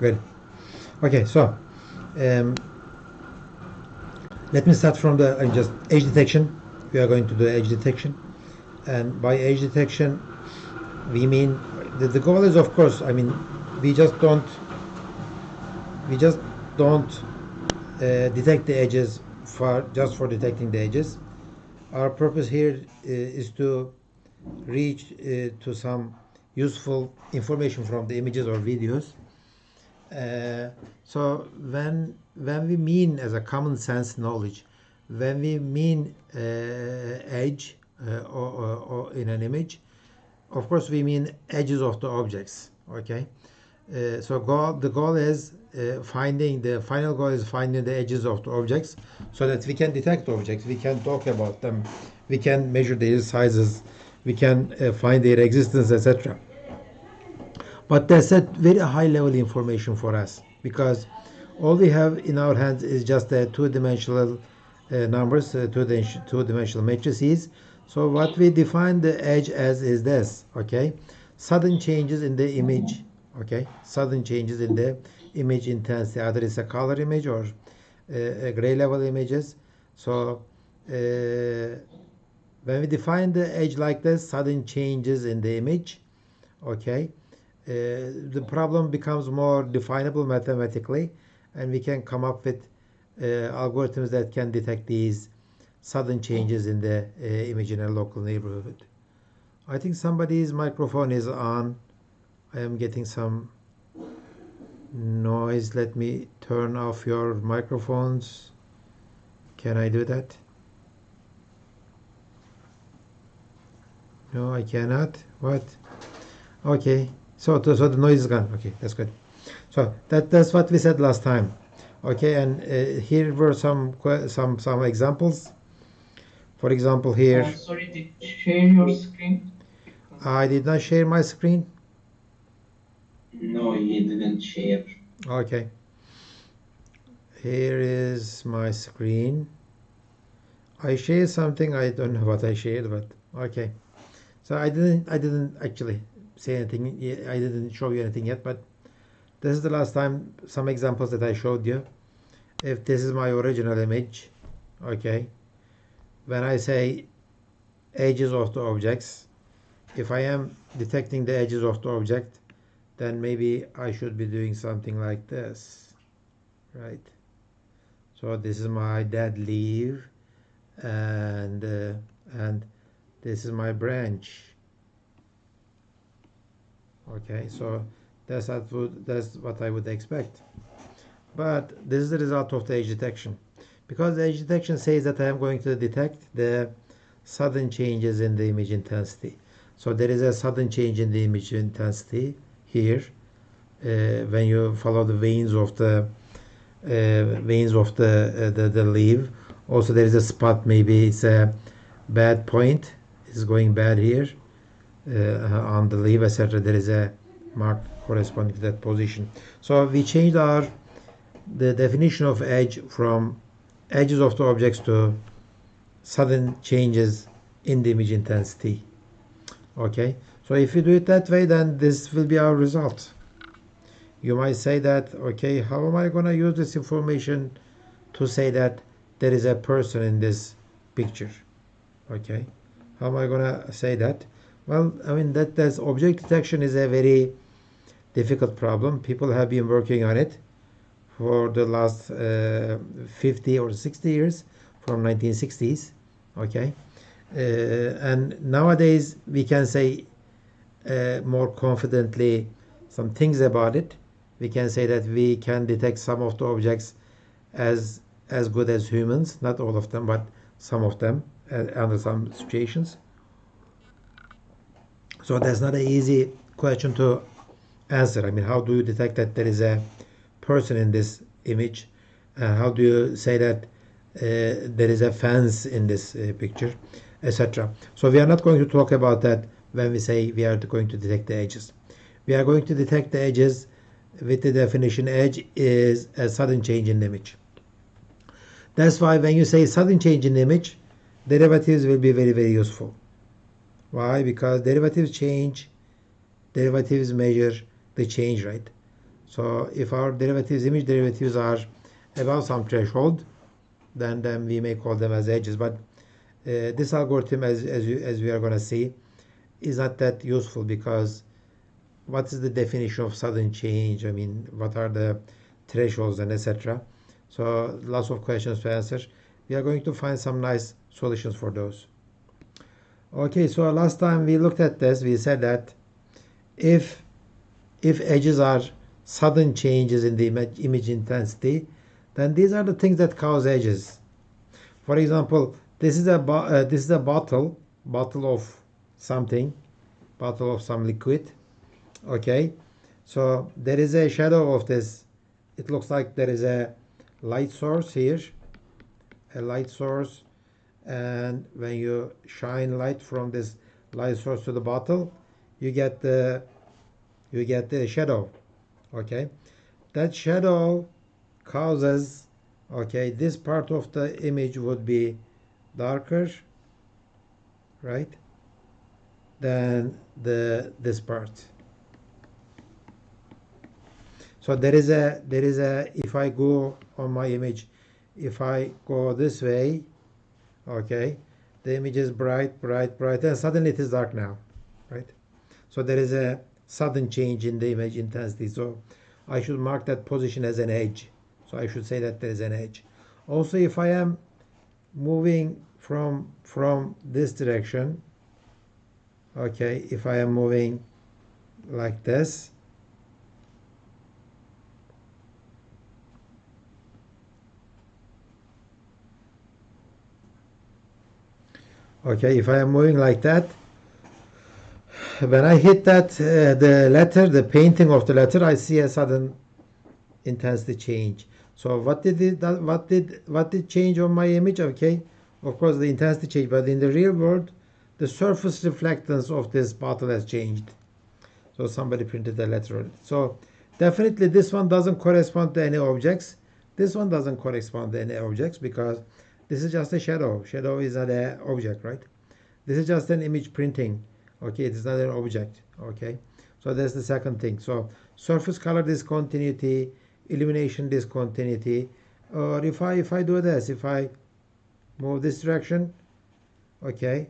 Good. Okay, so let me start from the just edge detection. We are going to do edge detection, and by edge detection, we mean the goal is, of course, I mean, we just don't detect the edges for just for detecting the edges. Our purpose here is to reach to some useful information from the images or videos. So when we mean as a common sense knowledge, when we mean edge or in an image, of course we mean edges of the objects. Okay, so the goal is the final goal is finding the edges of the objects so that we can detect objects, we can talk about them, we can measure their sizes, we can find their existence, etc. But that's a very high level information for us because all we have in our hands is just the two-dimensional numbers, two-dimensional matrices. So what we define the edge as is this, okay? Sudden changes in the image, okay? Sudden changes in the image intensity, either it's a color image or a gray level images. So when we define the edge like this, sudden changes in the image, okay, the problem becomes more definable mathematically, and we can come up with algorithms that can detect these sudden changes in the image in a local neighborhood. I think somebody's microphone is on. I am getting some noise. Let me turn off your microphones. Can I do that? No, I cannot. What? Okay. So the noise is gone. Okay, that's good. So that's what we said last time. Okay, and here were some examples. For example, here. Sorry, did you share your screen? I did not share my screen. No, you didn't share. Okay. Here is my screen. I shared something. I don't know what I shared, but okay. So I didn't actually say anything. I didn't show you anything yet, but this is the last time some examples that I showed you. If this is my original image, okay, when I say edges of the objects, if I am detecting the edges of the object, then maybe I should be doing something like this, right? So this is my dead leaf, and this is my branch. Okay, so that's what I would expect. But this is the result of the edge detection. Because the edge detection says that I am going to detect the sudden changes in the image intensity. So there is a sudden change in the image intensity here when you follow the veins of the leaf. Also there is a spot, maybe it's a bad point, it's going bad here on the leaf, etc. There is a mark corresponding to that position. So we changed the definition of edge from edges of the objects to sudden changes in the image intensity. Okay, so if you do it that way, then this will be our result. You might say that, okay, how am I going to use this information to say that there is a person in this picture? Okay, how am I going to say that? Well, I mean, that's object detection is a very difficult problem. People have been working on it for the last 50 or 60 years, from 1960s. Okay, and nowadays we can say more confidently some things about it. We can say that we can detect some of the objects as good as humans, not all of them, but some of them under some situations. So that's not an easy question to answer. I mean, how do you detect that there is a person in this image? How do you say that there is a fence in this picture, etc. So we are not going to talk about that when we say we are going to detect the edges. We are going to detect the edges with the definition edge is a sudden change in the image. That's why when you say sudden change in the image, derivatives will be very, very useful. Why? Because derivatives measure the change, right? So if our derivatives, image derivatives are above some threshold, then we may call them as edges. But this algorithm, as we are going to see, is not that useful, because what is the definition of sudden change? I mean, what are the thresholds and etc. So lots of questions to answer. We are going to find some nice solutions for those. Okay, so last time we looked at this, we said that if edges are sudden changes in the image intensity, then these are the things that cause edges. For example, this is a bottle of something, bottle of some liquid. Okay, so there is a shadow of this. It looks like there is a light source here, a light source, and when you shine light from this light source to the bottle, you get the shadow. Okay, that shadow causes, okay, this part of the image would be darker, right, than this part. So there is a if I go on my image, if I go this way, okay, the image is bright, and suddenly it is dark now, right? So there is a sudden change in the image intensity. So I should mark that position as an edge. So I should say that there is an edge. Also, if I am moving from this direction, okay, if I am moving like this, okay, if I am moving like that, when I hit that the painting of the letter, I see a sudden intensity change. So what did change on my image? Okay, of course the intensity changed, but in the real world, the surface reflectance of this bottle has changed. So somebody printed a letter on it. So definitely this one doesn't correspond to any objects. This one doesn't correspond to any objects, because this is just a shadow. Shadow is not an object, right? This is just an image printing. Okay, it is not an object. Okay, so that's the second thing. So surface color discontinuity, illumination discontinuity, or if I do this, if I move this direction, okay,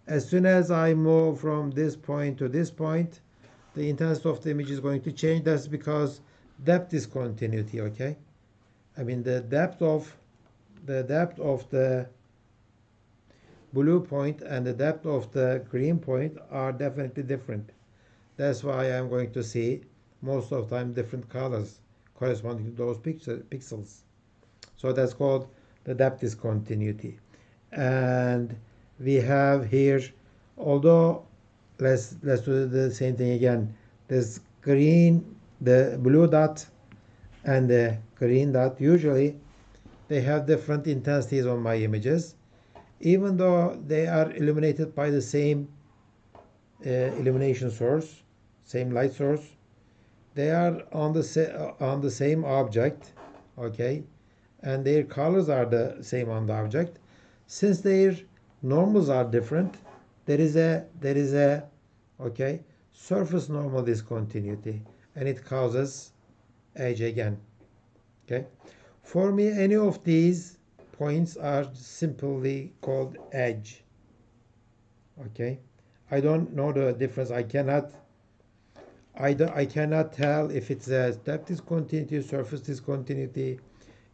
as soon as I move from this point to this point, the intensity of the image is going to change. That's because depth discontinuity. Okay, I mean the depth of the blue point and the depth of the green point are definitely different. That's why I'm going to see most of the time different colors corresponding to those pixels. So that's called the depth discontinuity. And we have here, although let's do the same thing again. This green, the blue dot and the green dot, usually they have different intensities on my images, even though they are illuminated by the same illumination source, same light source. They are on the same object, okay, and their colors are the same on the object. Since their normals are different, there is a okay, surface normal discontinuity, and it causes edge again. Okay, for me, any of these points are simply called edge. Okay, I don't know the difference. I cannot tell if it's a depth discontinuity, surface discontinuity,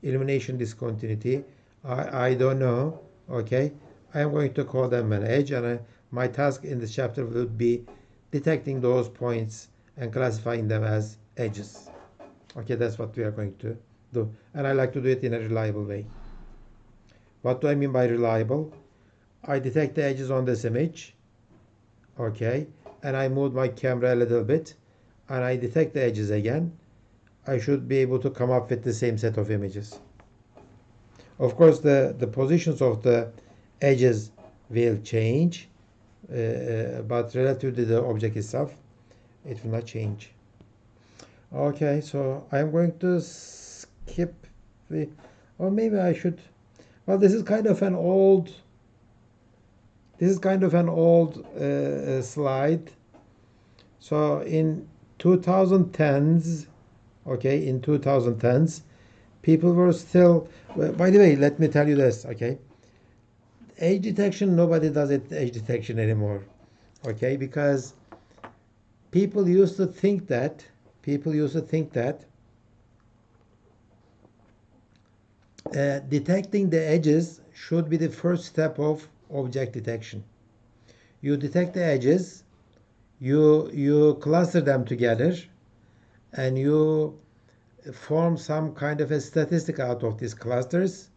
illumination discontinuity. I don't know. Okay, I am going to call them an edge, and my task in this chapter will be detecting those points and classifying them as edges. Okay, that's what we are going to do, and I like to do it in a reliable way. What do I mean by reliable? I detect the edges on this image, okay, and I move my camera a little bit, and I detect the edges again. I should be able to come up with the same set of images. Of course, the positions of the edges will change, but relative to the object itself, it will not change. Okay, so I'm going to skip the, or maybe I should, well, this is kind of an old slide. So in 2010s, okay, in 2010s, people were still, by the way, let me tell you this, okay, age detection, nobody does it age detection anymore, okay, because people used to think that detecting the edges should be the first step of object detection. You detect the edges, you cluster them together, and you form some kind of a statistic out of these clusters,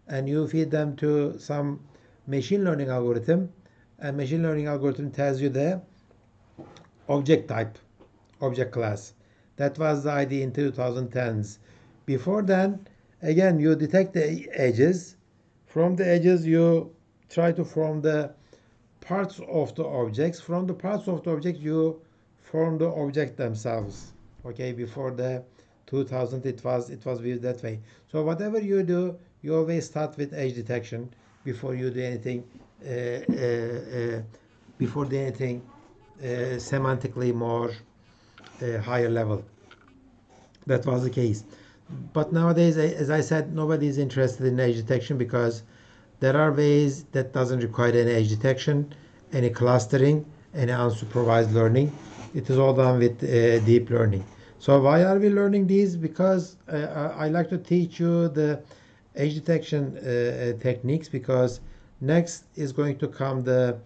and you feed them to some machine learning algorithm, and machine learning algorithm tells you the object type, object class. That was the idea in 2010s. Before then, again, you detect the edges. From the edges, you try to form the parts of the objects. From the parts of the object, you form the object themselves. Okay, before the 2000, it was viewed that way. So whatever you do, you always start with edge detection before you do anything. Before do anything semantically more higher level. That was the case. But nowadays, as I said, nobody is interested in edge detection because there are ways that doesn't require any edge detection, any clustering, any unsupervised learning. It is all done with deep learning. So why are we learning these? Because I like to teach you the edge detection techniques, because next is going to come the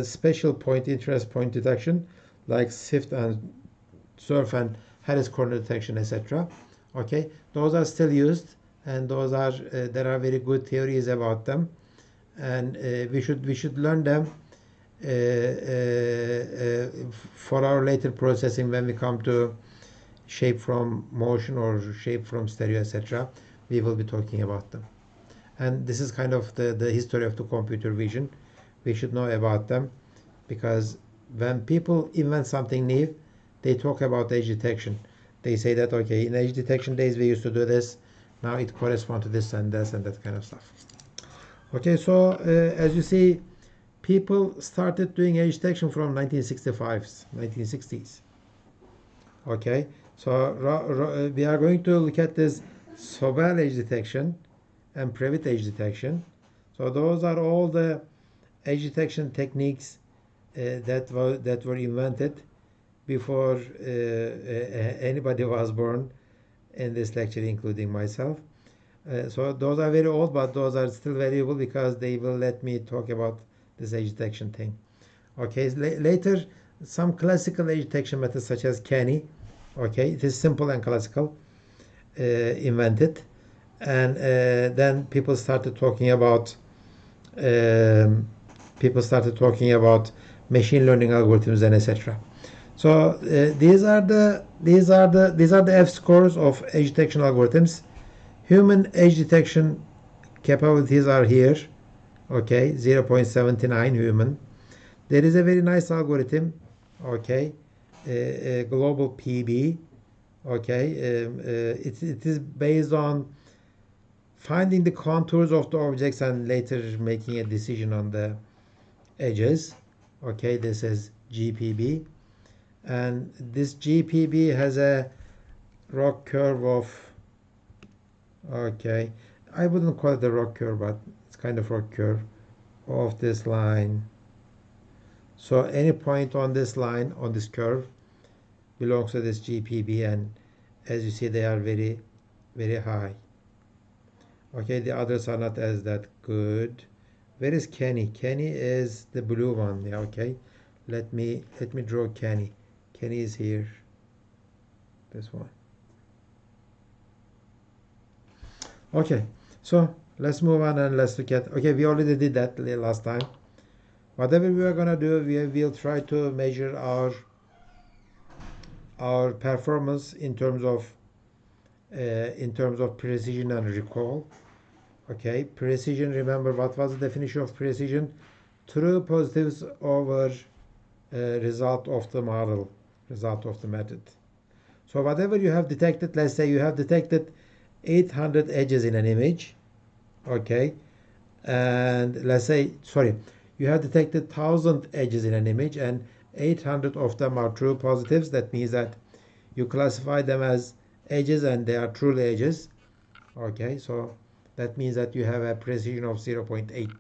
special point, interest point detection, like SIFT and SURF and Harris corner detection, etc. Okay, those are still used, and those are there are very good theories about them, and we should learn them for our later processing when we come to shape from motion or shape from stereo, etc. We will be talking about them, and this is kind of the history of the computer vision. We should know about them, because when people invent something new, they talk about edge detection. They say that, okay, in edge detection days we used to do this, now it corresponds to this and this and that kind of stuff. Okay, so as you see, people started doing edge detection from 1965s, 1960s. Okay, so we are going to look at this sobel edge detection and prewitt edge detection. So those are all the edge detection techniques that were invented before anybody was born in this lecture, including myself. So those are very old, but those are still valuable because they will let me talk about this edge detection thing. Okay, later some classical edge detection methods such as Canny, okay, it is simple and classical, invented, and then people started talking about machine learning algorithms and etc. So these are the F scores of edge detection algorithms. Human edge detection capabilities are here. Okay, 0.79 human. There is a very nice algorithm. Okay, global PB. Okay, it is based on finding the contours of the objects and later making a decision on the edges. Okay, this is GPB, and this GPB has a ROC curve of, okay, I wouldn't call it a ROC curve, but it's kind of ROC curve of this line. So any point on this line, on this curve, belongs to this GPB, and as you see, they are very, very high. Okay, the others are not as that good. Where is Canny? Canny is the blue one. Yeah, okay. Let me draw Canny. Canny is here. This one. Okay, so let's move on and let's look at. Okay, we already did that last time. Whatever we are gonna do, we will try to measure our performance in terms of precision and recall. Okay, precision. Remember, what was the definition of precision? True positives over result of the model, result of the method. So whatever you have detected, let's say you have detected 800 edges in an image, okay, and let's say, sorry, you have detected 1000 edges in an image and 800 of them are true positives. That means that you classify them as edges and they are truly edges. Okay, so that means that you have a precision of 0.8.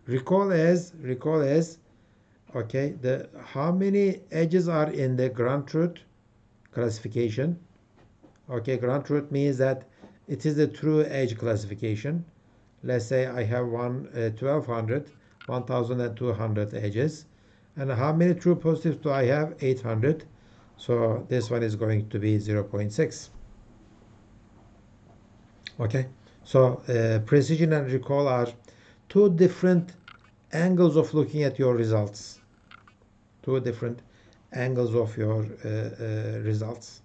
Recall as okay, the how many edges are in the ground truth classification. Okay, ground truth means that it is the true edge classification. Let's say I have 1200 edges, and how many true positives do I have? 800. So this one is going to be 0.6. Okay, so precision and recall are two different angles of looking at your results. Two different angles of your results.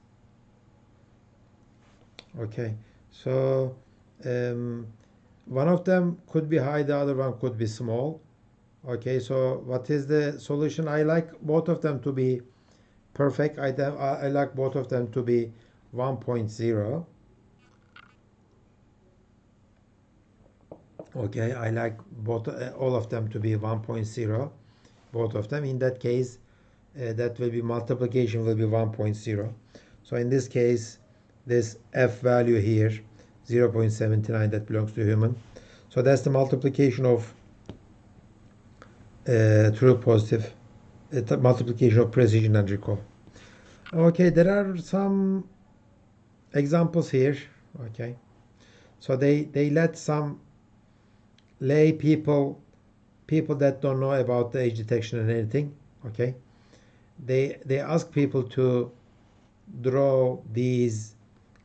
Okay, so one of them could be high, the other one could be small. Okay, so what is the solution? I like both of them to be perfect. I like both of them to be 1.0. Okay, I like both all of them to be 1.0. Both of them. In that case, that will be multiplication will be 1.0. So in this case, this f value here, 0.79, that belongs to human. So that's the multiplication of true positive, multiplication of precision and recall. Okay, there are some examples here. Okay, so they let some lay people that don't know about the edge detection and anything. Okay, they ask people to draw these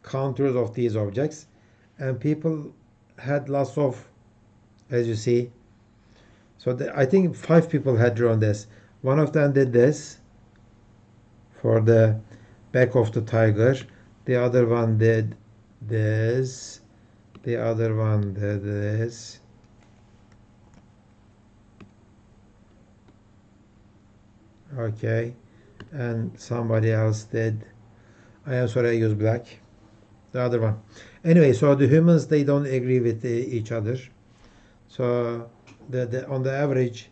contours of these objects, and people had lots of, as you see. So I think 5 people had drawn this. One of them did this for the back of the tiger. The other one did this. The other one did this. Okay, and somebody else did. I am sorry, I used black. The other one. Anyway, so the humans, they don't agree with each other. So on the average,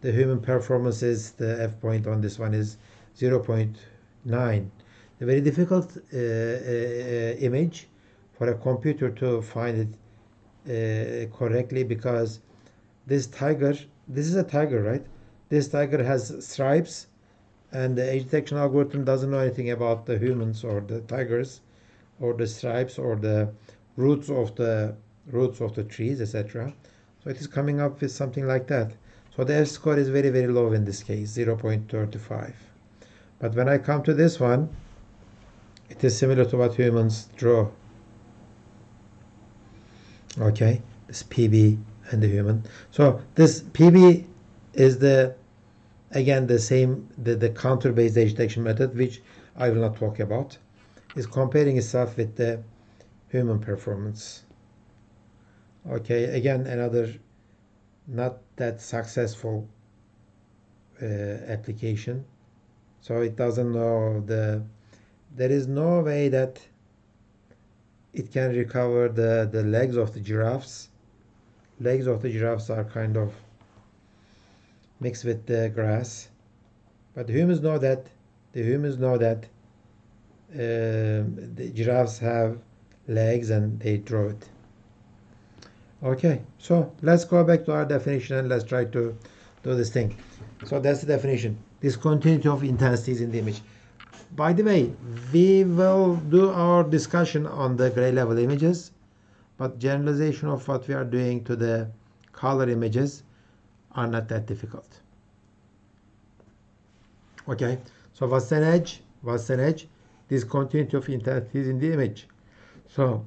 the human performance is, the F point on this one is 0.9. A very difficult image for a computer to find it correctly, because this is a tiger, right? This tiger has stripes, and the edge detection algorithm doesn't know anything about the humans or the tigers or the stripes or the roots of the trees, etc. So it is coming up with something like that. So the F score is very, very low in this case, 0.35. But when I come to this one, it is similar to what humans draw. Okay, this PB and the human. So this PB is again the same, the counter-based edge detection method, which I will not talk about, is comparing itself with the human performance. Okay, again, another not that successful application. So it doesn't know there is no way that it can recover the legs of the giraffes. Legs of the giraffes are kind of mixed with the grass. But the humans know that the giraffes have legs and they draw it. Okay, so let's go back to our definition and let's try to do this thing. So that's the definition. Discontinuity of intensities in the image. By the way, we will do our discussion on the gray level images, but generalization of what we are doing to the color images are not that difficult. Okay, so what's an edge? Discontinuity of intensities in the image. So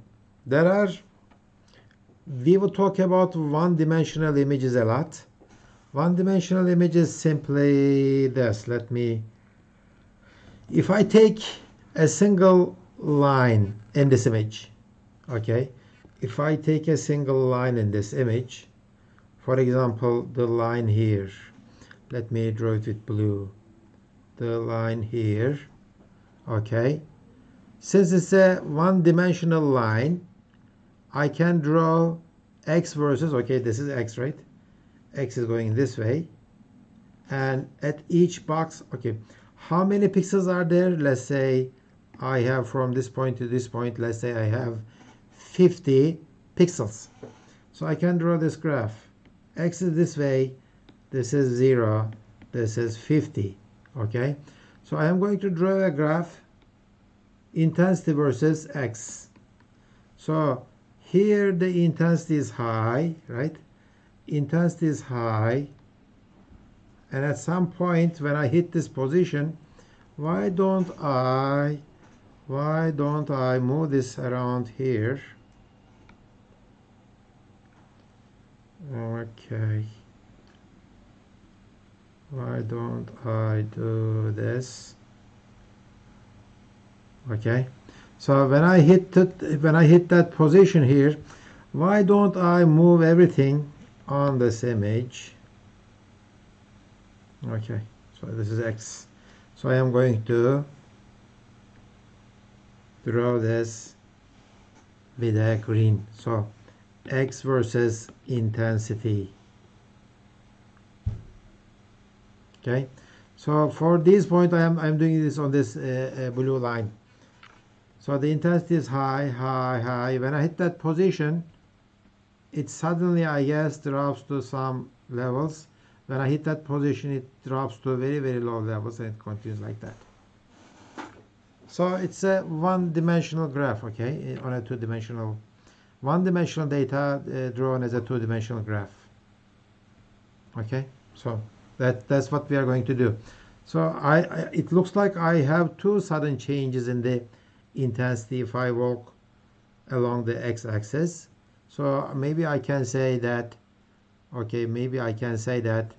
we will talk about one-dimensional images a lot. One-dimensional images simply this. If I take a single line in this image, okay, if I take a single line in this image, for example, the line here, let me draw it with blue, the line here, okay, since it's a one-dimensional line, I can draw x versus, okay, this is x, right? X is going this way, and at each box, okay, how many pixels are there? Let's say I have from this point to this point, let's say I have 50 pixels. So I can draw this graph. X is this way, this is 0, this is 50. Okay, so I am going to draw a graph, intensity versus X. So here the intensity is high, right? Intensity is high, and at some point when I hit this position, why don't I move this around here? Okay, why don't I do this? Okay, so when I hit that position here, why don't I move everything on this image? Okay, so this is X. So I am going to draw this with a green. So X versus intensity. Okay, so for this point I'm doing this on this blue line. So the intensity is high, high, high. When I hit that position, it suddenly, I guess, drops to some levels. When I hit that position, it drops to very, very low levels, and it continues like that. So it's a one-dimensional graph, okay, on a two-dimensional, one-dimensional data drawn as a two-dimensional graph. Okay, so that's what we are going to do. So it looks like I have two sudden changes in the intensity if I walk along the x-axis. So maybe I can say that, okay, maybe I can say that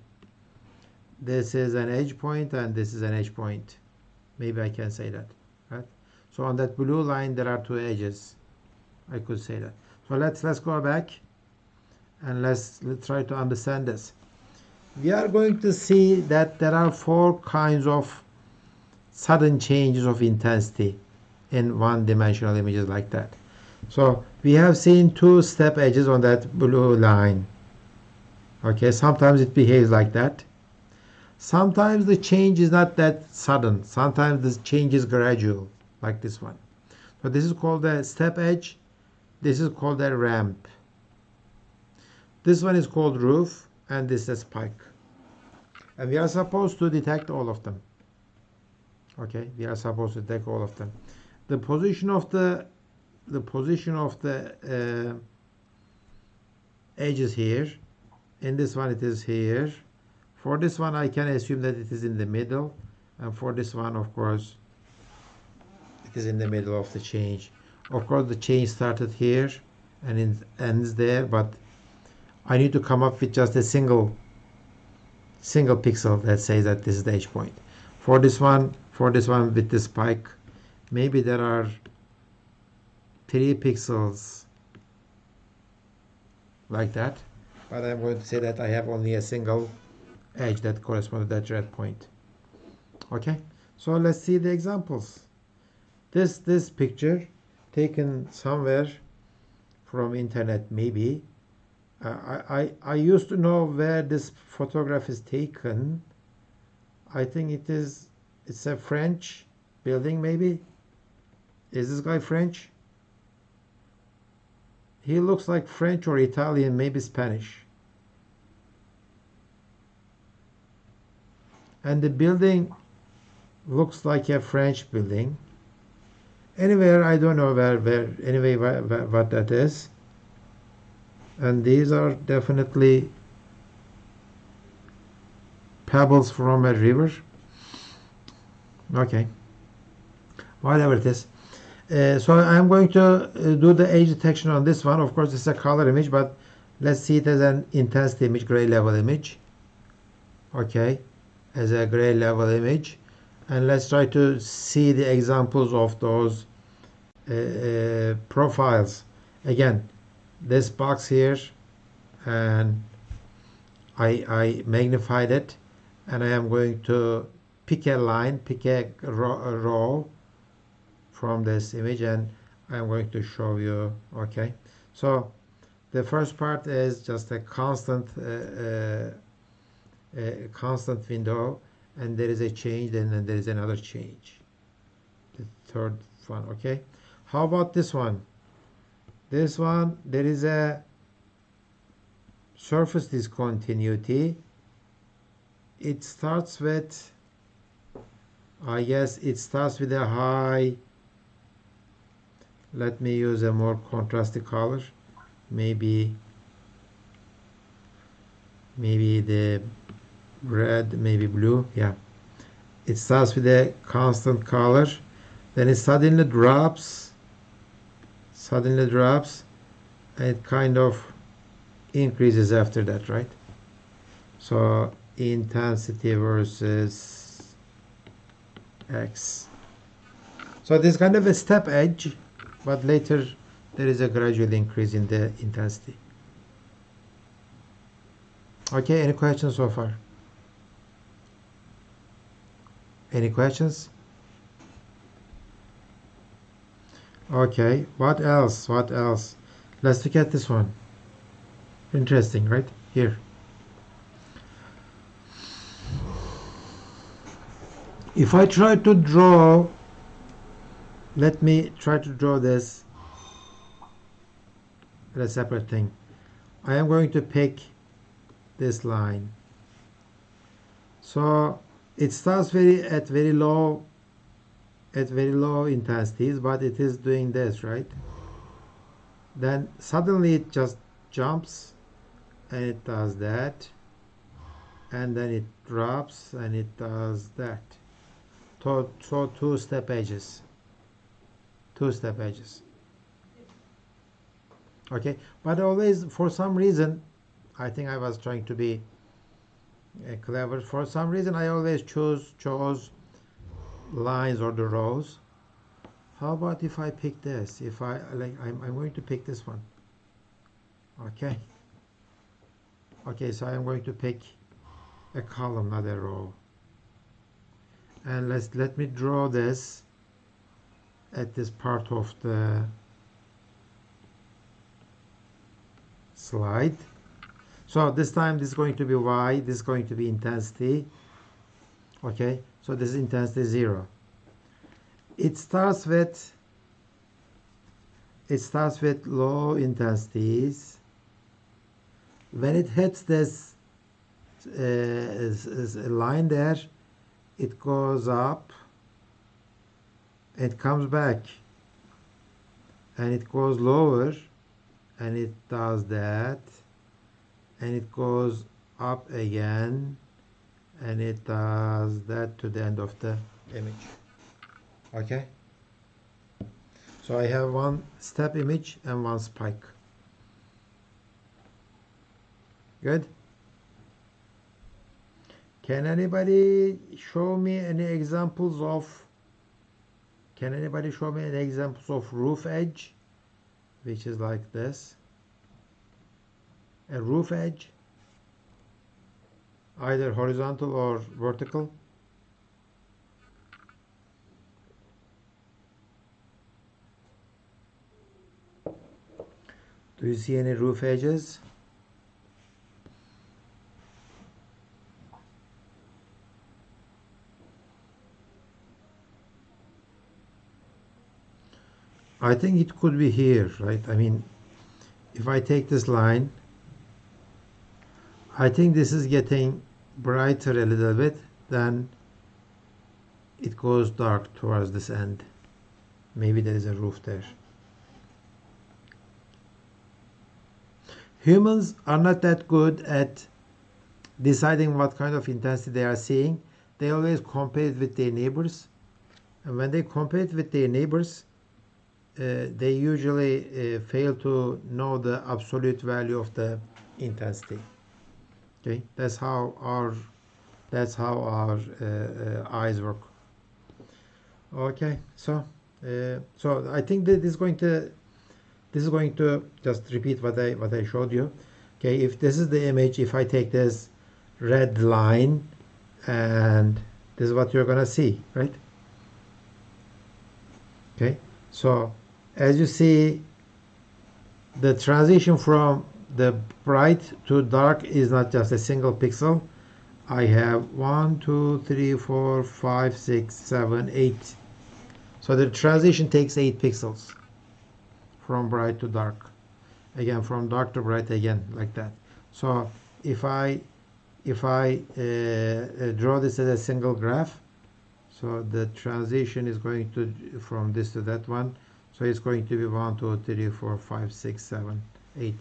this is an edge point and this is an edge point. Maybe I can say that, right? So on that blue line there are two edges. I could say that. So let's go back and let's try to understand this. We are going to see that there are four kinds of sudden changes of intensity in one-dimensional images like that. So we have seen two step edges on that blue line. Okay, sometimes it behaves like that. Sometimes the change is not that sudden. Sometimes the change is gradual, like this one. So this is called a step edge. This is called a ramp. This one is called roof, and this is a spike. And we are supposed to detect all of them. Okay, we are supposed to detect all of them. The position of the edges here. In this one it is here. For this one I can assume that it is in the middle, and for this one, of course, it is in the middle of the change. Of course, the change started here and it ends there, but I need to come up with just a single pixel that says that this is the edge point. For this one with the spike, maybe there are 3 pixels like that, but I'm going to say that I have only a single edge that corresponds to that red point. Okay, so let's see the examples. This picture taken somewhere from internet, maybe. I used to know where this photograph is taken. I think it's a French building, maybe. Is this guy French? He looks like French or Italian, maybe Spanish. And the building looks like a French building. Anywhere, I don't know anyway, what that is. And these are definitely pebbles from a river. Okay, whatever it is. So I'm going to do the age detection on this one. Of course, it's a color image, but let's see it as an intensity image, gray level image. Okay, as a gray level image. And let's try to see the examples of those profiles. Again, this box here, and I magnified it, and I am going to pick a line, pick a row from this image, and I'm going to show you. Okay, so the first part is just a constant window, and there is a change, and then there is another change. The one. Okay, how about this one? This one, there is a surface discontinuity. It starts with, I guess it starts with a high. Let me use a more contrasty color. Maybe the red, maybe blue. Yeah, it starts with a constant color, then it suddenly drops, and it kind of increases after that, right? So intensity versus x. So there's kind of a step edge, but later there is a gradual increase in the intensity. Okay, any questions so far? Any questions? Okay, what else? Let's look at this one. Interesting, right? Here. If I try to draw, let me try to draw this as a separate thing. I am going to pick this line. So it starts at very low intensities, but it is doing this, right? Then suddenly it just jumps and it does that, and then it drops and it does that. So two step edges. Okay, but always, for some reason, I think I was trying to be clever. For some reason, I always chose lines or the rows. How about if I pick this? If I'm going to pick this one. Okay. Okay, so I'm going to pick a column, not a row. And let me draw this at this part of the slide. So this time this is going to be y, this is going to be intensity. Okay, so this is intensity 0. It starts with low intensities. When it hits this line there, it goes up, it comes back, and it goes lower, and it does that, and it goes up again, and it does that to the end of the image. Okay, so I have one step image and one spike. Good. Can anybody show me any examples of roof edge, which is like this? A roof edge, either horizontal or vertical. Do you see any roof edges? I think it could be here, right? I mean, if I take this line, I think this is getting brighter a little bit, then it goes dark towards this end. Maybe there is a roof there. Humans are not that good at deciding what kind of intensity they are seeing. They always compare it with their neighbors. And when they compare it with their neighbors, they usually fail to know the absolute value of the intensity. Okay, that's how our eyes work. Okay, so I think that this is going to just repeat what I showed you. Okay, if this is the image, if I take this red line, and this is what you're gonna see, right? Okay, so as you see, the transition from the bright to dark is not just a single pixel. I have 1, 2, 3, 4, 5, 6, 7, 8 So the transition takes 8 pixels from bright to dark. Again, from dark to bright again, like that. So if I draw this as a single graph, so the transition is going to from this to that one. So it's going to be 1, 2, 3, 4, 5, 6, 7, 8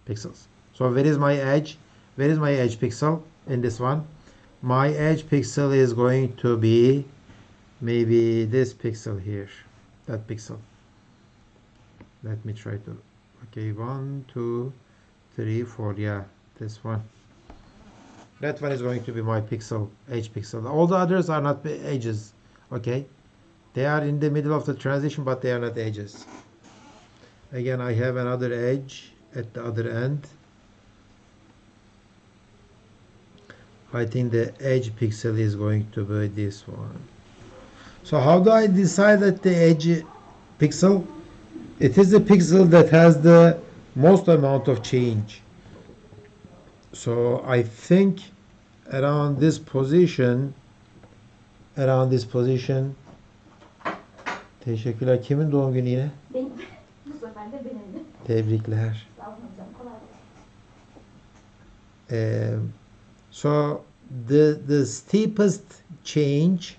pixels. So where is my edge? Where is my edge pixel in this one? My edge pixel is going to be maybe this pixel here, that pixel. Let me try to, okay, 1, 2, 3, 4, yeah, this one. That one is going to be my pixel, edge pixel. All the others are not edges, okay? They are in the middle of the transition, but they are not edges. Again, I have another edge at the other end. I think the edge pixel is going to be this one. So how do I decide that the edge pixel? It is the pixel that has the most amount of change. So I think around this position, teşekkürler. Kimin doğum günü yine? Benim. Bu sefer de benim. Tebrikler. Sağ olun hocam. Kolay gelsin. So the steepest change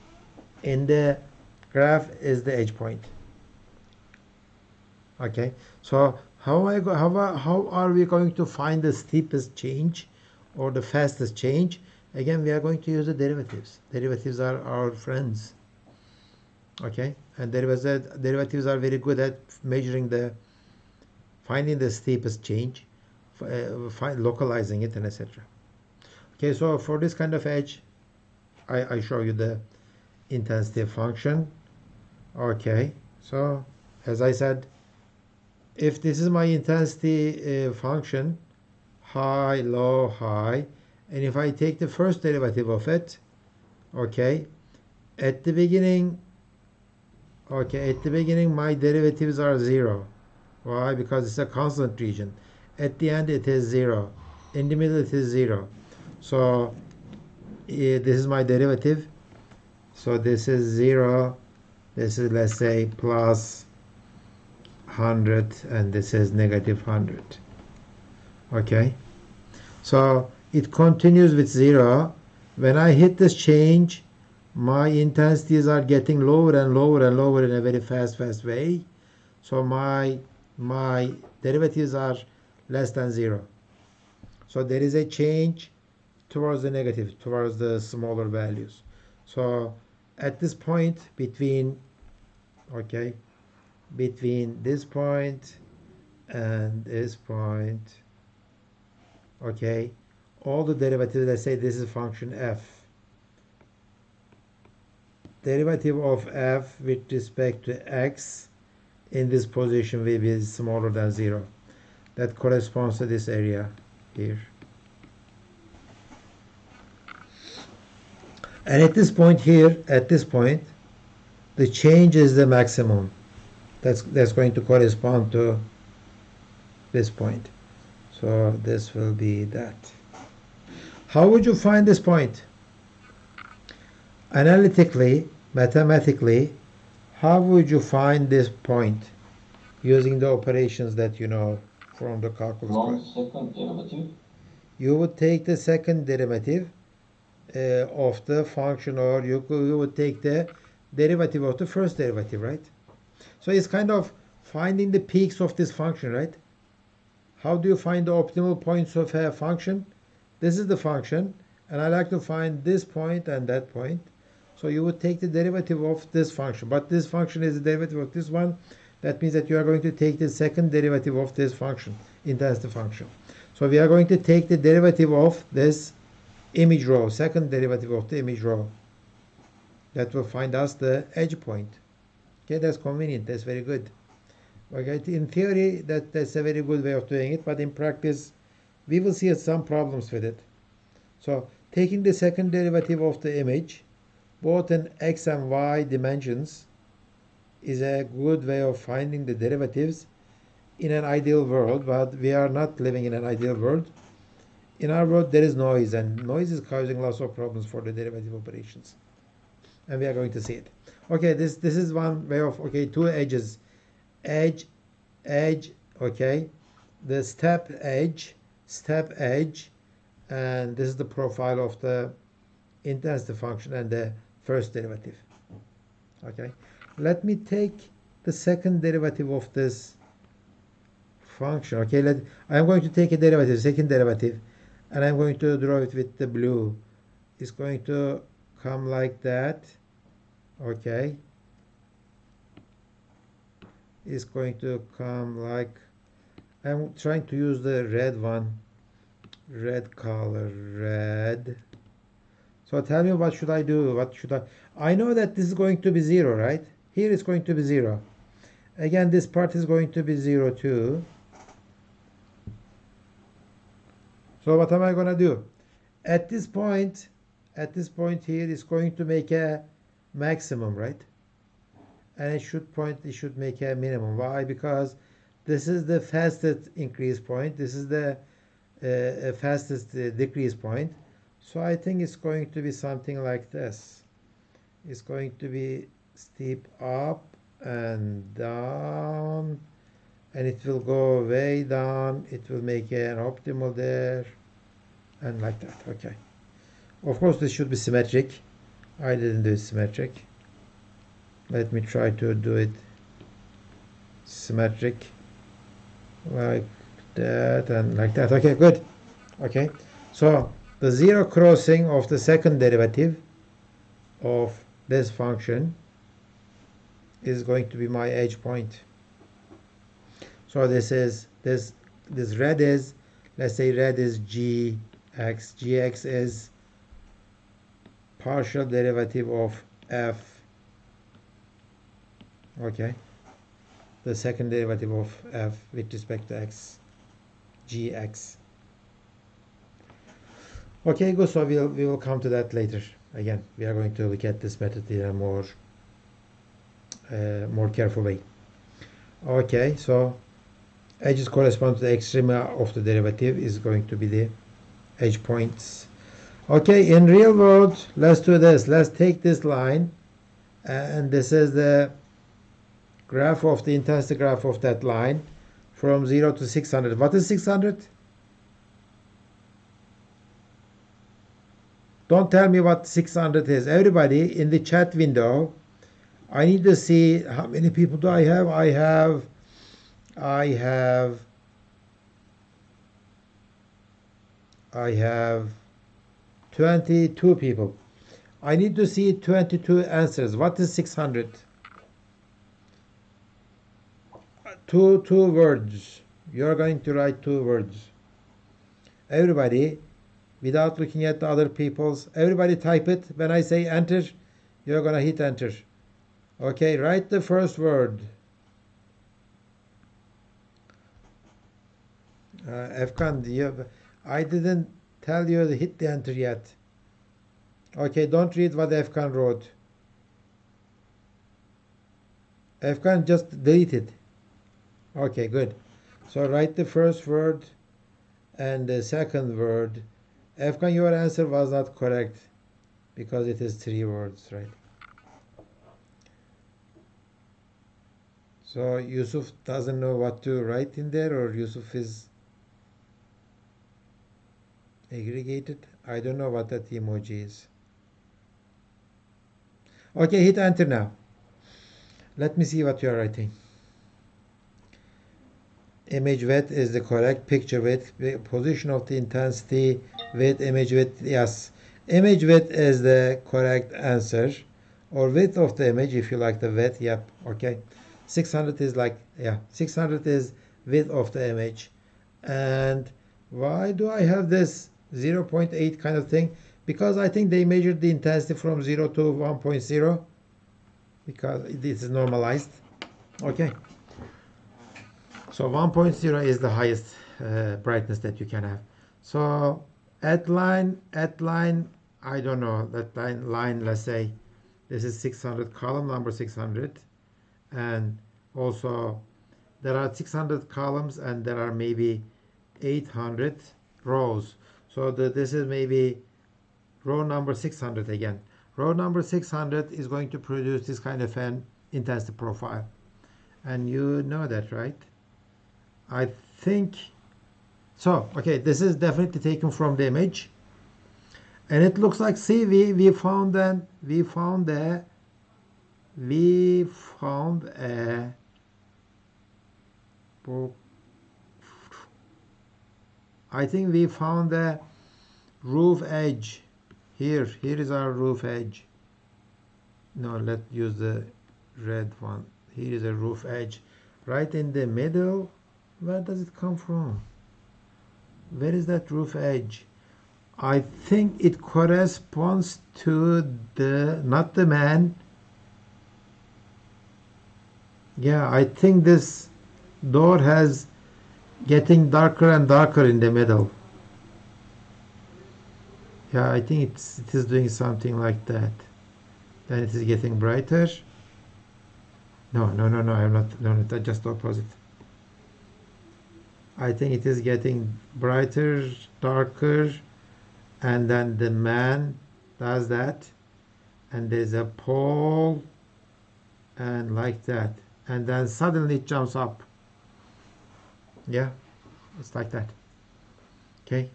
in the graph is the edge point. Okay, so how are we going to find the steepest change or the fastest change? Again, we are going to use the derivatives. Derivatives are our friends. Okay, and derivatives are very good at finding the steepest change, localizing it, and etc. Okay, so for this kind of edge, I show you the intensity function. Okay, so as I said, if this is my intensity function, high, low, high, and if I take the first derivative of it, okay, at the beginning my derivatives are 0. Why? Because it's a constant region. At the end it is 0. In the middle it is 0. So this is my derivative. So this is 0. This is, let's say, plus 100, and this is negative 100. Okay, so it continues with 0. When I hit this change, my intensities are getting lower and lower and lower in a very fast way. So my derivatives are less than 0. So there is a change towards the negative, towards the smaller values. So at this point between this point and this point, okay, all the derivatives, let's say this is function f. Derivative of f with respect to x in this position will be smaller than 0. That corresponds to this area here. And at this point here, the change is the maximum. That's going to correspond to this point. So this will be that. How would you find this point? Analytically, mathematically, how would you find this point using the operations that you know from the calculus? One second derivative. You would take the second derivative of the function, or you would take the derivative of the first derivative, right? So it's kind of finding the peaks of this function, right? How do you find the optimal points of a function? This is the function, and I like to find this point and that point. So you would take the derivative of this function, but this function is the derivative of this one. That means that you are going to take the second derivative of this function, intensity function. So we are going to take the derivative of this image row, second derivative of the image row. That will find us the edge point. Okay, that's convenient, that's very good. Okay, in theory, that's a very good way of doing it, but in practice, we will see some problems with it. So taking the second derivative of the image, both in x and y dimensions, is a good way of finding the derivatives in an ideal world, but we are not living in an ideal world. In our world, there is noise, and noise is causing lots of problems for the derivative operations. And we are going to see it. Okay, this is one way of, okay, two edges, edge, edge, okay, the step edge, and this is the profile of the intensity function and the first derivative. Okay, let me take the second derivative of this function. Okay, I am going to take a derivative, second derivative, and I'm going to draw it with the blue. It's going to come like that. Okay, it's going to come like, I'm trying to use the red one, red color, red. So tell me, what should I do? I know that this is going to be 0, right? Here it's going to be 0. Again, this part is going to be 0 too. So what am I going to do? At this point here, it's going to make a maximum, right? And it should make a minimum. Why? Because this is the fastest increase point. This is the fastest decrease point. So I think it's going to be something like this. It's going to be steep up and down, and it will go way down. It will make an optimal there, and like that. Okay. Of course, this should be symmetric. I didn't do it symmetric. Let me try to do it symmetric, like that and like that. Okay, good. Okay, so the 0 crossing of the second derivative of this function is going to be my edge point. So this red is, let's say red is gx. Gx is partial derivative of f. Okay, the second derivative of f with respect to x, gx. Okay, good. So we will come to that later. Again, we are going to look at this method in a more careful way. Okay, so edges correspond to the extrema of the derivative is going to be the edge points. Okay, in real world, let's do this. Let's take this line, and this is the graph of the intensity graph of that line from 0 to 600. What is 600? Don't tell me what 600 is. Everybody in the chat window, I need to see how many people do I have. I have 22 people. I need to see 22 answers. What is 600? Two words. You're going to write 2 words. Everybody, without looking at the other people's, everybody type it. When I say enter, you're going to hit enter. Okay, write the first word. Efkan, I didn't tell you to hit the enter yet. Okay, don't read what Efkan wrote. Efkan, just delete it. Okay, good. So write the first word and the second word. Efkan, your answer was not correct because it is 3 words, right? So Yusuf doesn't know what to write in there, or Yusuf is aggregated. I don't know what that emoji is. Okay, hit enter now. Let me see what you are writing. Image width is the correct, picture width, position of the intensity with image width. Yes, image width is the correct answer, or width of the image if you like the width. Yep. Okay, 600 is like, yeah, 600 is width of the image. And why do I have this 0.8 kind of thing? Because I think they measured the intensity from 0 to 1.0 because this is normalized. Okay, so 1.0 is the highest brightness that you can have. So at line, I don't know, that line, let's say this is 600, column number 600, and also there are 600 columns and there are maybe 800 rows. So this is maybe row number 600 again. Row number 600 is going to produce this kind of an intensity profile. And you know that, right? I think so. Okay, this is definitely taken from the image. And it looks like, see, we found a I think we found a roof edge here. Here is our roof edge. No, let's use the red one. Here is a roof edge right in the middle. Where does it come from? Where is that roof edge? I think it corresponds to the, not the man. Yeah, I think this door has getting darker and darker in the middle. Yeah, I think it is doing something like that. Then it is getting brighter. No, I'm not, no, just opposite. I think it is getting brighter, darker, and then the man does that, and there's a pole, and like that, and then suddenly it jumps up. Yeah, it's like that. Okay,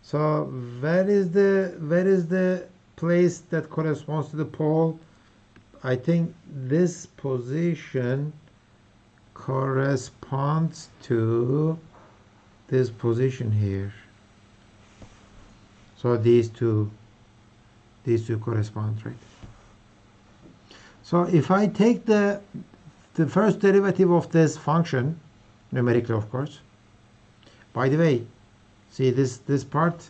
so where is the place that corresponds to the pole? I think this position corresponds to this position here. So these two correspond, right? So if I take the first derivative of this function, numerically of course. By the way, see this part,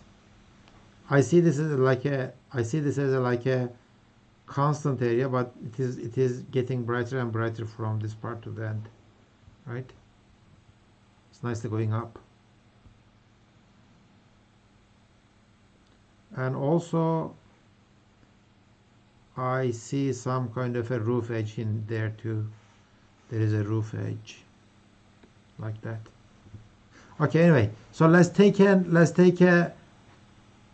I see this as like a constant area, but it is getting brighter and brighter from this part to the end, right? It's nicely going up. And also I see some kind of a roof edge in there too. There is a roof edge like that. Okay, anyway, so let's take a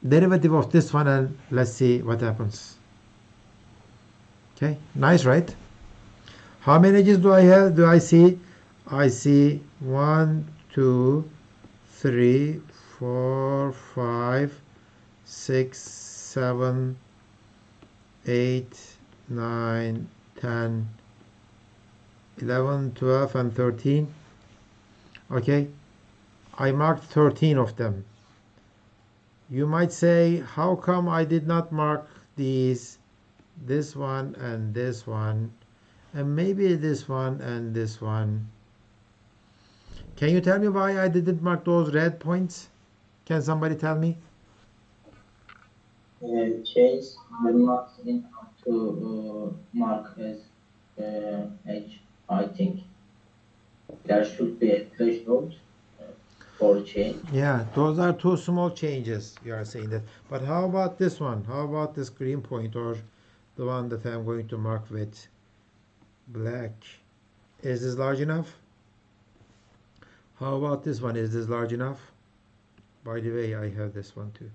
derivative of this one and let's see what happens. Okay, nice, right? How many edges do I have? Do I see? I see 1, 2, 3, 4, 5, 6, 7, 8, 9, 10, 11, 12, and 13. Okay, I marked 13 of them. You might say, how come I did not mark these, this one and this one, and maybe this one and this one? Can you tell me why I didn't mark those red points? Can somebody tell me? Chase, I'm not in to mark as edge. I think there should be a threshold for change. Yeah, those are two small changes. You are saying that. But how about this one? How about this green point, or the one that I'm going to mark with black? Is this large enough? How about this one? Is this large enough? By the way, I have this one too.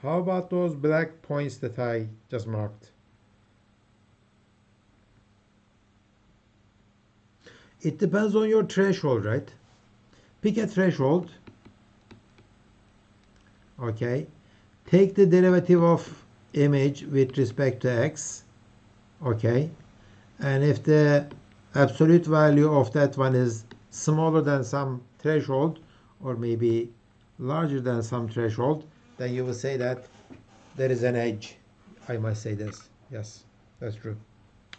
How about those black points that I just marked? It depends on your threshold, right? Pick a threshold. Okay. Take the derivative of image with respect to x. Okay. And if the absolute value of that one is smaller than some threshold, or maybe larger than some threshold, then you will say that there is an edge. I must say this. Yes, that's true.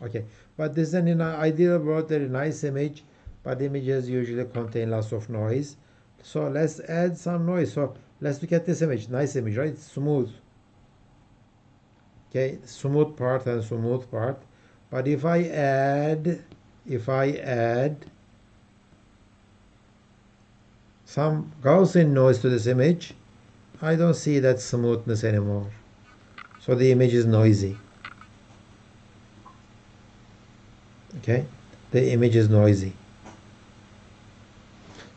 Okay, but this is an ideal world, very nice image, but images usually contain lots of noise. So let's add some noise. So let's look at this image. Nice image, right? It's smooth. Okay, smooth part and smooth part. But if I add some Gaussian noise to this image, I don't see that smoothness anymore. So the image is noisy. Okay, the image is noisy.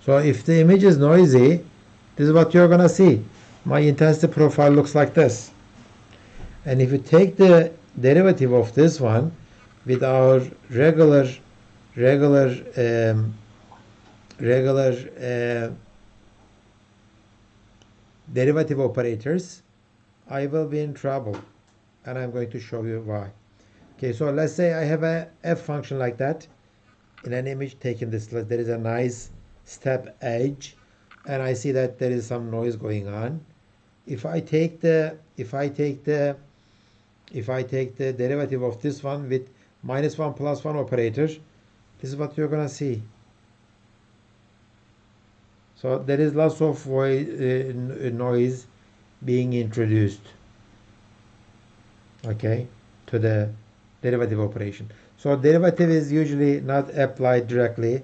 So if the image is noisy, this is what you're gonna see. My intensity profile looks like this. And if you take the derivative of this one with our regular derivative operators, I will be in trouble, and I'm going to show you why. Okay, so let's say I have a f function like that in an image taken this. There is a nice step edge, and I see that there is some noise going on. If I take the derivative of this one with -1 +1 operator, this is what you're gonna see. So there is lots of noise being introduced, okay, to the derivative operation. So derivative is usually not applied directly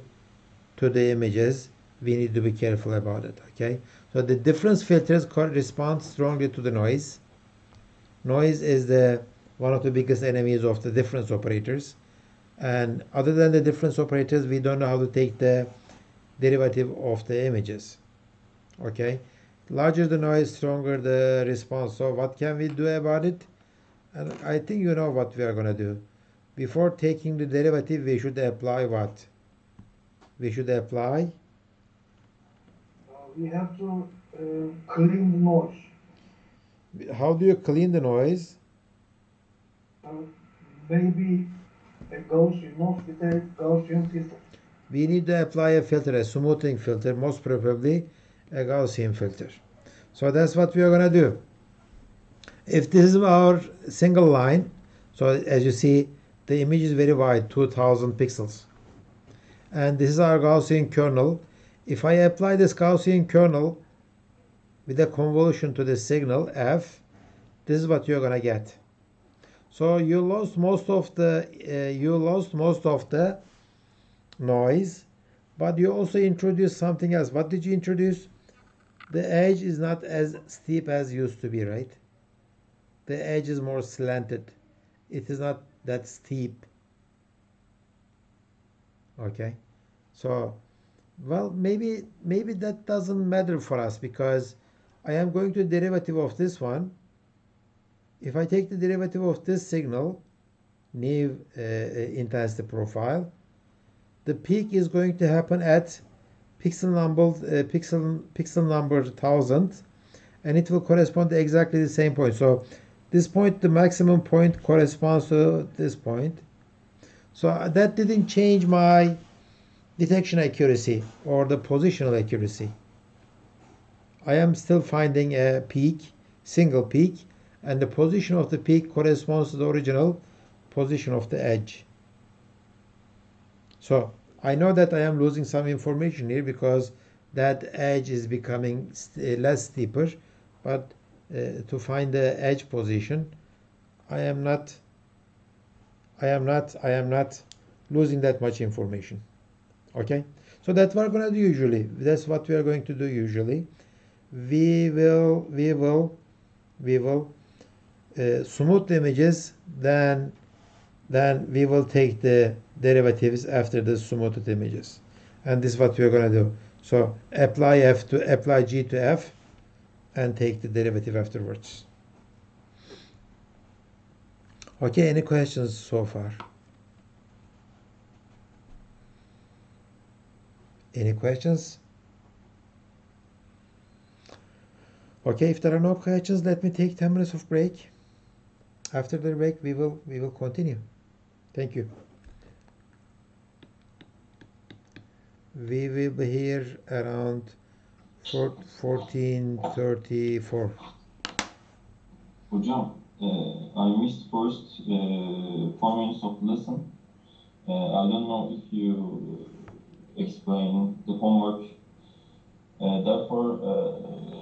to the images. We need to be careful about it, okay? So the difference filters correspond strongly to the noise. Noise is one of the biggest enemies of the difference operators. And other than the difference operators, we don't know how to take the derivative of the images, okay? Larger the noise, stronger the response. So what can we do about it? And I think you know what we are going to do. Before taking the derivative, we should apply what? We should apply. We have to clean the noise. How do you clean the noise? Maybe a Gaussian noise with a Gaussian filter. We need to apply a filter, a smoothing filter, most probably a Gaussian filter. So that's what we are going to do. If this is our single line, so as you see, the image is very wide, 2000 pixels. And this is our Gaussian kernel. If I apply this Gaussian kernel with a convolution to the signal f, this is what you're going to get. So you lost most of the noise, but you also introduced something else. What did you introduce? The edge is not as steep as used to be, right? The edge is more slanted. It is not that steep. Okay, so well, maybe that doesn't matter for us, because I am going to derivative of this one. If I take the derivative of this signal, new intensity profile, the peak is going to happen at pixel number 1000, and it will correspond to exactly the same point. So this point, the maximum point, corresponds to this point. So that didn't change my detection accuracy or the positional accuracy. I am still finding a peak, single peak, and the position of the peak corresponds to the original position of the edge. So I know that I am losing some information here because that edge is becoming less steeper, but to find the edge position, I am not losing that much information. Okay, so that's what we're going to do usually. That's what we are going to do usually. We will smooth the images, then we will take the derivatives after the smoothed images, and this is what we are going to do. So apply G to F and take the derivative afterwards. Okay, any questions so far? Any questions? Okay, if there are no questions, let me take 10 minutes of break. After the break, we will continue. Thank you. We will be here around 14:34. Hocam, I missed first 4 minutes of lesson. I don't know if you explain the homework. Therefore,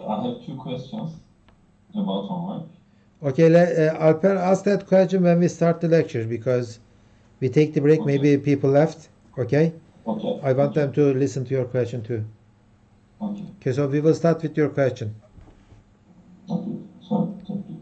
I have 2 questions about homework. Okay, Alper, ask that question when we start the lecture, because we take the break, Okay. maybe people left. Okay? Okay. I want them to listen to your question too. Okay. Okay, so we will start with your question. Okay. Sorry. Thank you.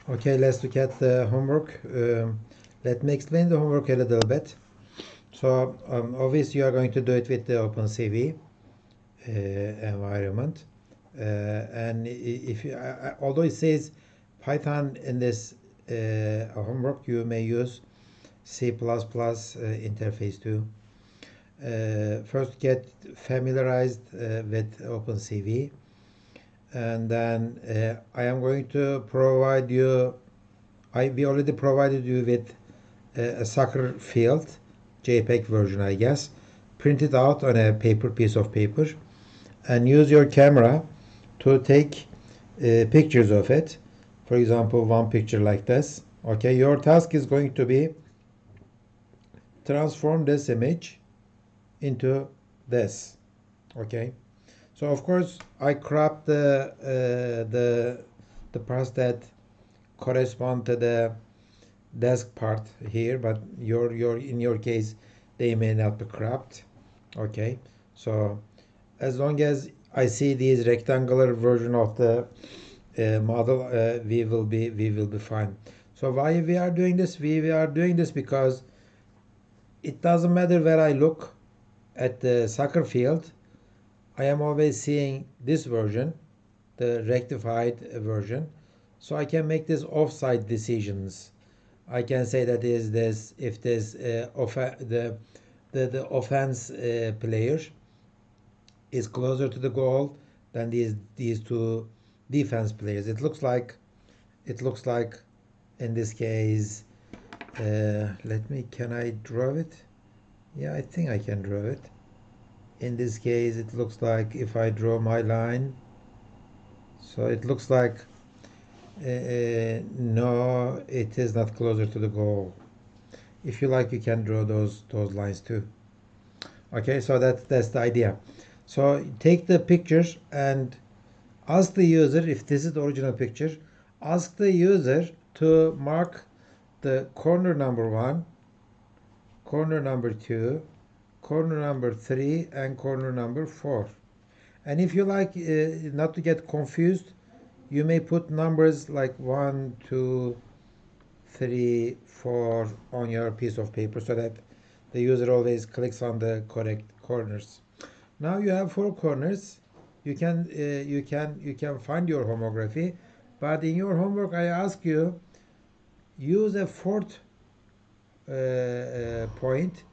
Okay, let's look at the homework. Let me explain the homework a little bit. So obviously you are going to do it with the OpenCV environment. And if you, although it says Python in this homework, you may use C++ interface too. First get familiarized with OpenCV, and then I am going to provide you, we already provided you with a soccer field, JPEG version I guess, print it out on a piece of paper, and use your camera to take pictures of it. For example, one picture like this. Okay, your task is going to be transform this image into this. Okay, so of course I cropped the parts that correspond to the desk part here, but in your case they may not be cropped. Okay, so as long as I see these rectangular version of the model, we will be fine. So why we are doing this? We are doing this because it doesn't matter where I look at the soccer field, I am always seeing this version, the rectified version, so I can make this offside decisions. I can say that is this, if this the offense player is closer to the goal than these two defense players. It looks like in this case, can I draw it? Yeah, I think I can draw it. In this case, it looks like if I draw my line, so it looks like no, it is not closer to the goal. If you like, you can draw those lines too. Okay, so that's the idea. So take the pictures and ask the user, if this is the original picture, ask the user to mark the corner number 1, corner number 2, corner number 3, and corner number 4. And if you like not to get confused, you may put numbers like 1, 2, 3, 4 on your piece of paper so that the user always clicks on the correct corners. Now you have 4 corners. You can find your homography, but in your homework I ask you use a 4th point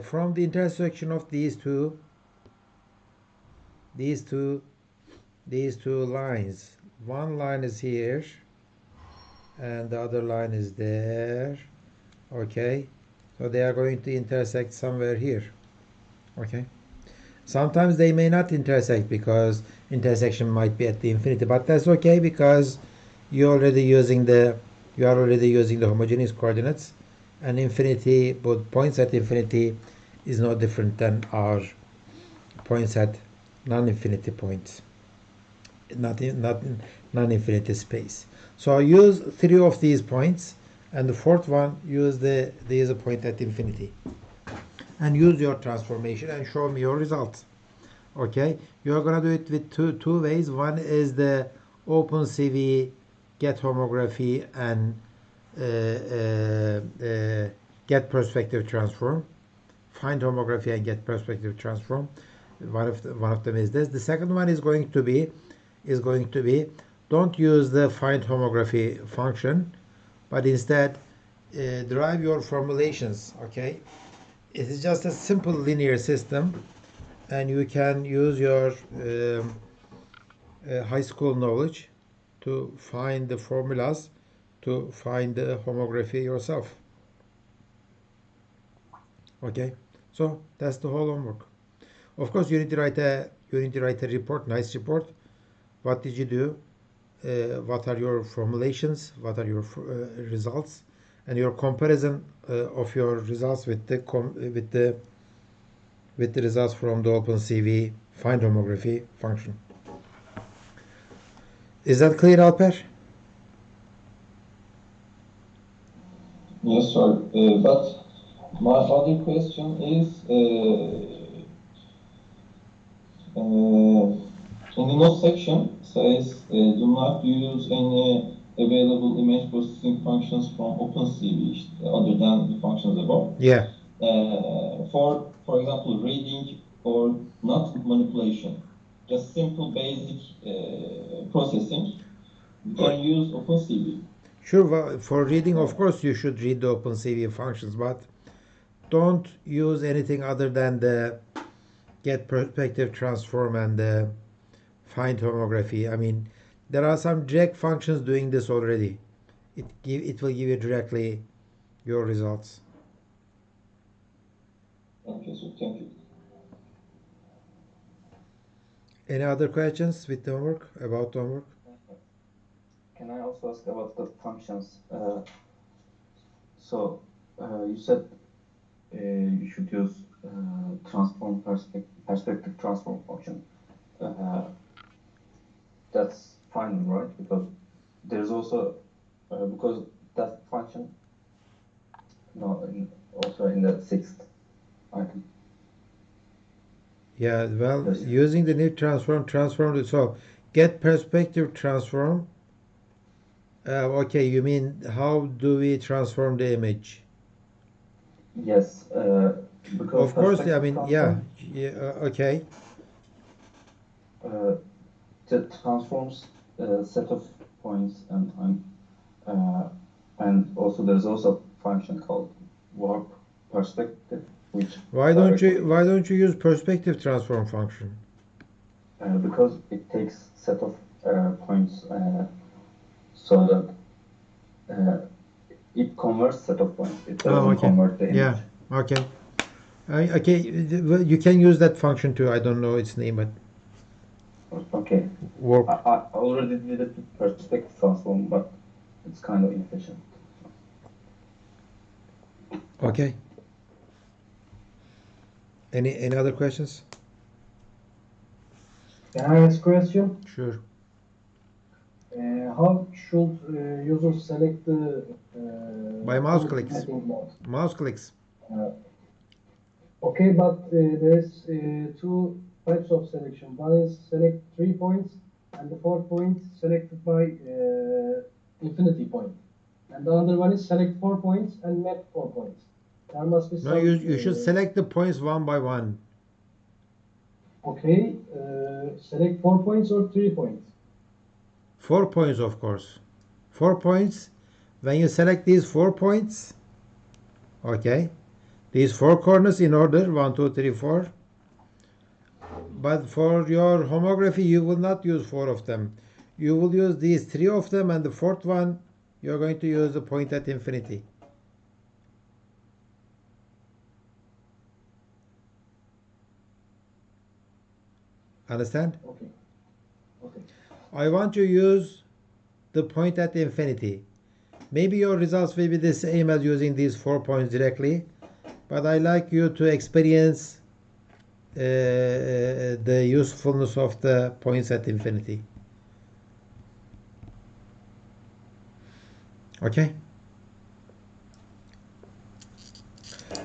from the intersection of these two lines. One line is here and the other line is there. Okay, so they are going to intersect somewhere here. Okay, sometimes they may not intersect because intersection might be at the infinity, but that's okay because you are already using the homogeneous coordinates, and infinity, both points at infinity is no different than our points at non-infinity points, not non-infinity space. So use 3 of these points, and the 4th one use there is a point at infinity, and use your transformation and show me your results. Okay, you are gonna do it with two ways. One is the OpenCV get homography and get perspective transform, find homography and get perspective transform. One of them is this. The second one is going to be don't use the find homography function, but instead derive your formulations. Okay, it is just a simple linear system, and you can use your high school knowledge to find the formulas to find the homography yourself. Okay, so that's the whole homework. Of course, you need to write a report, nice report. What did you do? What are your formulations? What are your results? And your comparison of your results with the results from the OpenCV find homography function. Is that clear, Alper? Yes, sir. But my other question is, in the note section says do not use any available image processing functions from OpenCV other than the functions above. Yeah. For example, reading or not manipulation, just simple basic processing, you can use OpenCV. Sure, for reading, of course, you should read the OpenCV functions, but don't use anything other than the get perspective transform and the find homography. I mean, there are some direct functions doing this already. It will give you directly your results. Okay, so thank you. Any other questions with the homework, about the homework? Can I also ask about the functions? You said you should use transform perspective transform function. That's fine, right? Because there's also because that function also in the sixth item. Yeah, well, Yes. using the new transform, so get perspective transform. Okay, you mean how do we transform the image? Yes, because Of course, I mean, transform, okay. That transforms a set of points and also there's also a function called warp perspective, which Why don't you use perspective transform function? Because it takes set of points so that it converts set of points. It doesn't okay. convert the image. Yeah, okay. Okay, you can use that function too. I don't know its name, but Okay. warp. I already did it with perspective transform, but it's kind of inefficient. Okay. Any other questions? Can I ask a question? Sure. How should users select the By mouse clicks. editing mode? Mouse clicks. Okay, but there's two types of selection. One is select 3 points, and the fourth point selected by infinity point. And the other one is select 4 points and map 4 points. There must be No, some. you should select the points one by one. Okay, select 4 points or 3 points. 4 points, of course. 4 points. When you select these 4 points, okay, these 4 corners in order 1, 2, 3, 4. But for your homography, you will not use 4 of them. You will use these 3 of them, and the fourth one, you're going to use the point at infinity. Understand? Okay. Okay. I want you to use the point at infinity. Maybe your results will be the same as using these 4 points directly, but I like you to experience the usefulness of the points at infinity. Okay?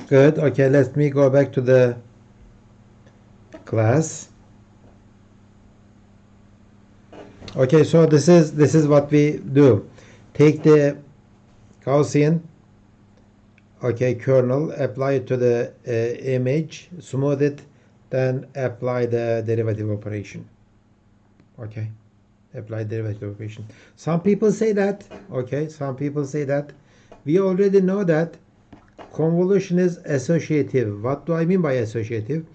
Good. Okay, let me go back to the class. Okay, so this is what we do. Take the Gaussian kernel, apply it to the image, smooth it, then apply the derivative operation. Okay, apply derivative operation. Some people say that, we already know that convolution is associative. What do I mean by associative?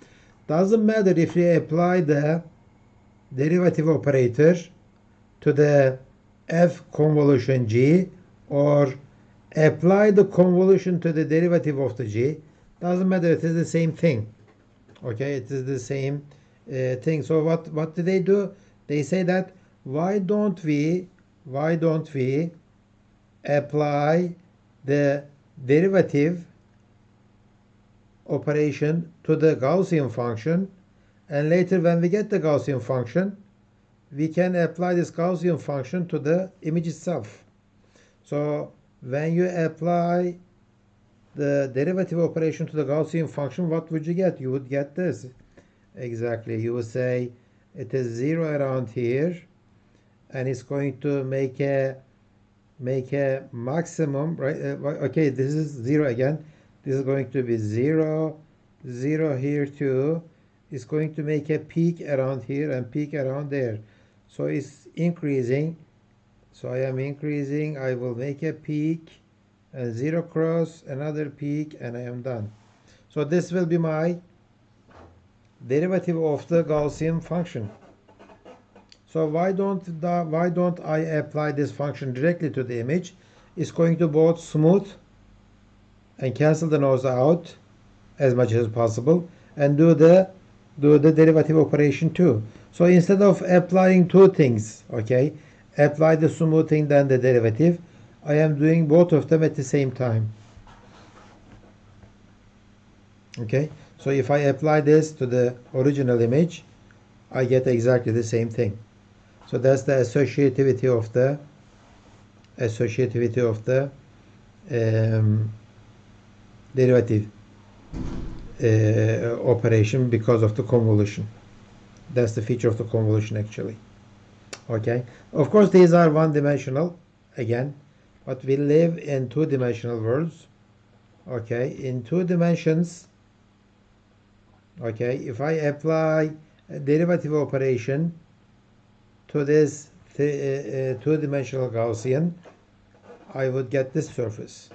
Doesn't matter if you apply the derivative operator to the f convolution g or apply the convolution to the derivative of the g. Doesn't matter, it is the same thing. Okay, it is the same thing. So what do? They say that why don't we apply the derivative operation to the Gaussian function, and later when we get the Gaussian function, we can apply this Gaussian function to the image itself. So when you apply the derivative operation to the Gaussian function, what would you get? You would get this. Exactly. You would say it is 0 around here, and it's going to make a make a maximum, right? Okay, this is 0 again. This is going to be 0, 0 here too. It's going to make a peak around here and peak around there. So it's increasing. So I am increasing. I will make a peak and 0 cross, another peak, and I am done. So this will be my derivative of the Gaussian function. So why don't I apply this function directly to the image? It's going to both smooth and cancel the noise out as much as possible and do the derivative operation too. So instead of applying two things, okay, apply the smoothing then the derivative, I am doing both of them at the same time. Okay, so if I apply this to the original image, I get exactly the same thing. So that's the associativity of the derivative operation because of the convolution. That's the feature of the convolution actually. Okay, of course these are one-dimensional again, but we live in two-dimensional worlds. Okay, in 2 dimensions, okay, if I apply a derivative operation to this two-dimensional Gaussian, I would get this surface.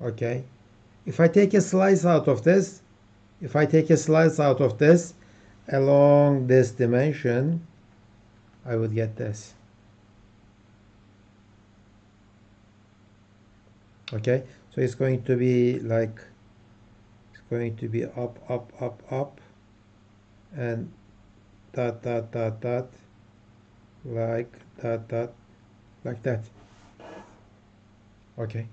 Okay, if I take a slice out of this, along this dimension, I would get this. Okay, so it's going to be like, it's going to be up, up, up, up, and dot, dot, dot, dot, like dot, dot, like that. Okay.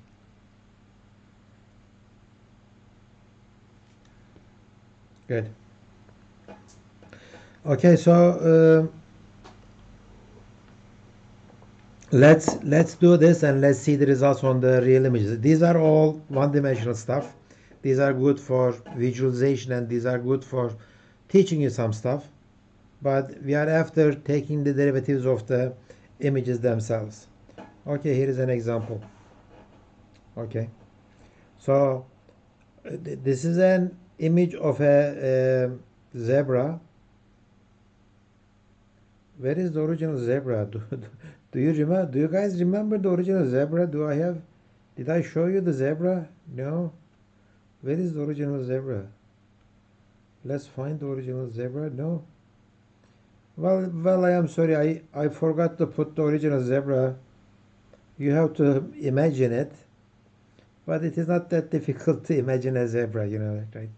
Good. Okay, so let's do this and let's see the results on the real images. These are all one-dimensional stuff. These are good for visualization and these are good for teaching you some stuff. But we are after taking the derivatives of the images themselves. Okay, here is an example. Okay, so this is an image of a zebra. Where is the original zebra? Do you remember? Do you guys remember the original zebra? Did I show you the zebra? No. Where is the original zebra? Let's find the original zebra. No. Well, I am sorry. I forgot to put the original zebra. You have to imagine it. But it is not that difficult to imagine a zebra, you know, right?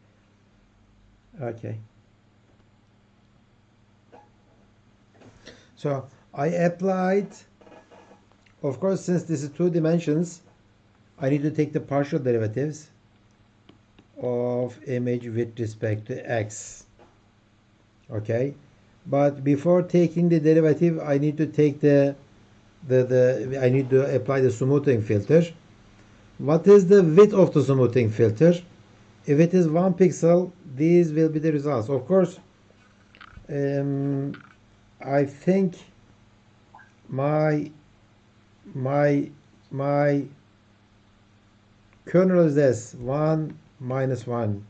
Okay. So I applied, of course, since this is 2 dimensions, I need to take the partial derivatives of image with respect to x. Okay, but before taking the derivative, I need to take I need to apply the smoothing filter. What is the width of the smoothing filter? If it is 1 pixel, these will be the results. Of course, I think my kernel is this 1 minus 1.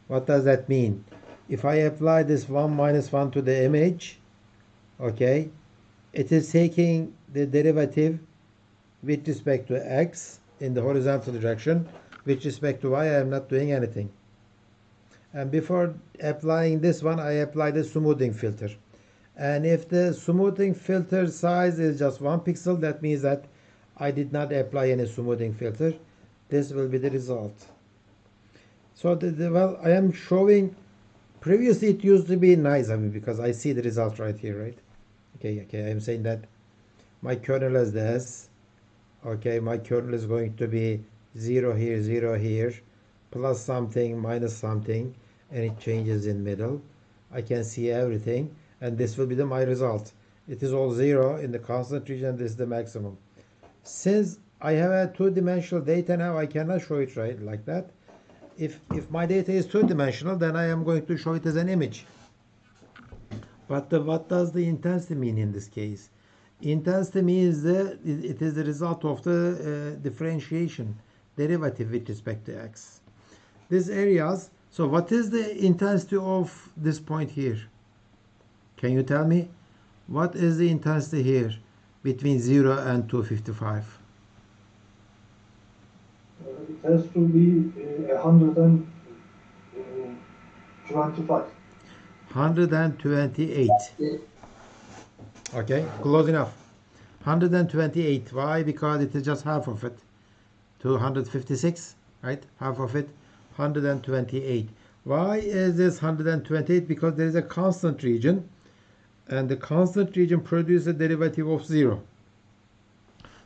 What does that mean? If I apply this 1 minus 1 to the image, okay, it is taking the derivative with respect to x in the horizontal direction. With respect to y, I am not doing anything. And before applying this one, I apply the smoothing filter. And if the smoothing filter size is just 1 pixel, that means that I did not apply any smoothing filter. This will be the result. So well, I am showing, previously it used to be nice, I mean, because I see the result right here, right? Okay, I am saying that my kernel is this. Okay, my kernel is going to be 0 here, 0 here, plus something, minus something, and it changes in middle. I can see everything, and this will be my result. It is all 0 in the constant region. This is the maximum. Since I have a 2-dimensional data now, I cannot show it right like that. If my data is 2-dimensional, then I am going to show it as an image. But what does the intensity mean in this case? Intensity means it is the result of the differentiation derivative with respect to x. These areas, so what is the intensity of this point here? Can you tell me? What is the intensity here between 0 and 255? It has to be 125. 128. Okay, close enough. 128. Why? Because it is just half of it. 256, right? Half of it, 128. Why is this 128? Because there is a constant region, and the constant region produces a derivative of 0.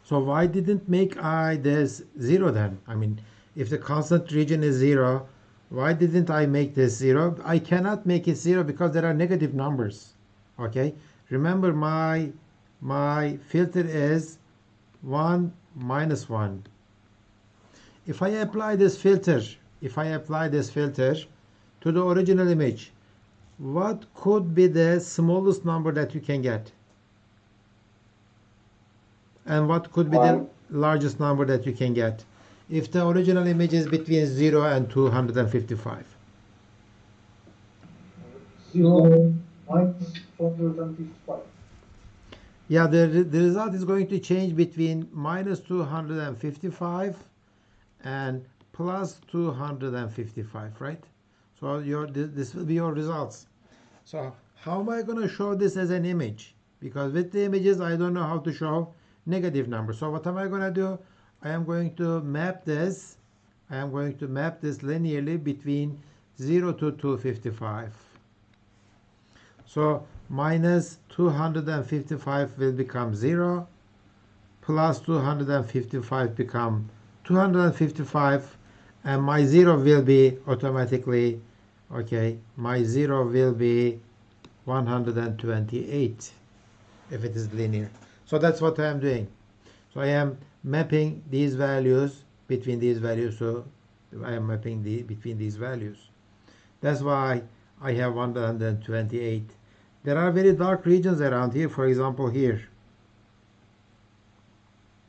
So why didn't make I this 0 then? I mean, if the constant region is 0, why didn't I make this 0? I cannot make it 0 because there are negative numbers. Okay? Remember, my filter is 1 minus 1. If I apply this filter to the original image, what could be the smallest number that you can get? And what could be the largest number that you can get if the original image is between 0 and 255? 0 minus 455. Yeah, the result is going to change between minus 255 and plus 255, right? So this will be your results. So how am I going to show this as an image? Because with the images, I don't know how to show negative numbers. So what am I going to do? I am going to map this. I am going to map this linearly between 0 to 255. So minus 255 will become 0, plus 255 become 255, and my 0 will be automatically, okay, my 0 will be 128 if it is linear. So that's what I am doing. So I am mapping these values between these values. So I am mapping between these values. That's why I have 128. There are very dark regions around here. For example, here.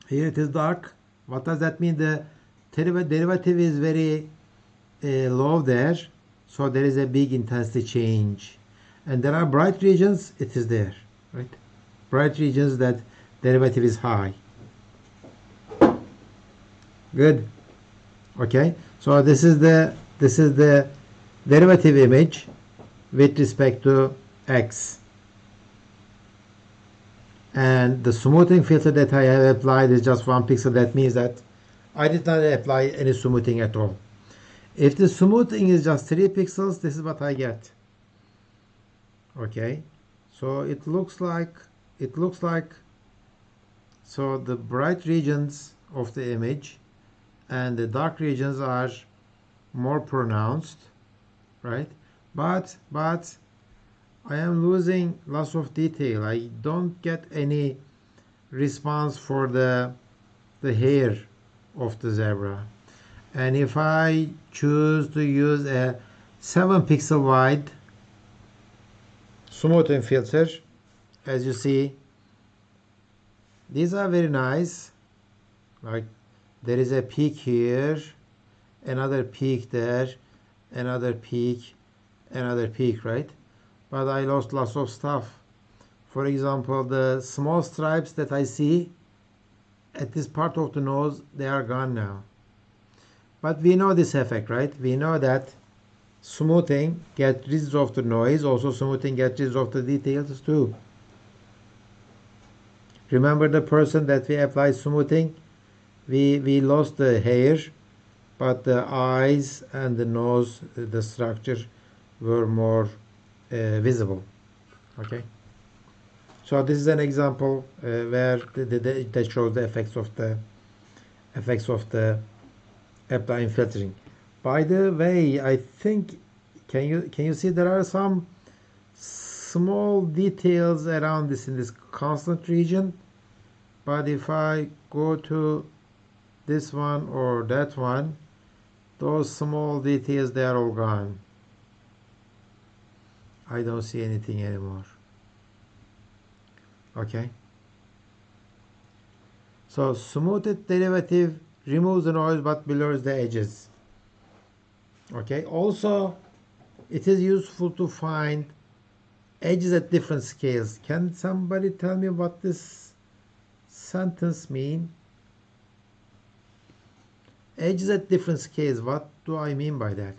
Here it is dark. What does that mean? The derivative is very low there. So there is a big intensity change. And there are bright regions. It is there, right? Bright regions that derivative is high. Good. Okay. So this is the derivative image with respect to x. And the smoothing filter that I have applied is just 1 pixel. That means that I did not apply any smoothing at all. If the smoothing is just 3 pixels, this is what I get. Okay. So it looks like so the bright regions of the image and the dark regions are more pronounced, right? But I am losing lots of detail. I don't get any response for the hair of the zebra. And if I choose to use a 7 pixel wide smoothing filter, as you see, these are very nice. Like there is a peak here, another peak there, another peak, right? But I lost lots of stuff. For example, the small stripes that I see at this part of the nose, they are gone now. But we know this effect, right? We know that smoothing gets rid of the noise, also smoothing gets rid of the details too. Remember the person that we applied smoothing? We lost the hair, but the eyes and the nose, the structure were more visible. Okay. So this is an example where that shows the effects of the applying filtering. By the way, I think can you see there are some small details around this in this constant region, but if I go to this one or that one, those small details, they are all gone. I don't see anything anymore. Okay. So smoothed derivative removes the noise but blurs the edges. Okay, also it is useful to find edges at different scales. Can somebody tell me what this sentence mean? Edges at different scales, what do I mean by that?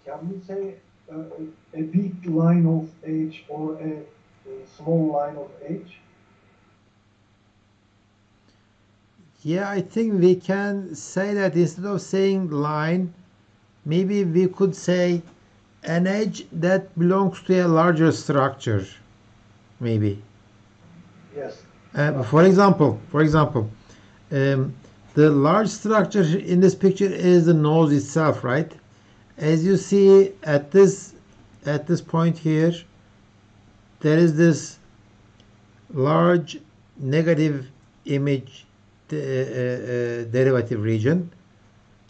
Can we say a big line of edge or a small line of edge? Yeah, I think we can say that instead of saying line, maybe we could say an edge that belongs to a larger structure, maybe. Yes. For example, the large structure in this picture is the nose itself, right? As you see at this point here, there is this large negative image derivative region.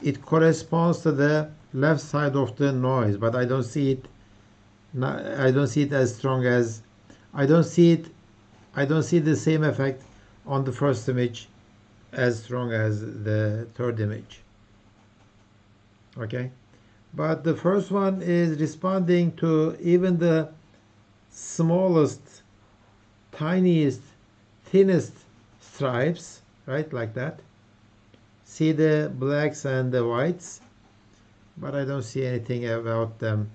It corresponds to the left side of the noise, but I don't see it. I don't see it as strong as. I don't see the same effect on the first image as strong as the third image. Okay, but the first one is responding to even the smallest, tiniest, thinnest stripes, right, like that. See the blacks and the whites, but I don't see anything about them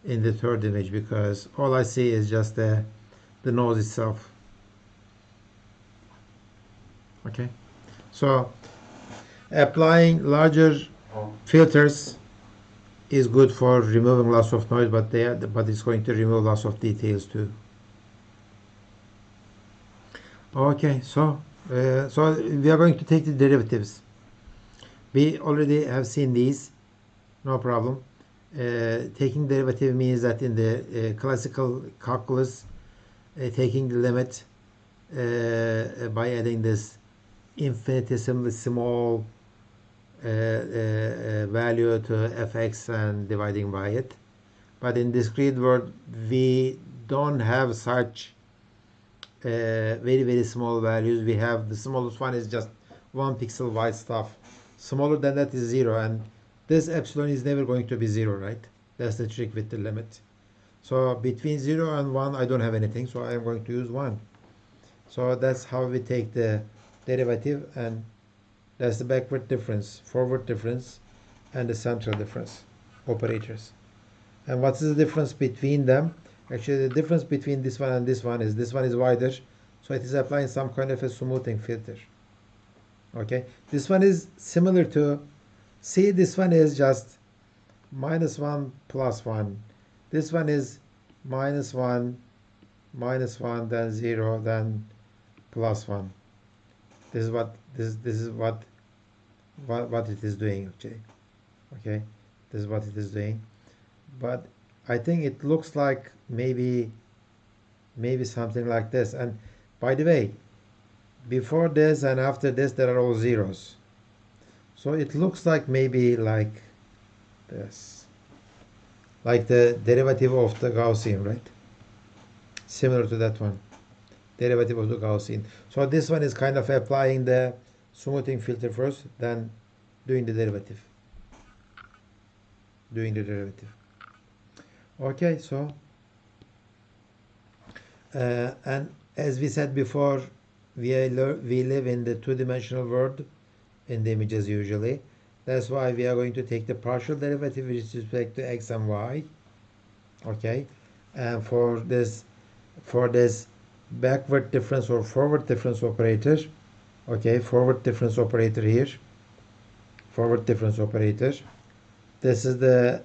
in the third image because all I see is just the nose itself. Okay, so applying larger filters is good for removing loss of noise, but it's going to remove loss of details too. Okay, so we are going to take the derivatives. We already have seen these, no problem. Taking derivative means that in the classical calculus, taking the limit by adding this infinitesimally small value to fx and dividing by it. But in discrete world, we don't have such very, very small values. We have the smallest one is just 1 pixel wide stuff. Smaller than that is 0, and this epsilon is never going to be 0, right? That's the trick with the limit. So between 0 and 1, I don't have anything, so I am going to use 1. So that's how we take the derivative, and that's the backward difference, forward difference, and the central difference operators. And what is the difference between them? Actually, the difference between this one and this one is wider, so it is applying some kind of a smoothing filter. Okay, this one is similar to, see, this one is just -1 + 1. This one is -1, -1, then 0, then +1. This is what it is doing actually. Okay, this is what it is doing, but I think it looks like maybe something like this. And by the way, before this and after this there are all zeros, so it looks like maybe like this, like the derivative of the Gaussian, right? Similar to that one, derivative of the Gaussian. So this one is kind of applying the smoothing filter first, then doing the derivative. Okay, so and as we said before, we live in the two-dimensional world in the images usually. That's why we are going to take the partial derivative with respect to x and y. Okay, and for this backward difference or forward difference operator, okay, forward difference operator here, this is the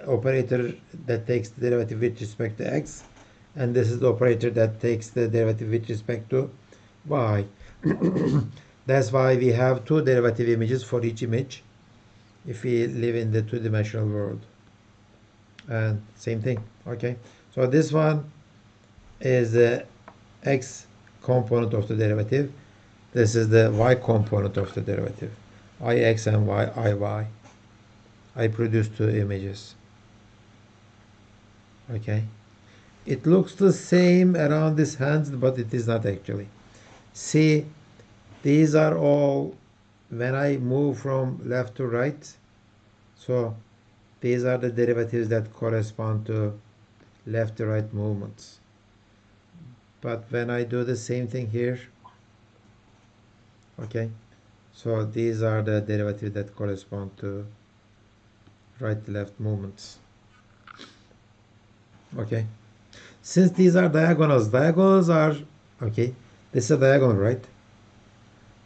operator that takes the derivative with respect to x, and this is the operator that takes the derivative with respect to y. That's why we have two derivative images for each image if we live in the two-dimensional world. And same thing. Okay, so this one is x component of the derivative. This is the y component of the derivative. Ix and iy. I produce two images. Okay. It looks the same around this hands, but it is not actually. See, these are all when I move from left to right. So these are the derivatives that correspond to left to right movements. But when I do the same thing here, okay, so these are the derivatives that correspond to right to left movements. Okay, since these are diagonals are, okay, this is a diagonal, right?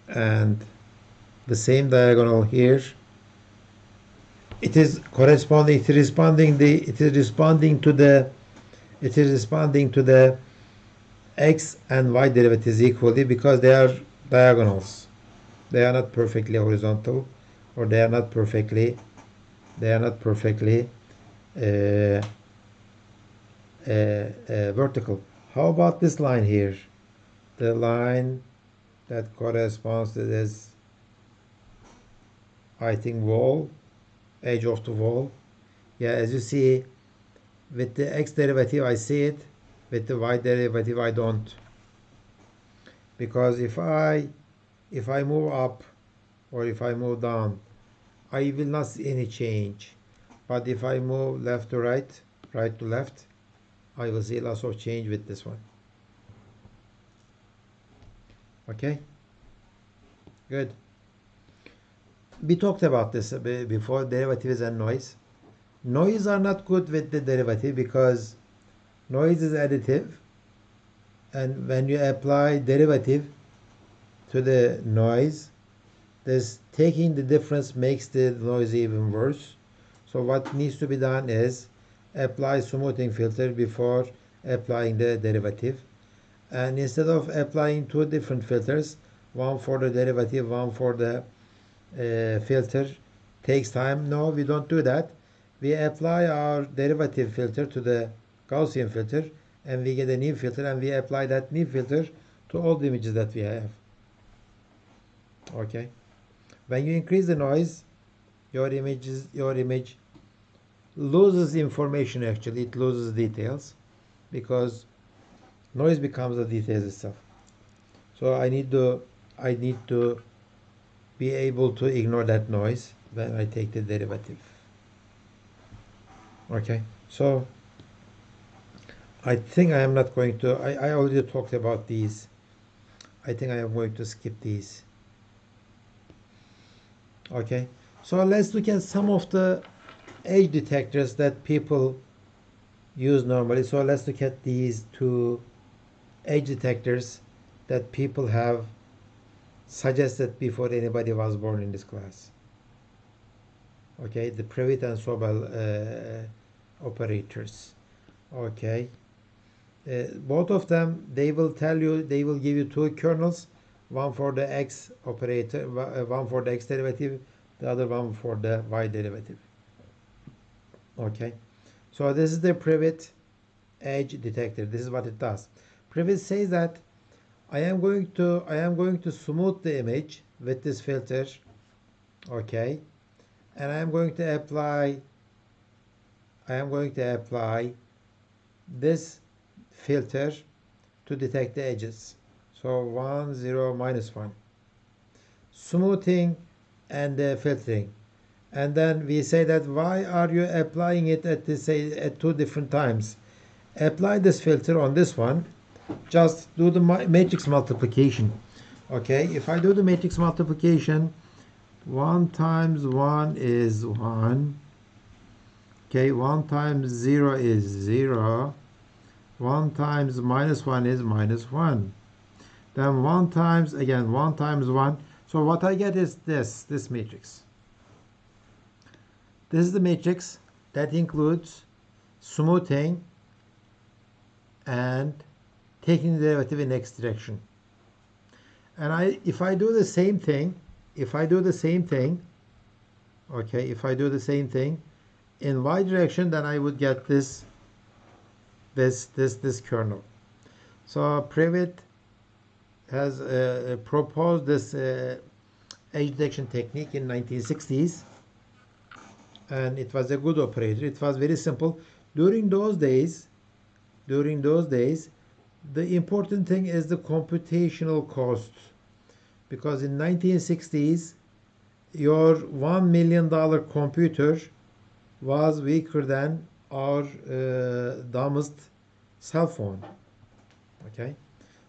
And the same diagonal here, it is corresponding, it is responding to the x and y derivatives equally, because they are diagonals. They are not perfectly horizontal, or they are not perfectly vertical. How about this line here? The line that corresponds to this, I think, wall, edge of the wall. Yeah, as you see, with the x derivative I see it, with the y derivative I don't. Because if I move up or if I move down, I will not see any change. But if I move left to right, right to left, I will see lots of change with this one. Okay? Good. We talked about this before, derivatives and noise. Noise are not good with the derivative because noise is additive, and when you apply derivative to the noise, this taking the difference makes the noise even worse. So what needs to be done is apply smoothing filter before applying the derivative, and instead of applying two different filters, one for the derivative, one for the filter, takes time. No, we don't do that. We apply our derivative filter to the Gaussian filter, and we get a new filter, and we apply that new filter to all the images that we have. Okay. When you increase the noise, your image loses information. Actually, it loses details, because noise becomes the details itself. So I need to be able to ignore that noise when I take the derivative. Okay, so I think I am not going to, I already talked about these. I think I am going to skip these. Okay, so let's look at some of the edge detectors that people use normally. So let's look at these two edge detectors that people have suggested before anybody was born in this class. Okay, the prewitt and sobel operators. Okay, both of them, they will give you two kernels, one for the x operator, one for the x derivative, the other one for the y derivative. Okay, so this is the prewitt edge detector. This is what it does. Prewitt says that I am going to smooth the image with this filter. Okay, and I am going to apply this filter to detect the edges. So 1, 0, -1. Smoothing and filtering. And then we say that why are you applying it at two different times? Apply this filter on this one. Just do the matrix multiplication. Okay, if I do the matrix multiplication, 1 times 1 is 1. Okay, 1 times 0 is 0. 1 times -1 is -1. Then 1 times 1. So what I get is this matrix. This is the matrix that includes smoothing and taking the derivative in x direction. And if I do the same thing, in y direction, then I would get this kernel. So prewitt proposed this edge detection technique in 1960s, and it was a good operator. It was very simple. During those days, the important thing is the computational cost, because in 1960s your $1 million computer was weaker than our dumbest cell phone. Okay,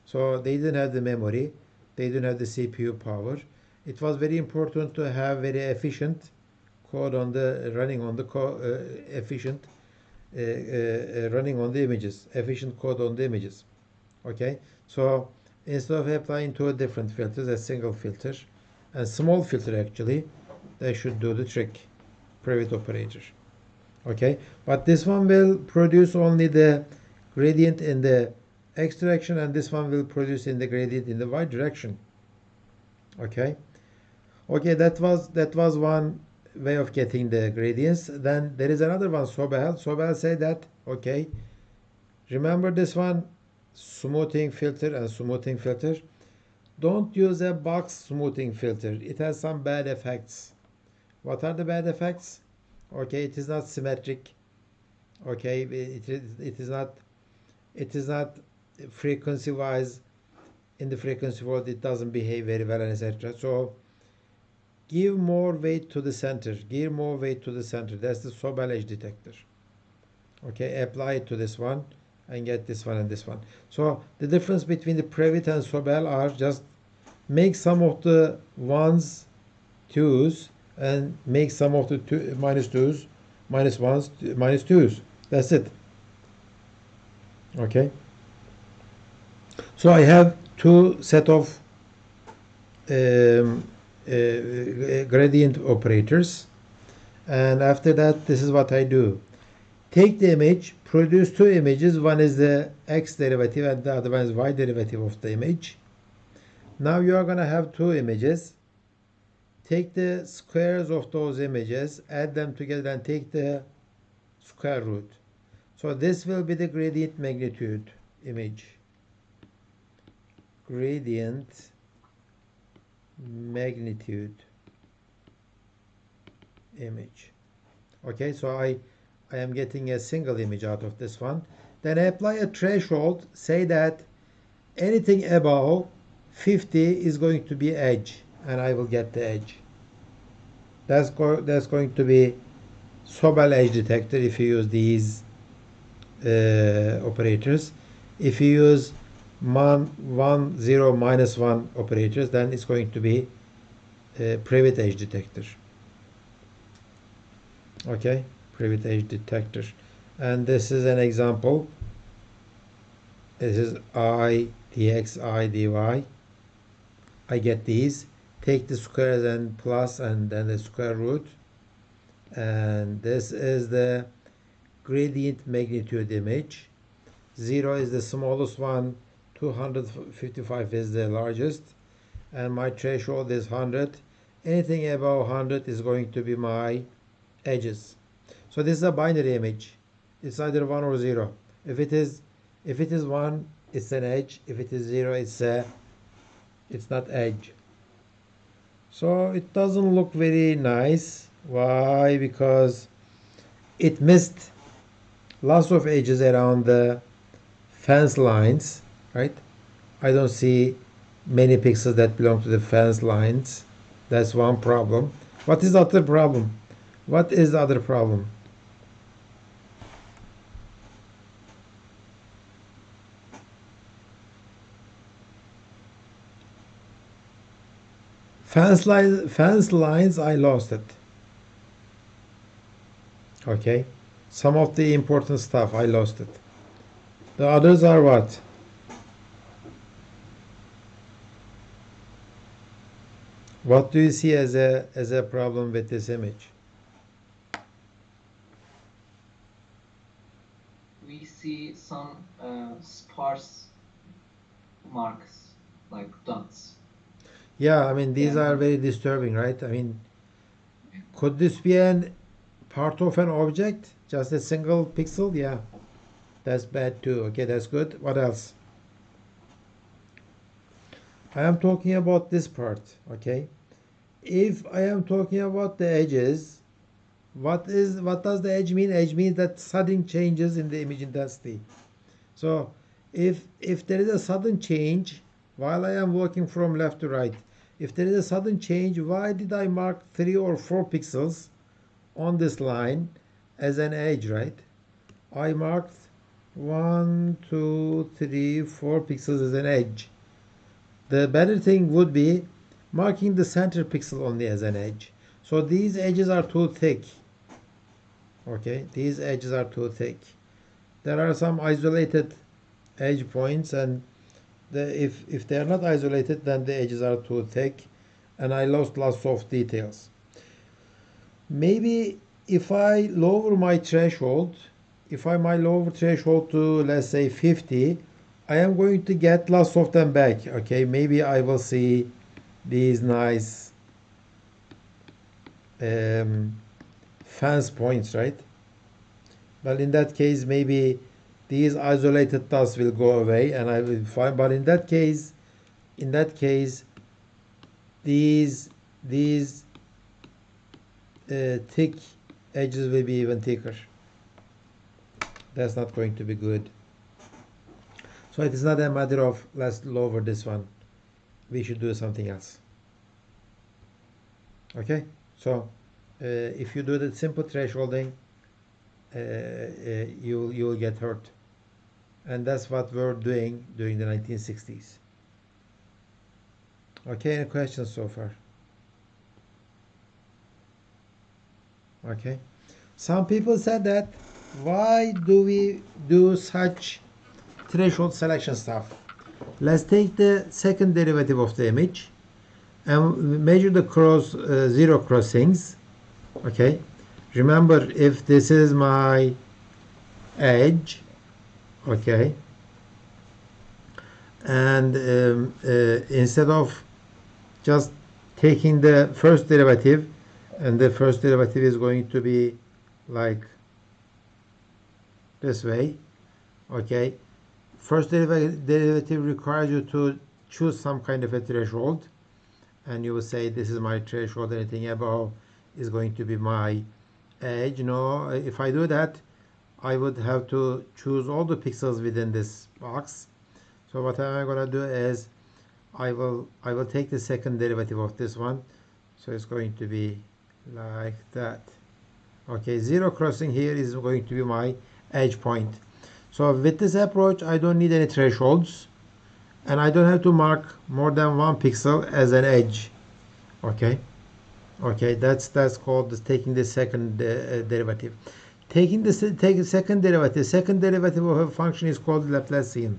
so they didn't have the memory, they didn't have the CPU power. It was very important to have very efficient code on the running on the running on the images, efficient code on the images. Okay, so instead of applying two different filters, a single filter, and small filter actually, they should do the trick, prewitt operator. Okay, but this one will produce only the gradient in the x direction, and this one will produce in the gradient in the y direction. Okay, that was one way of getting the gradients. Then there is another one, sobel say that, okay, remember this one, smoothing filter and smoothing filter. Don't use a box smoothing filter, it has some bad effects. What are the bad effects? Okay, it is not symmetric. Okay, it is not frequency wise. In the frequency world it doesn't behave very well, and etc. So give more weight to the center, that's the sobel edge detector. Okay, apply it to this one and get this one and this one. So the difference between the prewitt and sobel are just make some of the ones twos and make some of the minus twos, minus ones, minus twos. That's it. Okay, so I have two set of gradient operators, and after that this is what I do. Take the image, produce two images, one is the x derivative and the other one is y derivative of the image. Now you are going to have two images. Take the squares of those images, add them together and take the square root. So this will be the gradient magnitude image. Gradient magnitude image. Okay, so I am getting a single image out of this one. Then I apply a threshold, say that anything above 50 is going to be edge, and I will get the edge. That's going to be sobel edge detector if you use these operators. If you use 1, 0, minus 1 operators, then it's going to be prewitt edge detector. Okay, prewitt edge detector. And this is an example. This is I dx, I dy. I get these. Take the squares and plus and then the square root. And this is the gradient magnitude image. 0 is the smallest one, 255 is the largest, and my threshold is 100. Anything above 100 is going to be my edges. So this is a binary image. It's either 1 or 0. If it is 1, it's an edge. If it is 0, it's not edge. So it doesn't look very nice. Why? Because it missed lots of edges around the fence lines, right? I don't see many pixels that belong to the fence lines. That's one problem. What is the other problem? What is the other problem? Fence lines, I lost it. Okay, some of the important stuff I lost it. The others are what? What do you see as a problem with this image? We see some sparse marks, like dots. Yeah, I mean, these are very disturbing, right? I mean, could this be an part of an object? Just a single pixel? Yeah, that's bad too. Okay, that's good. What else? I am talking about this part, okay? If I am talking about the edges, what does the edge mean? Edge means that sudden changes in the image intensity. So if there is a sudden change while I am working from left to right, if there is a sudden change, why did I mark 3 or 4 pixels on this line as an edge, right? I marked 1, 2, 3, 4 pixels as an edge. The better thing would be marking the center pixel only as an edge. So these edges are too thick. Okay, these edges are too thick. There are some isolated edge points, and if they are not isolated, then the edges are too thick, and I lost lots of details. Maybe if I lower my threshold, if I might lower threshold to, let's say, 50, I am going to get lots of them back. Okay, maybe I will see these nice fence points, right? But in that case, maybe these isolated dots will go away, and I will find. But in that case, these thick edges will be even thicker. That's not going to be good. So it is not a matter of let's lower this one. We should do something else. Okay, so if you do the simple thresholding, you'll get hurt, and that's what we're doing during the 1960s. Okay, any questions so far? Okay, some people said that why do we do such threshold selection stuff? Let's take the second derivative of the image and measure the zero crossings. Okay, remember, if this is my edge, okay, and instead of just taking the first derivative, and the first derivative is going to be like this way, okay, first derivative requires you to choose some kind of a threshold, and you will say this is my threshold, anything above is going to be my edge. No, if I do that, I would have to choose all the pixels within this box. So what I'm going to do is I will take the second derivative of this one, so it's going to be like that. Okay, zero crossing here is going to be my edge point. So with this approach, I don't need any thresholds, and I don't have to mark more than 1 pixel as an edge. Okay, that's called taking the second derivative. Taking the second derivative of a function is called Laplacian.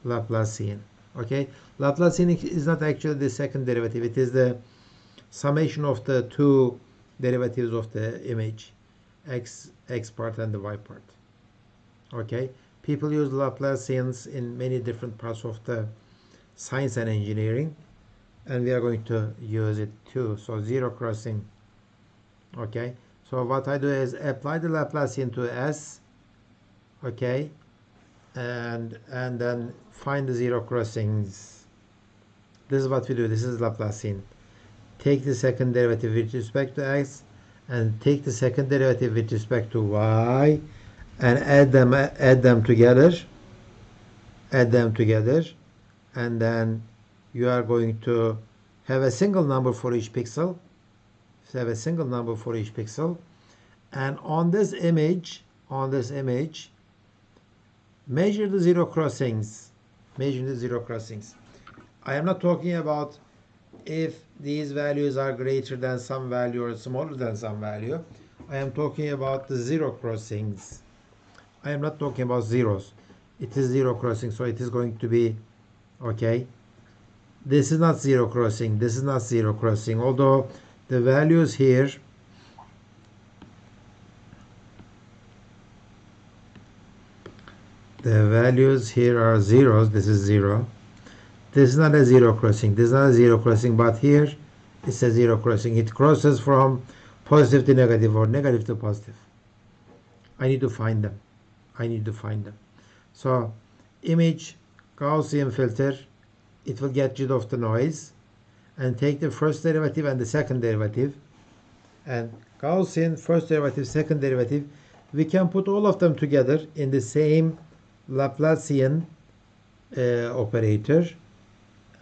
Okay, Laplacian is not actually the second derivative. It is the summation of the two derivatives of the image, x part and the y part. Okay, people use Laplacians in many different parts of the science and engineering, and we are going to use it too. So zero crossing. Okay, so what I do is apply the Laplacian to S, okay, and then find the zero crossings. This is what we do. This is Laplacian. Take the second derivative with respect to x, and take the second derivative with respect to y, and add them together, and then you are going to have a single number for each pixel. And on this image, measure the zero crossings. I am not talking about if these values are greater than some value or smaller than some value. I am talking about the zero crossings. I am not talking about zeros. It is zero crossing, so it is going to be, okay, this is not zero crossing, although the values here are zeros. This is zero. This is not a zero crossing. But here it's a zero crossing. It crosses from positive to negative or negative to positive. I need to find them. So image Gaussian filter it will get rid of the noise and take the first derivative and the second derivative. And Gaussian first derivative, second derivative, we can put all of them together in the same Laplacian operator,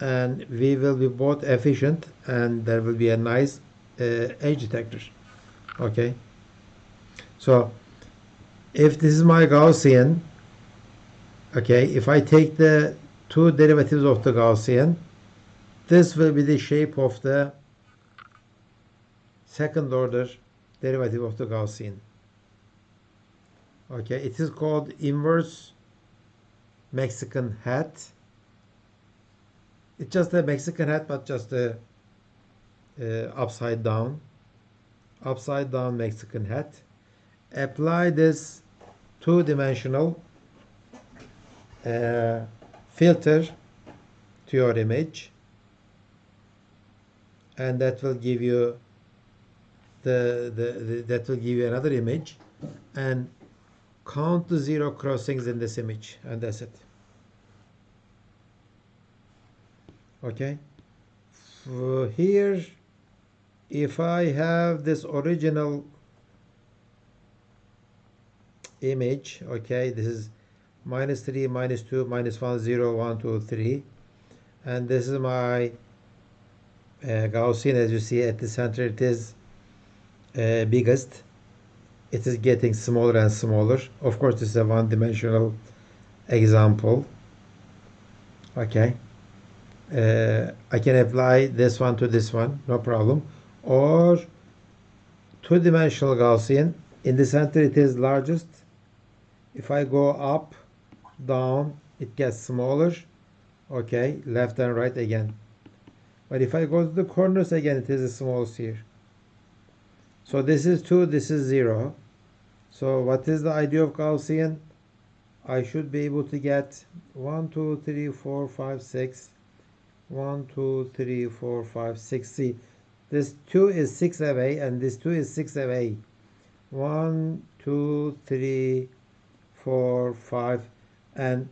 and we will be both efficient, and there will be a nice edge detector. Okay, so if this is my Gaussian, okay, if I take the two derivatives of the Gaussian, this will be the shape of the second order derivative of the Gaussian. Okay, it is called inverse Mexican hat. It's just a Mexican hat, but just a upside down Mexican hat. Apply this two-dimensional filter to your image, and that will give you that will give you another image, and count the zero crossings in this image, and that's it. Okay, here if I have this original image, okay, this is -3, -2, -1, 0, 1, 2, 3, and this is my Gaussian. As you see at the center, it is biggest. It is getting smaller and smaller. Of course, this is a one-dimensional example. Okay, I can apply this one to this one, no problem. Or two-dimensional Gaussian. In the center, it is largest. If I go up, down, it gets smaller. Okay, left and right again. But if I go to the corners again, it is the smallest here. So this is 2, this is 0. So what is the idea of Gaussian? I should be able to get 1, 2, 3, 4, 5, 6. 1, 2, 3, 4, 5, 6. See, this 2 is 6 away, and this 2 is 6 away. 1, 2, 3, 4, 5. And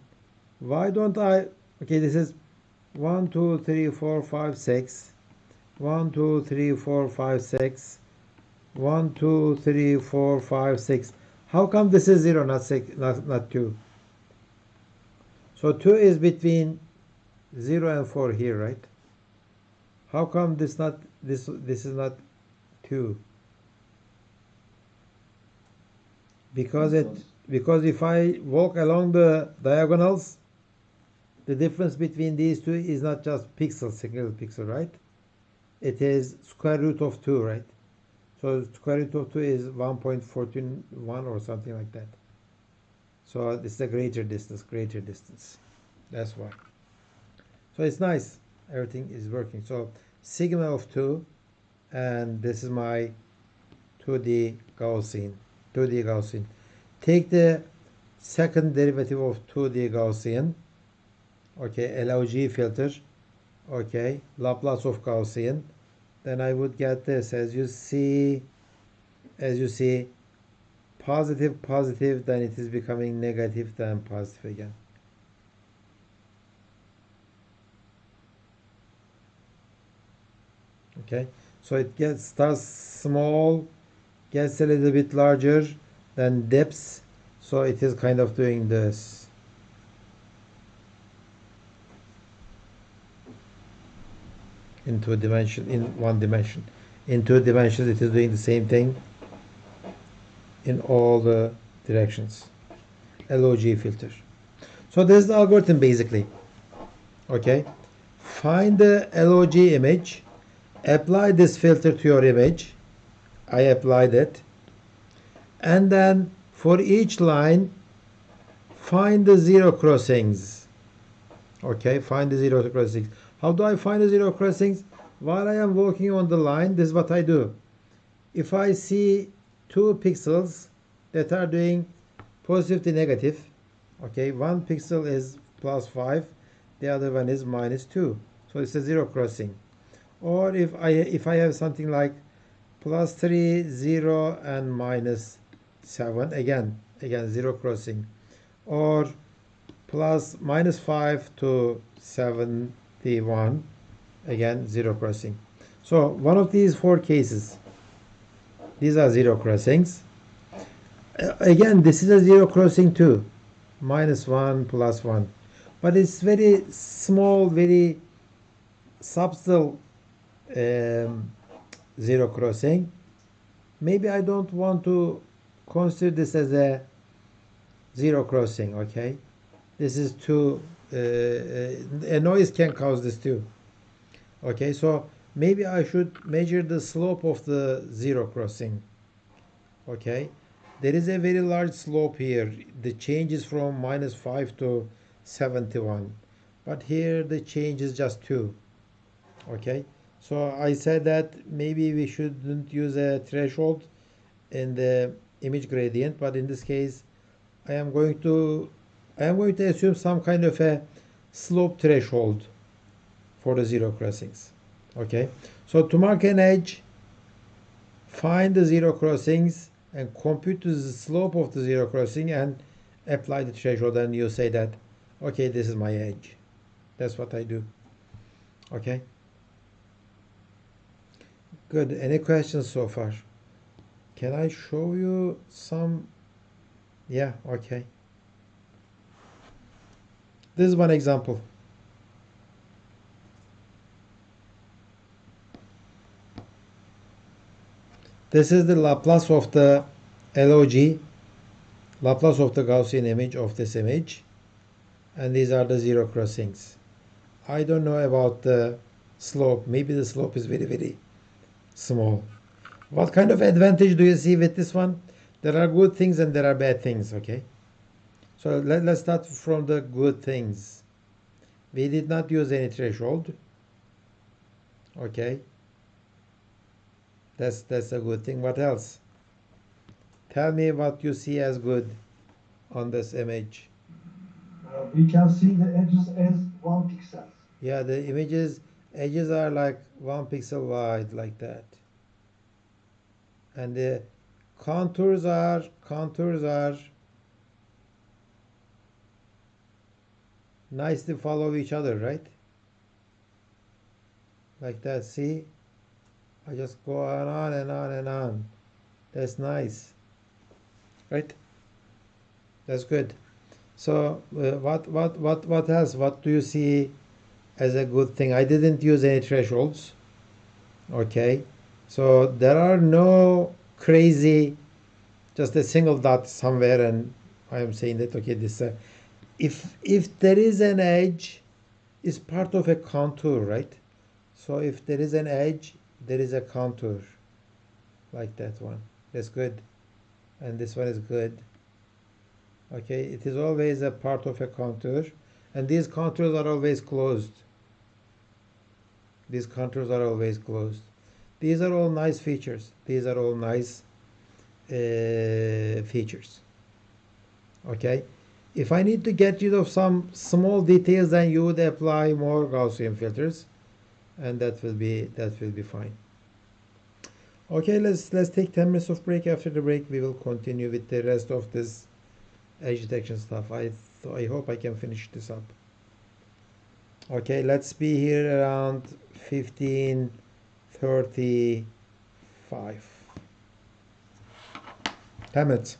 why don't I... Okay, this is 1, 2, 3, 4, 5, 6. 1, 2, 3, 4, 5, 6. 1, 2, 3, 4, 5, 6. How come this is 0, not 6, not 2? So 2 is between 0 and 4 here, right? How come this is not 2? Because if I walk along the diagonals, the difference between these two is not just single pixel, right? It is square root of 2, right? So square root of 2 is 1.141 or something like that. So this is a greater distance. That's why. So it's nice. Everything is working. So sigma of 2, and this is my 2D Gaussian. Take the second derivative of 2D Gaussian. Okay, LOG filter. Okay, Laplace of Gaussian. Then I would get this. As you see, positive, then it is becoming negative, then positive again. Okay, so it starts small, gets a little bit larger, then dips. So it is kind of doing this. In one dimension. In 2 dimensions, it is doing the same thing in all the directions. LOG filter. So this is the algorithm basically. Okay, find the LOG image, apply this filter to your image. I applied it, and then for each line, find the zero crossings. Okay, find the zero crossings. How do I find the zero crossings? While I am walking on the line, this is what I do. If I see 2 pixels that are doing positive to negative, okay, one pixel is +5, the other one is -2. So it's a zero crossing. Or if I have something like +3, 0, and -7, again zero crossing. Or +-5 to 7, the 1, again 0 crossing. So one of these 4 cases, these are 0 crossings. Again, this is a 0 crossing too, -1 +1, but it's very small, very subtle 0 crossing. Maybe I don't want to consider this as a 0 crossing. Okay, this is too a noise can cause this too. Okay, so maybe I should measure the slope of the 0 crossing. Okay, there is a very large slope here. The change is from -5 to 71, but here the change is just 2. Okay, so I said that maybe we shouldn't use a threshold in the image gradient, but in this case I am going to assume some kind of a slope threshold for the 0 crossings. Okay, so to mark an edge, find the 0 crossings and compute the slope of the 0 crossing and apply the threshold, and you say that, okay, this is my edge. That's what I do. Okay, good. Any questions so far? Can I show you some? Yeah, okay. This is one example. This is the Laplace of the LOG, Laplace of the Gaussian image of this image, and these are the 0 crossings. I don't know about the slope. Maybe the slope is very, very small. What kind of advantage do you see with this one? There are good things and there are bad things, okay? So let's start from the good things. We did not use any threshold. Okay. That's a good thing. What else? Tell me what you see as good on this image. We can see the edges as 1 pixel. Yeah, the edges are like 1 pixel wide, like that. And the contours are nicely follow each other, right? Like that, see? I just go on and on and on. That's nice, right? That's good. So what else? What do you see as a good thing? I didn't use any thresholds. Okay, so there are no crazy, just a single dot somewhere, and I am saying that okay, this if there is an edge, is part of a contour, right? So if there is an edge, there is a contour, like that one. That's good, and this one is good. Okay, it is always a part of a contour, and these contours are always closed. These contours are always closed. These are all nice features. These are all nice features. Okay, if I need to get rid of some small details, then you would apply more Gaussian filters, and that will be fine. Okay, let's take 10 minutes of break. After the break, we will continue with the rest of this edge detection stuff. I hope I can finish this up. Okay, let's be here around 15:35. 10 minutes.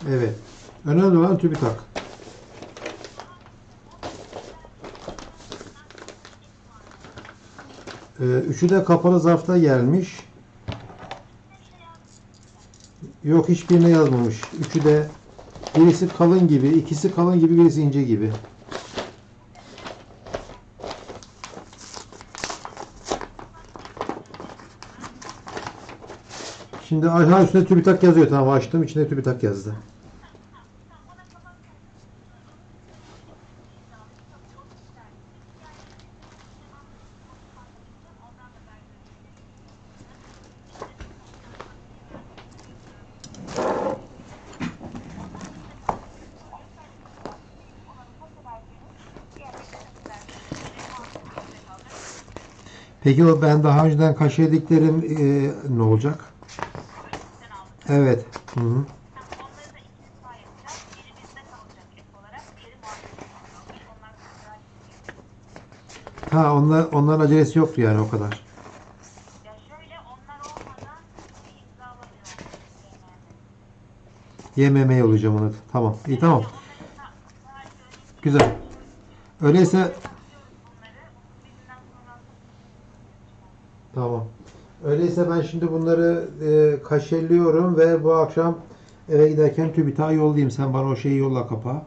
Evet. Önemli olan TÜBİTAK. Üçü de kapalı zarfta gelmiş. Yok, hiçbirine yazmamış. Üçü de, birisi kalın gibi, ikisi kalın gibi, birisi ince gibi. Şimdi aşağı üstüne TÜBİTAK yazıyor. Tamam, açtım. İçine TÜBİTAK yazdı. Peki o ben daha önceden kaşediklerim ne olacak? Evet. Hı hı. Ha, onların acelesi yoktu yani o kadar. YMM yollayacağım onu. Tamam. İyi, tamam. Güzel. Öyleyse tamam. Öyleyse ben şimdi bunları kaşeliyorum ve bu akşam eve giderken TÜBİTAK'a yollayayım. Sen bana o şeyi yolla, kapağı.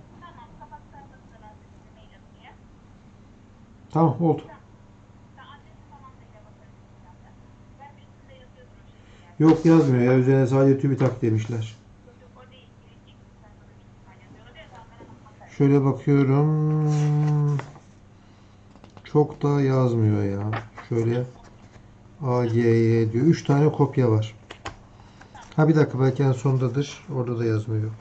Tamam, oldu. Yok, yazmıyor ya. Üzerine sadece TÜBİTAK demişler. Şöyle bakıyorum. Çok da yazmıyor ya. Şöyle AGY diyor. 3 tane kopya var. Ha, bir dakika, belki en sondadır. Orada da yazmıyor.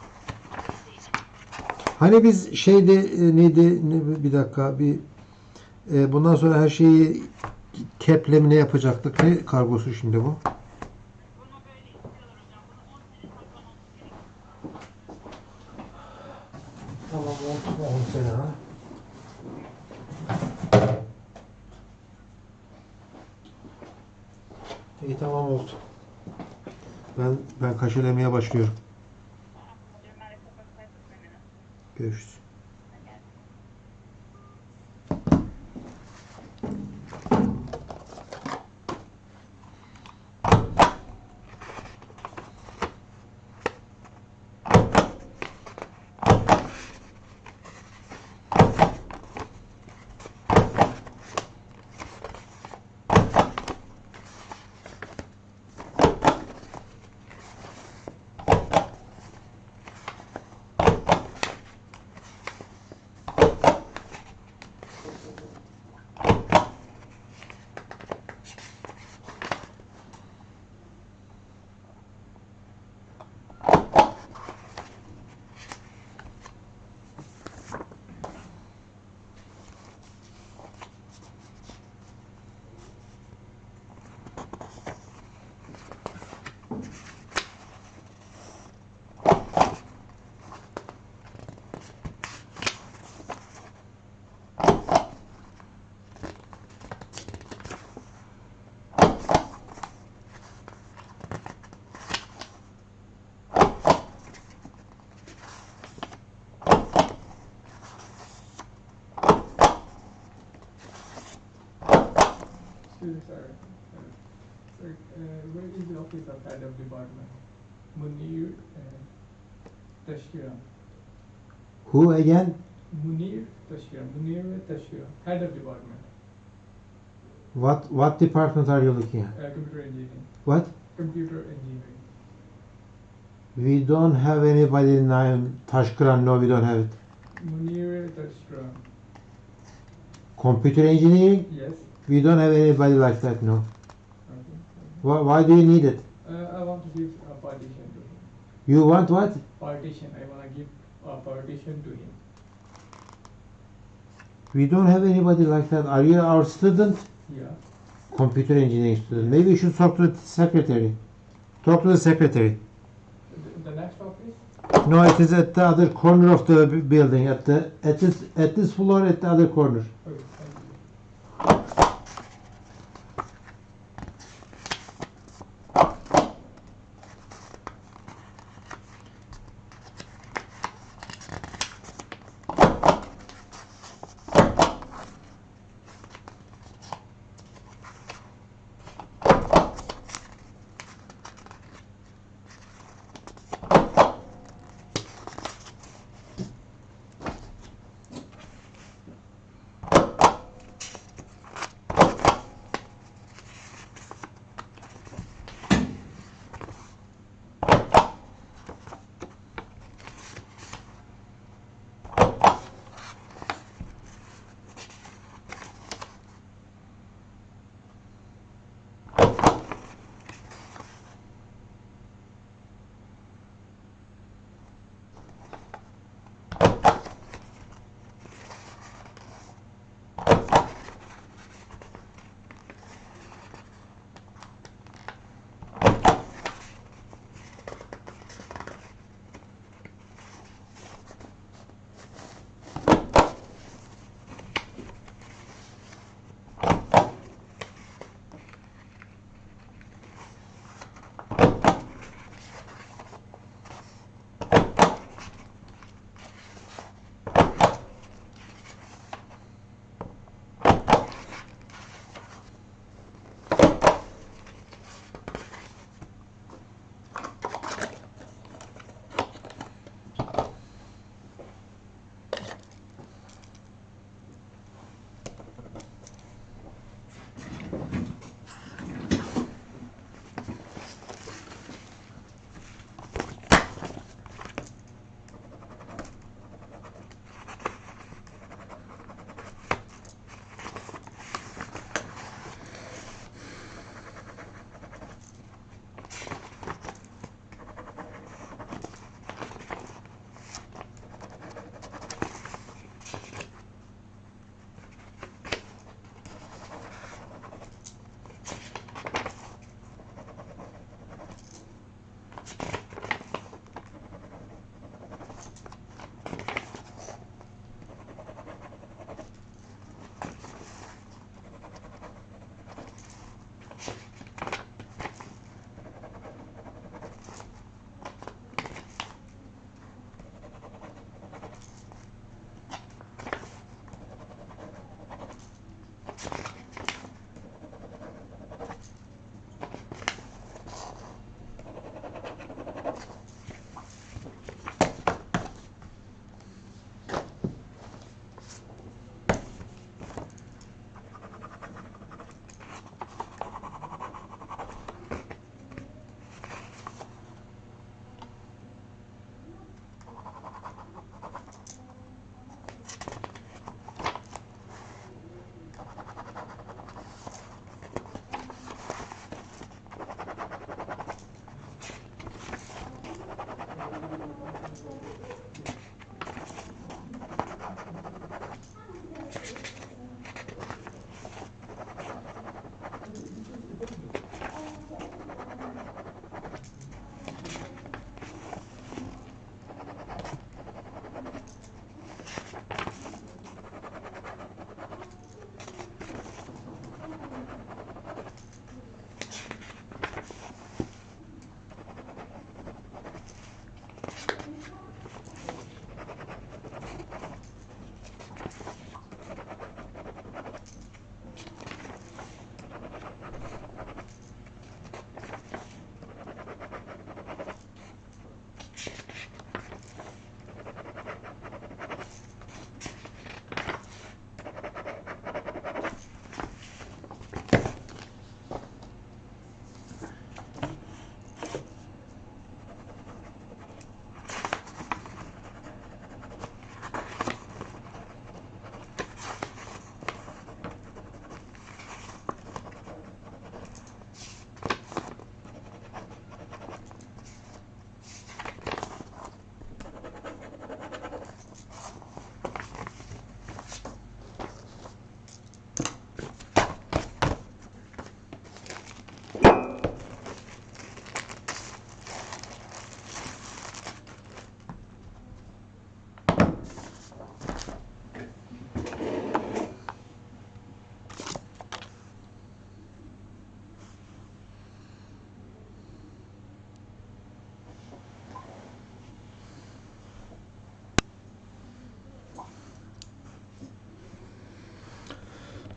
Hani biz şeyde neydi? Bir dakika, bundan sonra her şeyi keplemine yapacaktık. Ne kargosu şimdi bu? Tamam, 10 sene ha. İyi, tamam, oldu. Ben kaşelemeye başlıyorum. Görüşürüz. Excuse me, sir. Sir, where is the office of head of department? Munir and Tashkira. Who again? Munir Tashkira, head of department, What department are you looking at? computer engineering. What? Computer engineering. We don't have anybody named Tashkran. No, we don't have it. Munir Tashkira. Computer engineering? Yes. We don't have anybody like that. No. Okay. Why do you need it? I want to give a partition to him. You want what? Partition. I want to give a partition to him. We don't have anybody like that. Are you our student? Yeah. Computer engineering student. Maybe you should talk to the secretary. Talk to the secretary. The next office? No, it is at the other corner of the building. At this floor, at the other corner. Okay, thank you.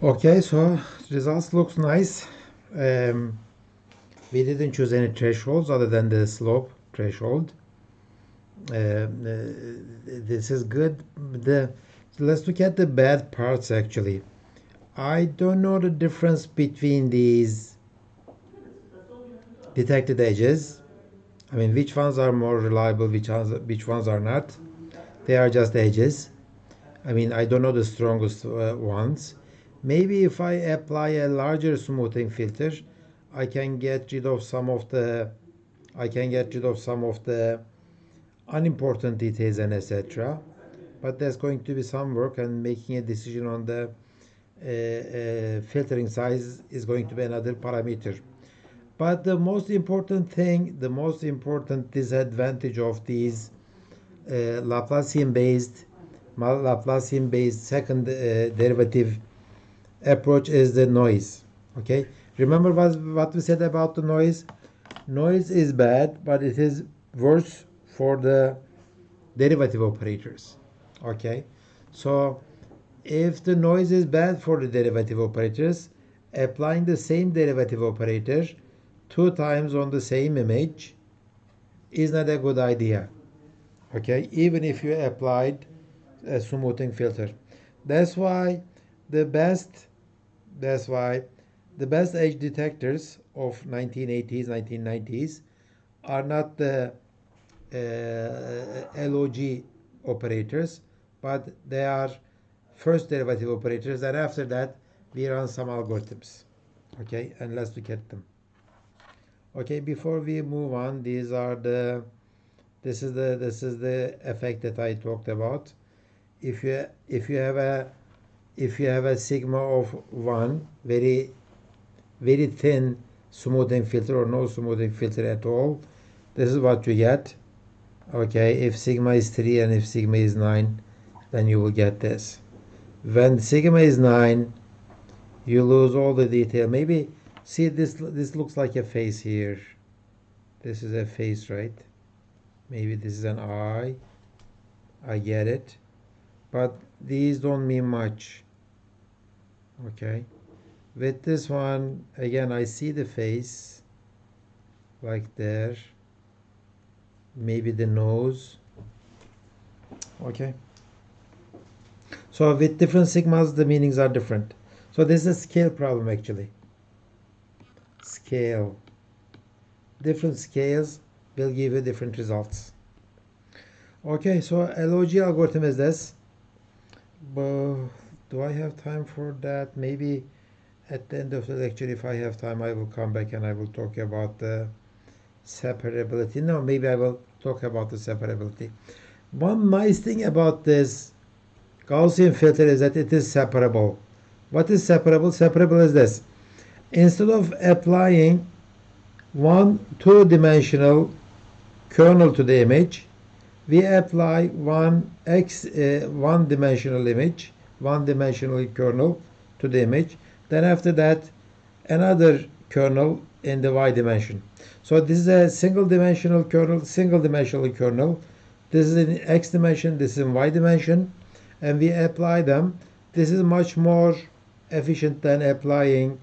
Okay, so results looks nice. We didn't choose any thresholds other than the slope threshold. This is good. Let's look at the bad parts actually. I don't know the difference between these detected edges. I mean, which ones are more reliable, which ones are not. They are just edges. I mean, I don't know the strongest ones. Maybe if I apply a larger smoothing filter, I can get rid of some of the unimportant details and etc. But there's going to be some work, and making a decision on the filtering size is going to be another parameter. But the most important thing, the most important disadvantage of these Laplacian-based second derivative approach is the noise. Okay, remember what we said about the noise? Noise is bad, but it is worse for the derivative operators. Okay, so if the noise is bad for the derivative operators, applying the same derivative operator 2 times on the same image is not a good idea. Okay, even if you applied a smoothing filter. That's why the best that's why the best edge detectors of 1980s, 1990s are not the LOG operators, but they are first derivative operators, and after that we run some algorithms. Okay, and let's look at them. Okay, before we move on, this is the effect that I talked about. If you have a sigma of 1, very thin smoothing filter or no smoothing filter at all, this is what you get. Okay, if sigma is 3 and if sigma is 9, then you will get this. When sigma is 9, you lose all the detail. Maybe see this looks like a face here. This is a face, right? Maybe this is an eye. I get it. But these don't mean much. Okay. With this one, again, I see the face like there. Maybe the nose. Okay. So with different sigmas, the meanings are different. So this is a scale problem actually. Scale. Different scales will give you different results. Okay, so LOG algorithm is this. But do I have time for that? Maybe at the end of the lecture, if I have time, I will come back and I will talk about the separability. No, maybe I will talk about the separability. One nice thing about this Gaussian filter is that it is separable. What is separable? Separable is this. Instead of applying one two-dimensional kernel to the image, we apply one one-dimensional kernel to the image. Then after that, another kernel in the y dimension. So this is a single-dimensional kernel, This is in x dimension, this is in y dimension, and we apply them. This is much more efficient than applying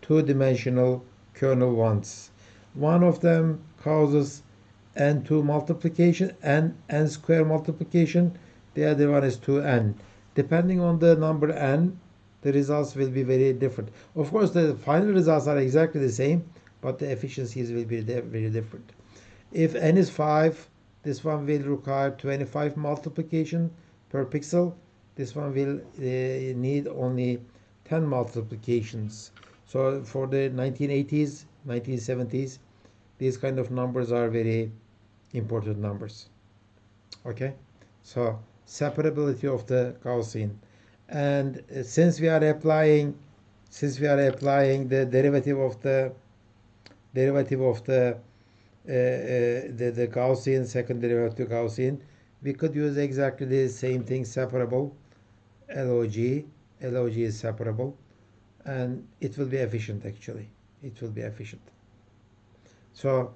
two-dimensional kernel once. One of them causes n2 multiplication, n square multiplication. The other one is 2n. Depending on the number n, the results will be very different. Of course, the final results are exactly the same, but the efficiencies will be very different. If n is 5, this one will require 25 multiplication per pixel. This one will need only 10 multiplications. So for the 1980s, 1970s, these kind of numbers are very important numbers. Okay, so separability of the Gaussian, and since we are applying the derivative of the Gaussian, second derivative Gaussian, we could use exactly the same thing, separable LOG. LOG is separable, and it will be efficient actually. It will be efficient. So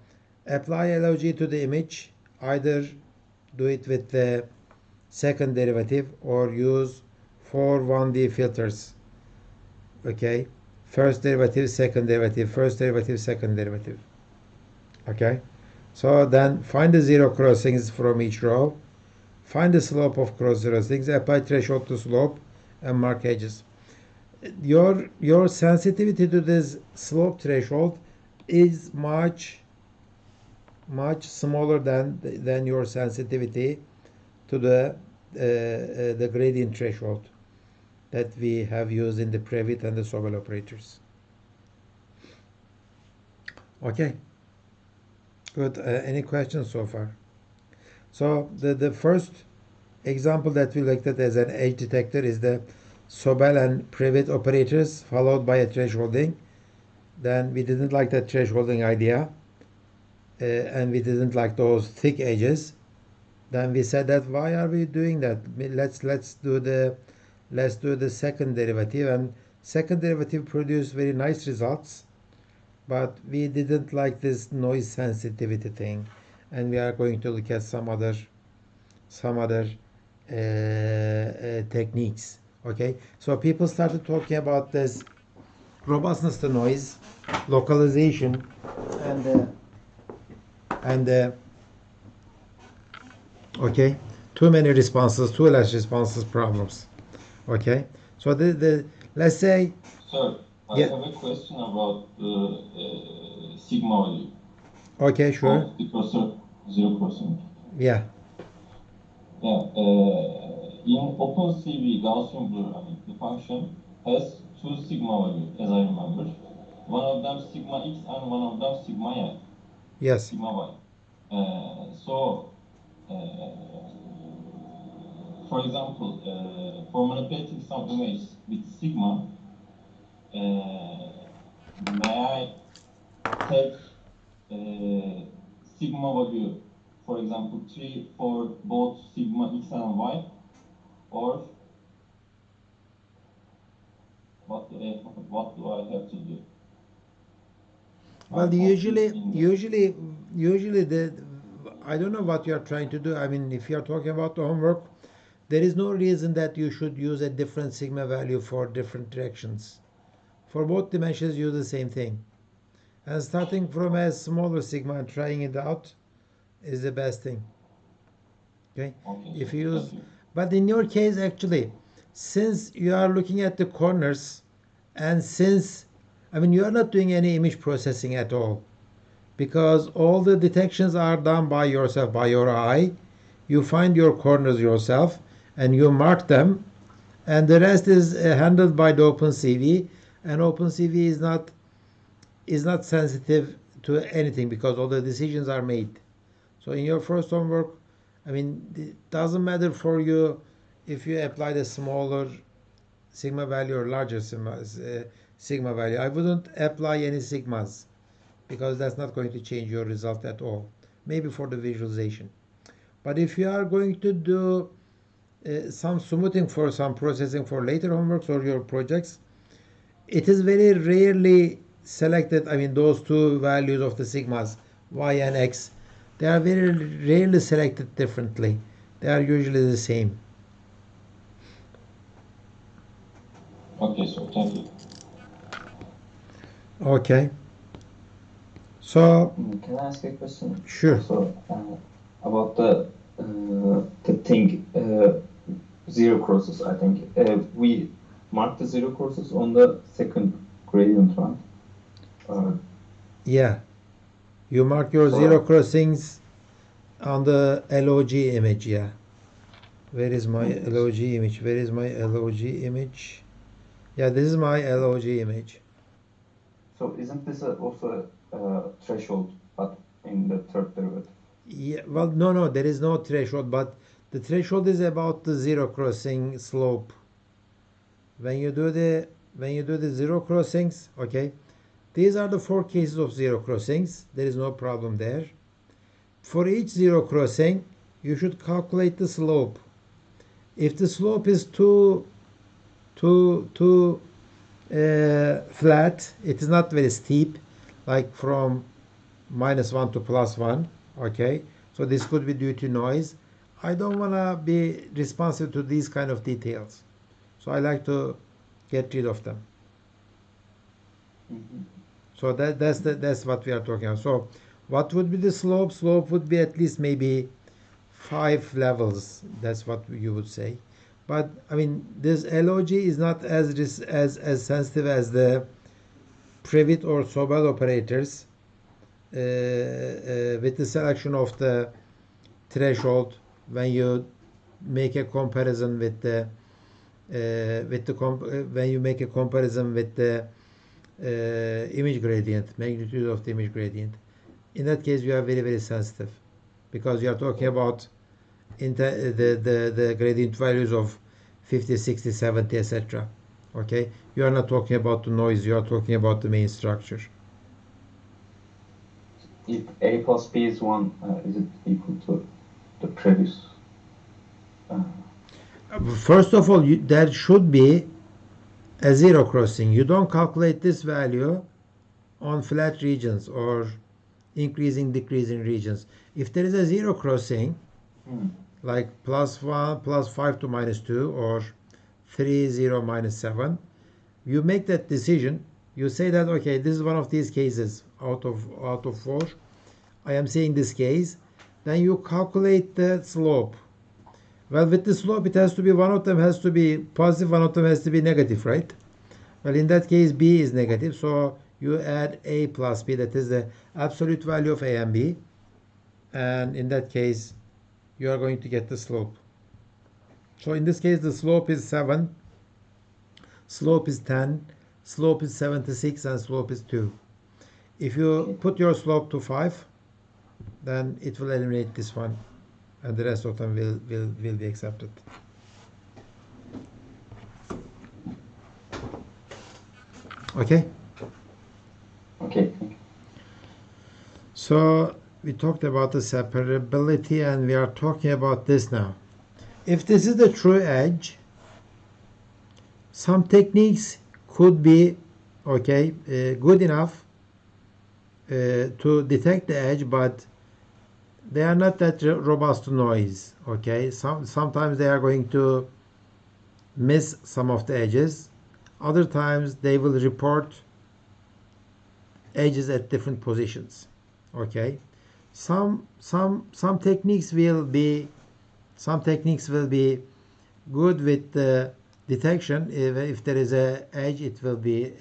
apply LOG to the image, either do it with the second derivative or use 4 1D filters. Okay, first derivative, second derivative, first derivative, second derivative. Okay, so then find the zero crossings from each row, find the slope of cross crossings, apply threshold to slope, and mark edges. Your sensitivity to this slope threshold is much smaller than your sensitivity to the gradient threshold that we have used in the prewitt and the sobel operators. Okay, good. Any questions so far? So the first example that we looked at as an edge detector is the sobel and prewitt operators followed by a thresholding. Then we didn't like that thresholding idea, and we didn't like those thick edges. Then we said that why are we doing that? Let's do the second derivative, and second derivative produced very nice results, but we didn't like this noise sensitivity thing, and we are going to look at some other techniques. Okay, so people started talking about this robustness to noise, localization, and okay, too many responses, too less responses problems. Okay, so the let's say, Sir, I yeah, have a question about the sigma value okay, sure, of the crosser zero crossing. yeah, Yeah, in OpenCV Gaussian blur, I mean, the function has two sigma values, as I remember. One of them sigma x and one of them sigma y. yes, Sigma y. So, for example, for manipulating some image with sigma, may I take sigma value, for example, 3 for both sigma x and y, or what do I have to do? well, I'm confused usually the I don't know what you are trying to do. I mean, if you are talking about the homework, there is no reason that you should use a different sigma value for different directions. For both dimensions, use the same thing. And starting from a smaller sigma and trying it out is the best thing. Okay? Okay, If so you use, thank you. but in your case, actually, since you are looking at the corners, and since, I mean, you are not doing any image processing at all, because all the detections are done by yourself, by your eye. You find your corners yourself, and you mark them, and the rest is handled by the OpenCV, and OpenCV is not sensitive to anything because all the decisions are made. So in your first homework, I mean, it doesn't matter for you if you apply the smaller sigma value or larger sigma value. I wouldn't apply any sigmas because that's not going to change your result at all. Maybe for the visualization. But if you are going to do some smoothing for some processing for later homeworks or your projects, it is very rarely selected. I mean, those two values of the sigmas, y and x, they are very rarely selected differently. They are usually the same. Okay, so thank you. Okay. So, Can I ask a question? sure. Also, about the thing, zero crosses, I think. We mark the zero crosses on the second gradient, right? Yeah. You mark your So- zero crossings on the LOG image, yeah. Where is my Yes. LOG image? Where is my LOG image? Yeah, this is my LOG image. So isn't this also a threshold, but in the third derivative? Yeah, well, no, there is no threshold, but the threshold is about the zero crossing slope. When you do the zero crossings, okay, these are the 4 cases of zero crossings. There is no problem there. For each zero crossing, you should calculate the slope. If the slope is too flat, it is not very steep, like from -1 to +1. Okay, so this could be due to noise. I don't want to be responsive to these kind of details, so I like to get rid of them. Mhm. So that's what we are talking about. So what would be the slope? Slope would be at least maybe 5 levels. That's what you would say. But I mean, this LOG is not as sensitive as the prewitt or sobel operators with the selection of the threshold when you make a comparison with the when you make a comparison with the image gradient, magnitude of the image gradient. In that case, you are very sensitive because you are talking about the gradient values of 50, 60, 70, etc. Okay, you are not talking about the noise, you are talking about the main structure. If A plus B is 1, is it equal to the previous? First of all, there should be a zero crossing. You don't calculate this value on flat regions or increasing decreasing regions. If there is a zero crossing, like +1 +5 to -2 or 3 0 -7, you make that decision. You say that, okay, this is one of these cases out of 4. I am saying this case. Then you calculate the slope. Well, with the slope, it has to be, one of them has to be positive, one of them has to be negative, right? Well, in that case, B is negative, so you add A plus B, that is the absolute value of A and B. And in that case, you are going to get the slope. So in this case, the slope is 7, slope is 10, slope is 76, and slope is 2. If you put your slope to 5, then it will eliminate this one, and the rest of them will be accepted. Okay? Okay. So we talked about the separability, and we are talking about this now. If this is the true edge, some techniques could be good enough to detect the edge, but they are not that robust to noise. Okay, sometimes they are going to miss some of the edges. Other times they will report edges at different positions. Okay, some techniques will be good with the detection. If there is a edge, it will be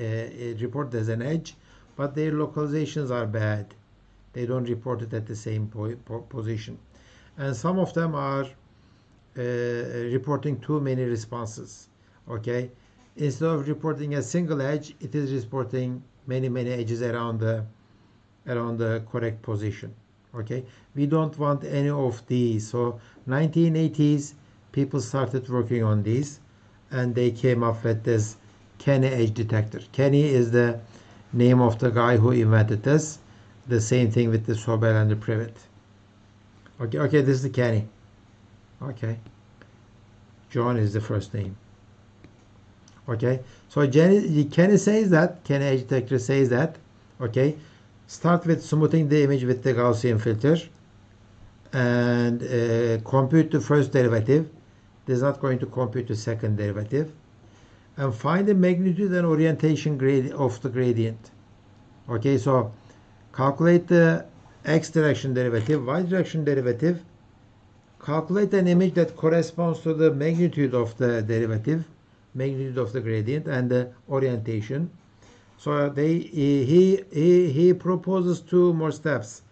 reported as an edge, but their localizations are bad. They don't report it at the same position, and some of them are reporting too many responses. Okay, instead of reporting a single edge, it is reporting many edges around the correct position. Okay, we don't want any of these. So 1980s, people started working on these, and they came up with this Canny edge detector. Canny is the name of the guy who invented this. The same thing with the sobel and the prewitt. Okay, this is the Canny. Okay, John is the first name. Okay, so Canny says that, Canny edge detector says that, okay, start with smoothing the image with the Gaussian filter and compute the first derivative. It is not going to compute the second derivative. And find the magnitude and orientation of the gradient. Okay, so calculate the x direction derivative, y direction derivative, calculate an image that corresponds to the magnitude of the derivative, magnitude of the gradient, and the orientation. So he proposes 2 more steps.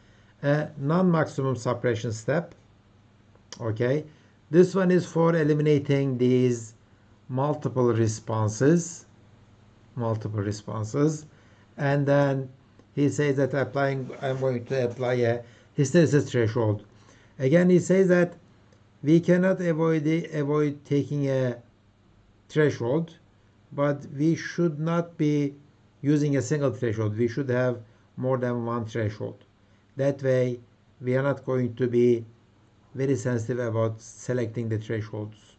A non-maximum suppression step. Okay, this one is for eliminating these multiple responses, and then he says that I'm going to apply a hysteresis threshold. Again, he says that we cannot avoid taking a threshold, but we should not be using a single threshold. We should have more than one threshold. That way, we are not going to be very sensitive about selecting the thresholds.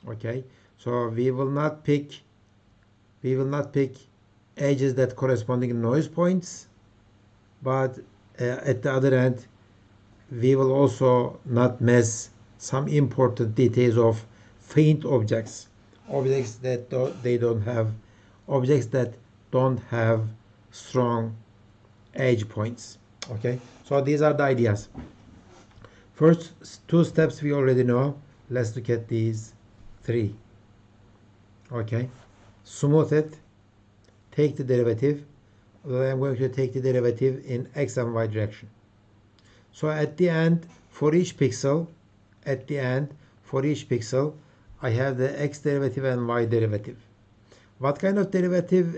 Okay, so we will not pick edges that corresponding to noise points, but at the other end, we will also not miss some important details of faint objects that they don't have, objects that don't have strong edge points. Okay, so these are the ideas. First two steps we already know. Let's look at these three. Okay, smooth it, take the derivative. Well, I'm going to take the derivative in x and y direction. So at the end, for each pixel, I have the x derivative and y derivative. What kind of derivative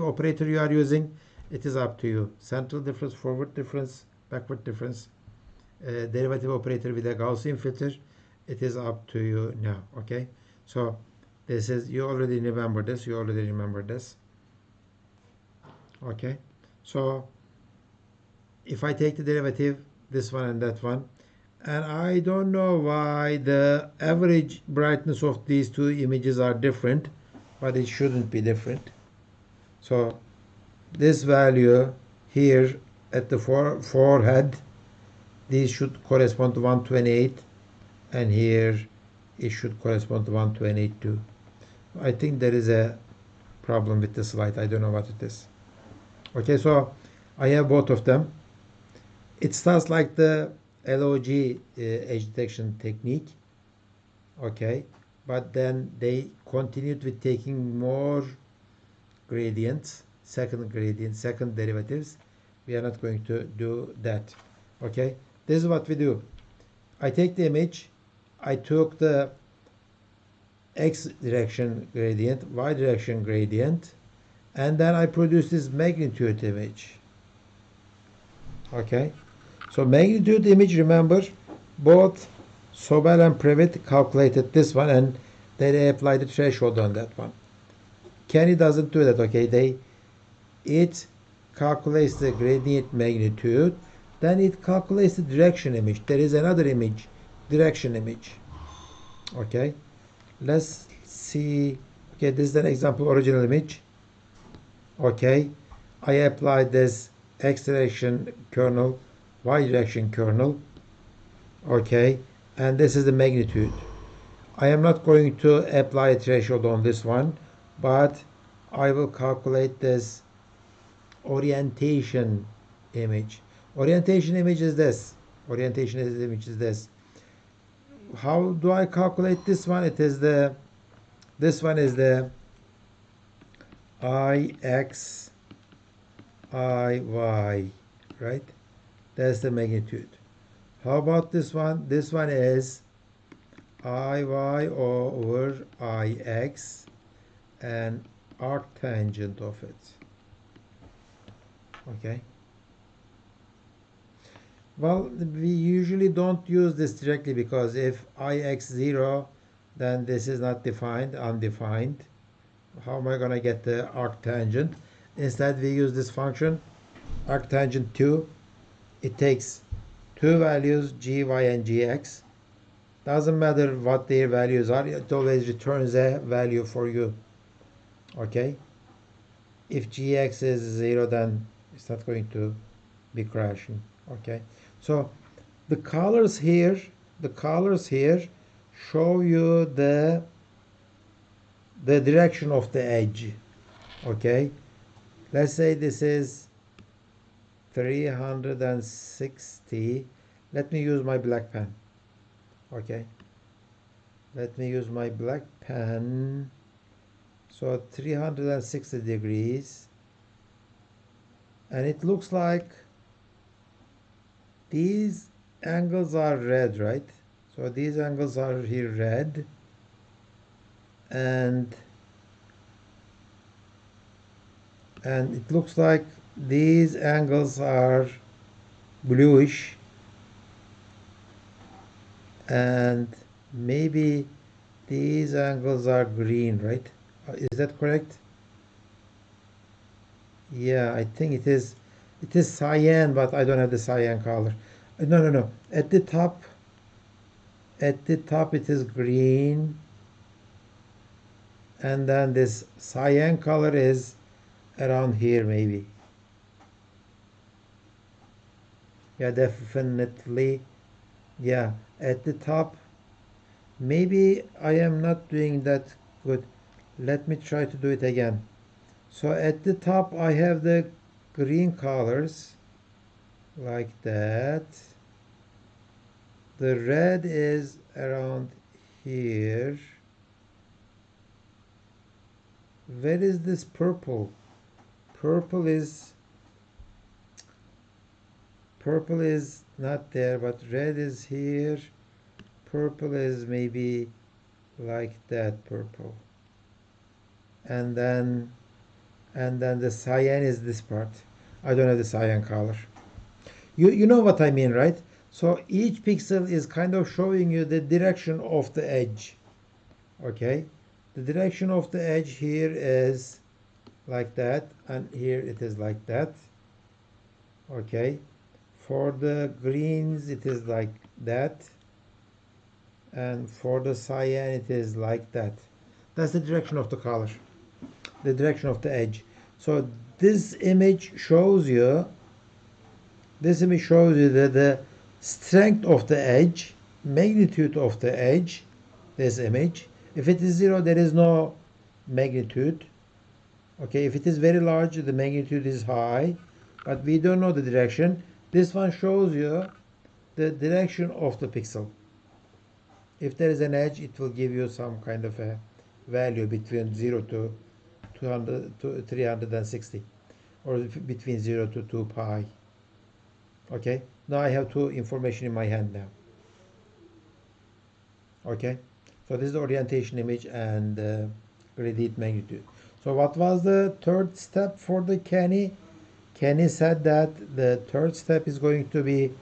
operator you are using, it is up to you. Central difference, forward difference, backward difference, derivative operator with a Gaussian filter, it is up to you now. Okay, so this is, you already remember this. Okay, so if I take the derivative, this one and that one, and I don't know why the average brightness of these two images are different, but it shouldn't be different. So this value here at the forehead, these should correspond to 128, and here it should correspond to 128 too. I think there is a problem with the slide. I don't know what it is. Okay, so I have both of them. It starts like the LOG edge detection technique. Okay, but then they continued with taking more gradients, second derivatives. We are not going to do that. Okay, this is what we do. I take the image, I took the x direction gradient, y direction gradient, and then I produce this magnitude image. Okay, so magnitude image, remember, both Sobel and Prewitt calculated this one, and they applied the threshold on that one. Canny doesn't do that. Okay, it calculates the gradient magnitude, then it calculates the direction image. There is another image, direction image. Okay, let's see. Okay, this is an example original image. Okay, I applied this x direction kernel, y direction kernel. Okay, and this is the magnitude. I am not going to apply a threshold on this one, but I will calculate this orientation image. Orientation image is this. How do I calculate this one? This one is the IX IY, right? That's the magnitude. How about this one? This one is IY over IX and arctangent of it. Okay. Well, we usually don't use this directly, because if IX 0, then this is not defined, undefined. How am I going to get the arctangent? Instead, we use this function, arctangent 2. It takes two values, gy and gx. Doesn't matter what their values are, it always returns a value for you. Okay? If gx is 0, then it's not going to be crashing. Okay? So the colors here show you the direction of the edge. Okay, let's say this is 360. Let me use my black pen. Okay, let me use my black pen. So 360 degrees, and it looks like these angles are red, right? So these angles are here red, and it looks like these angles are bluish, and maybe these angles are green, right? Is that correct? Yeah, I think it is cyan, but I don't have the cyan color. No. At the top it is green, and then this cyan color is around here maybe. Yeah, definitely. Yeah, at the top. Maybe I am not doing that good. Let me try to do it again. So at the top I have the green colors like that. The red is around here. Where is this purple? Purple is not there, but red is here. Purple is maybe like that purple. And then the cyan is this part. I don't have the cyan color. You know what I mean, right? So each pixel is kind of showing you the direction of the edge. Okay? The direction of the edge here is like that, and here it is like that. Okay? For the greens it is like that, and for the cyan it is like that. That's the direction of the color, the direction of the edge. So this image shows you that the strength of the edge, magnitude of the edge, this image. If it is 0, there is no magnitude. Okay, if it is very large, the magnitude is high, but we don't know the direction. This one shows you the direction of the pixel. If there is an edge, it will give you some kind of a value between 0 to 200 to 360, or between 0 to 2 pi. Okay, now I have two information in my hand now. Okay, so this is the orientation image and gradient magnitude. So what was the third step for the Canny? Canny said that the third step is going to be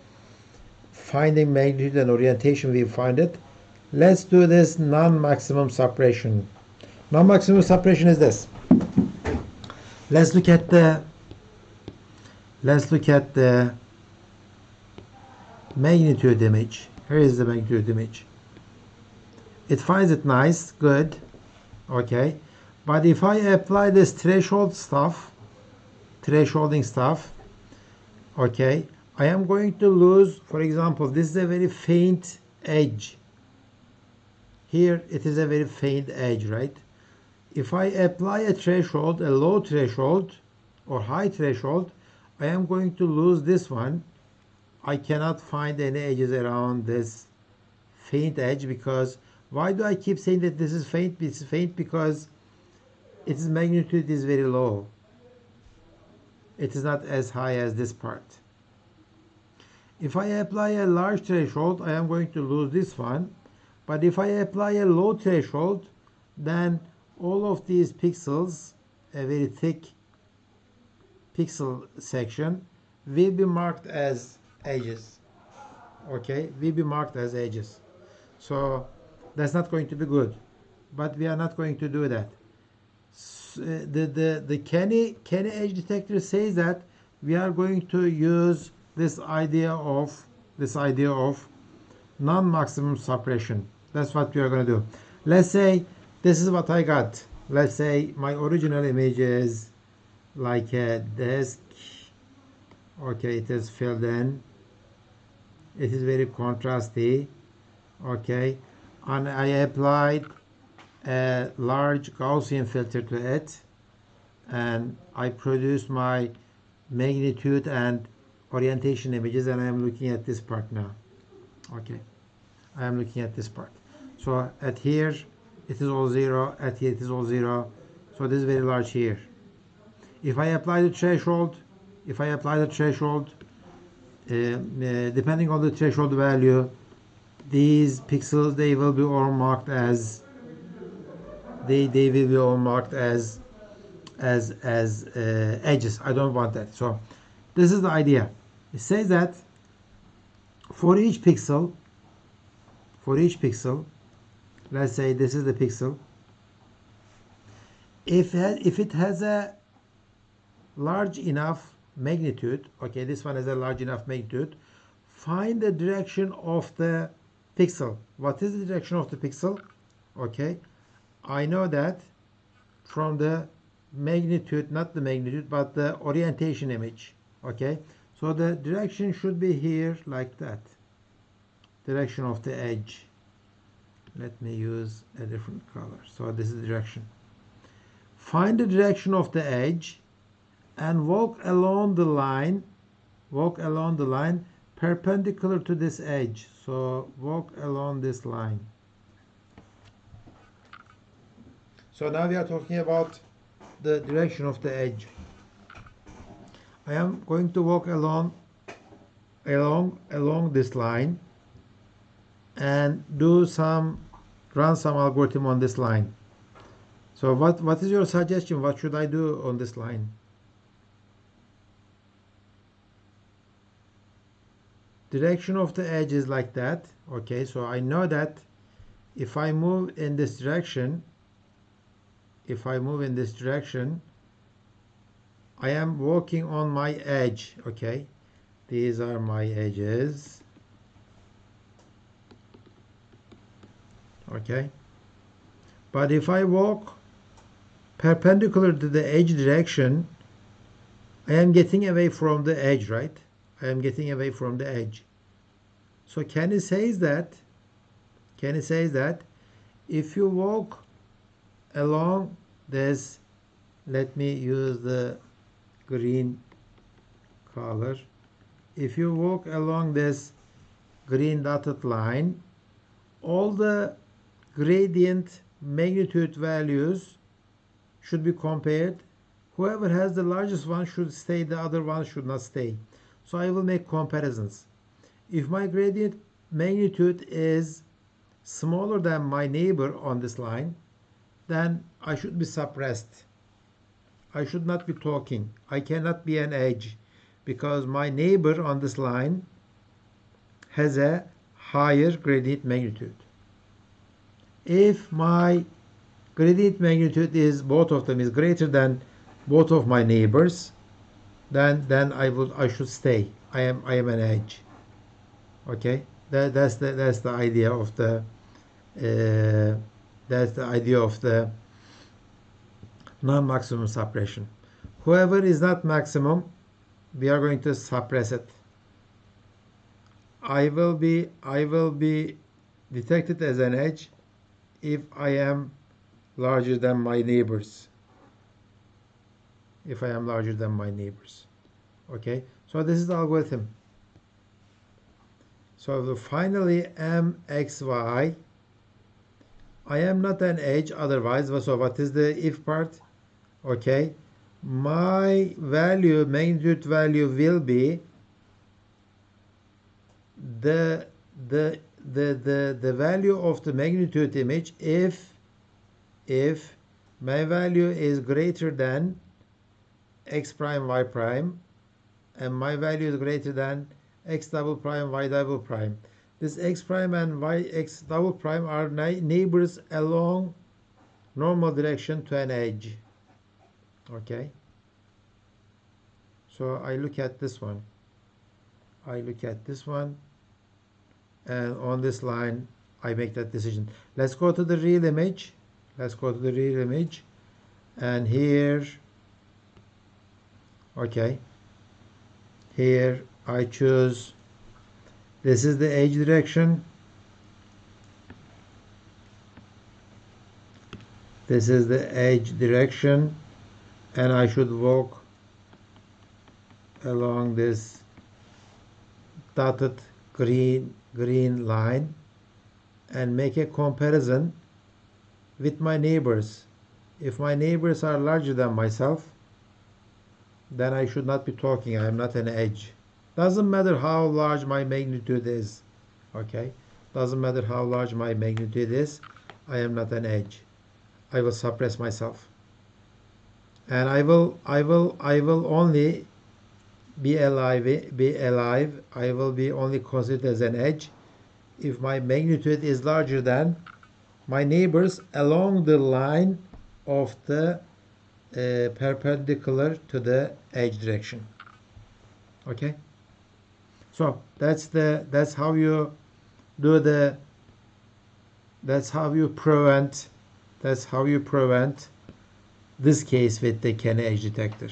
finding magnitude and orientation. We find it. Let's do this non-maximum separation. Non-maximum separation is this. Let's look at the magnitude image. Here is the magnitude image. It finds it nice, good, okay. But if I apply this thresholding stuff, okay, I am going to lose, for example, this is a very faint edge. Here it is a very faint edge, right? If I apply a threshold, a low threshold or high threshold, I am going to lose this one. I cannot find any edges around this faint edge, because why do I keep saying that this is faint? It's faint because its magnitude is very low. It is not as high as this part. If I apply a large threshold, I am going to lose this one. But if I apply a low threshold, then all of these pixels, a very thick pixel section, will be marked as edges. Okay, will be marked as edges. So that's not going to be good. But we are not going to do that. The Canny edge detector says that we are going to use this idea of non-maximum suppression. That's what we are going to do. Let's say this is what I got. Let's say my original image is like a desk. Okay, it is filled in. It is very contrasty. Okay, and I applied a large Gaussian filter to it, and I produced my magnitude and orientation images, and I am looking at this part now. Okay, I am looking at this part. So at here it is all 0, at here it is all 0, so this is very large here. If I apply the threshold, depending on the threshold value, these pixels, they will be all marked as edges. I don't want that. So this is the idea. It says that for each pixel, let's say this is the pixel, if it has a large enough magnitude, okay, this one has a large enough magnitude, find the direction of the pixel. What is the direction of the pixel? Okay, I know that from the magnitude, not the magnitude, but the orientation image. Okay, so the direction should be here like that, direction of the edge. Let me use a different color. So this is the direction. find the direction of the edge and walk along the line perpendicular to this edge. So walk along this line. So now we are talking about the direction of the edge. I am going to walk along this line and run some algorithm on this line. So what is your suggestion? What should I do on this line? Direction of the edge is like that. Okay, so I know that if I move in this direction, I am walking on my edge. Okay, these are my edges. Okay, but if I walk perpendicular to the edge direction, I am getting away from the edge, right? I am getting away from the edge. So Canny says that if you walk along this, let me use the green color. If you walk along this green dotted line, all the gradient magnitude values should be compared. Whoever has the largest one should stay, the other one should not stay. So I will make comparisons. If my gradient magnitude is smaller than my neighbor on this line, then I should be suppressed. I should not be talking. I cannot be an edge because my neighbor on this line has a higher gradient magnitude. If my gradient magnitude is, both of them is greater than both of my neighbors, then I should stay. I am an edge. Okay, that's the idea of the non-maximum suppression. Whoever is not maximum, we are going to suppress it. I will be detected as an edge if I am larger than my neighbors. Okay, so this is the algorithm. So finally mxy, I am not an edge otherwise. So what is the if part? Okay, my magnitude value will be the value of the magnitude image if my value is greater than x prime y prime and my value is greater than x double prime y double prime. This x prime and y x double prime are neighbors along normal direction to an edge. Okay, so I look at this one, and on this line I make that decision. Let's go to the real image. And here, okay, here I choose, this is the edge direction, and I should walk along this dotted green line and make a comparison with my neighbors. If my neighbors are larger than myself, then I should not be talking. I am not an edge. Doesn't matter how large my magnitude is. Okay, doesn't matter how large my magnitude is, I am not an edge. I will suppress myself, and I will only be alive. I will be only considered as an edge if my magnitude is larger than my neighbors along the line of the perpendicular to the edge direction. Okay, so that's how you do the, that's how you prevent this case with the Canny edge detector.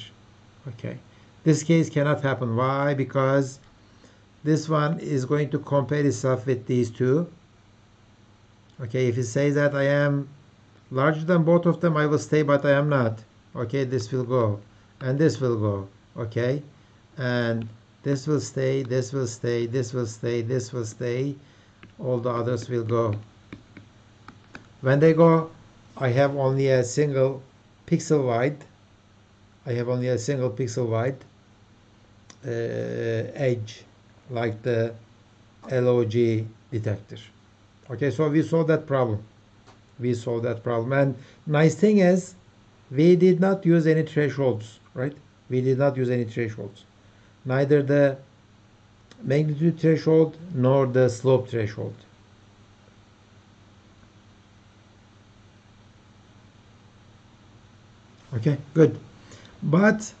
Okay, this case cannot happen. Why? Because this one is going to compare itself with these two. Okay, if it says that I am larger than both of them, I will stay, but I am not. Okay, this will go, and this will go. Okay, and this will stay, this will stay, this will stay, this will stay. All the others will go. When they go, I have only a single pixel wide. I have only a single pixel wide edge, like the LOG detector. Okay, so we solved that problem. We solved that problem. And nice thing is, we did not use any thresholds, right? We did not use any thresholds. Neither the magnitude threshold nor the slope threshold. Okay, good. But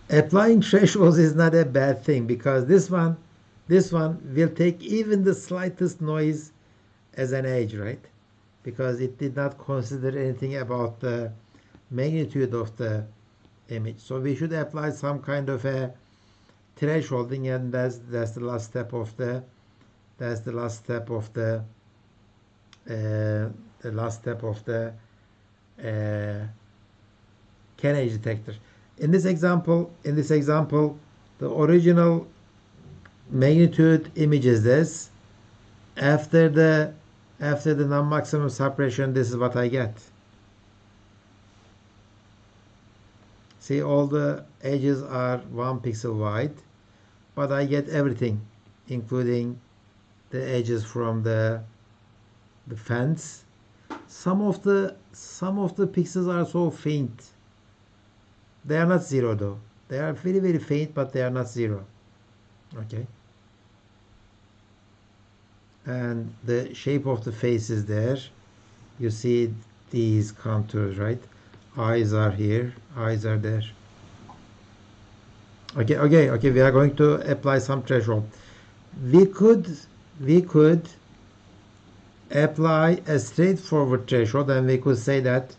applying thresholds is not a bad thing, because this one will take even the slightest noise as an edge, right? Because it did not consider anything about the magnitude of the image. So we should apply some kind of a thresholding, and that's the last step of the Canny detector. In this example, the original magnitude image is this. After the non-maximum suppression, this is what I get. See, all the edges are 1 pixel wide, but I get everything, including the edges from the fence. Some of the pixels are so faint. They are not zero though. They are very, very faint, but they are not zero. Okay. And the shape of the face is there. You see these contours, right? Eyes are here, eyes are there. Okay, we are going to apply some threshold. We could apply a straightforward threshold, and we could say that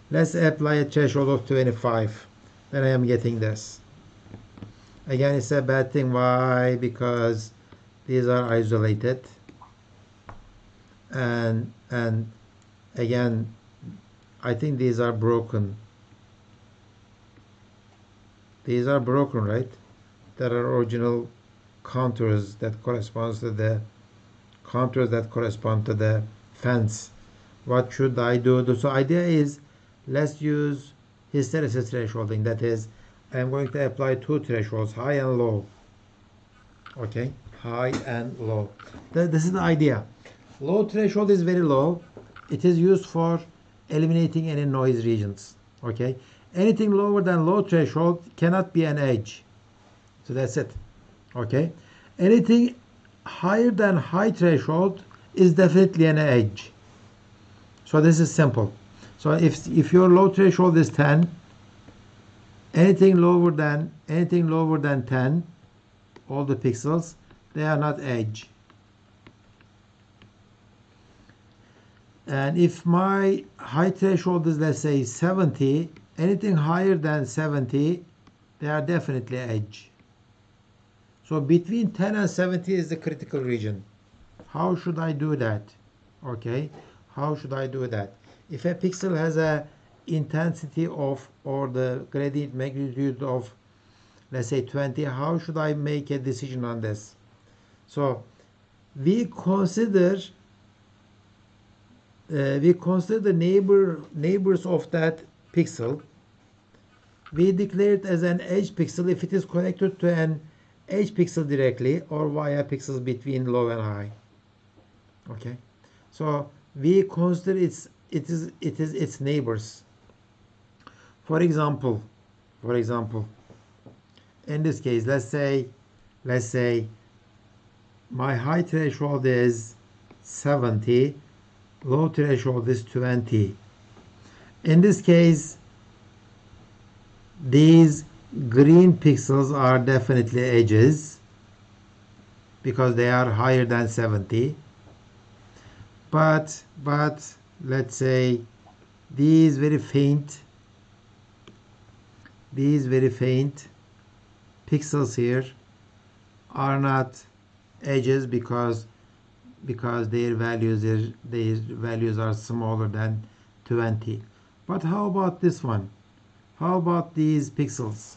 let's apply a threshold of 25. Then I am getting this. Again, it's a bad thing. Why? Because these are isolated, and again, I think these are broken. These are broken, right? There are original contours that corresponds to the fence. What should I do? So idea is, let's use hysteresis thresholding. That is, I am going to apply 2 thresholds, high and low. Okay, high and low. This is the idea. Low threshold is very low. It is used for eliminating any noise regions. Okay, anything lower than low threshold cannot be an edge. So that's it. Okay, anything higher than high threshold is definitely an edge. So this is simple. So if your low threshold is 10, anything lower than 10, all the pixels, they are not edge. And if my high threshold is, let's say, 70, anything higher than 70, they are definitely edge. So between 10 and 70 is the critical region. How should I do that? Okay, how should I do that? If a pixel has a intensity of, or the gradient magnitude of, let's say 20, how should I make a decision on this? So we consider the neighbors of that pixel. We declare it as an edge pixel if it is connected to an edge pixel directly, or via pixels between low and high. Okay, so we consider it is its neighbors. For example, in this case, let's say my high threshold is 70, low threshold is 20. In this case, these green pixels are definitely edges because they are higher than 70. But let's say these very faint pixels here are not edges because their values are smaller than 20. But how about this one? How about these pixels?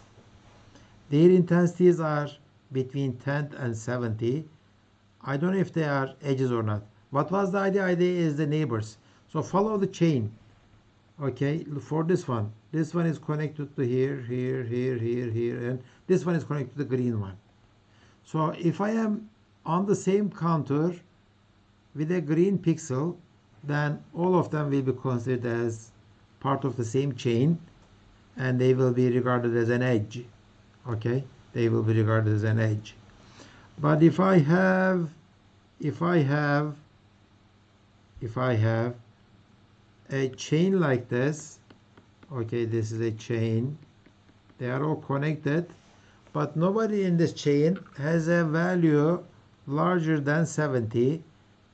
Their intensities are between 10 and 70. I don't know if they are edges or not. What was the idea? Idea is the neighbors. So follow the chain. Okay, for this one is connected to here, here, here, here, here, and this one is connected to the green one. So if I am on the same counter with a green pixel, then all of them will be considered as part of the same chain, and they will be regarded as an edge. Okay, they will be regarded as an edge. But if I have a chain like this, okay, this is a chain, they are all connected, but nobody in this chain has a value larger than 70,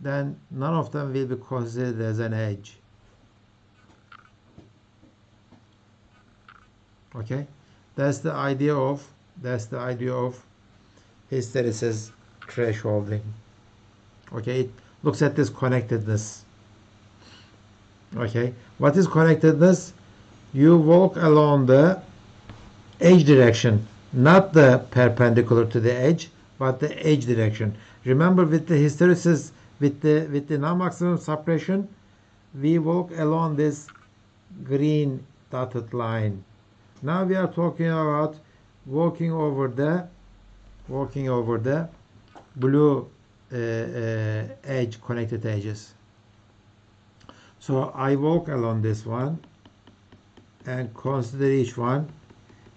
then none of them will be considered as an edge. Okay, that's the idea of hysteresis thresholding. Okay, it looks at this connectedness. Okay, what is connectedness? You walk along the edge direction, not the perpendicular to the edge, but the edge direction. Remember, with the hysteresis, with the non-maximum suppression, we walk along this green dotted line. Now we are talking about walking over the blue edge, connected edges. So I walk along this one and consider each one.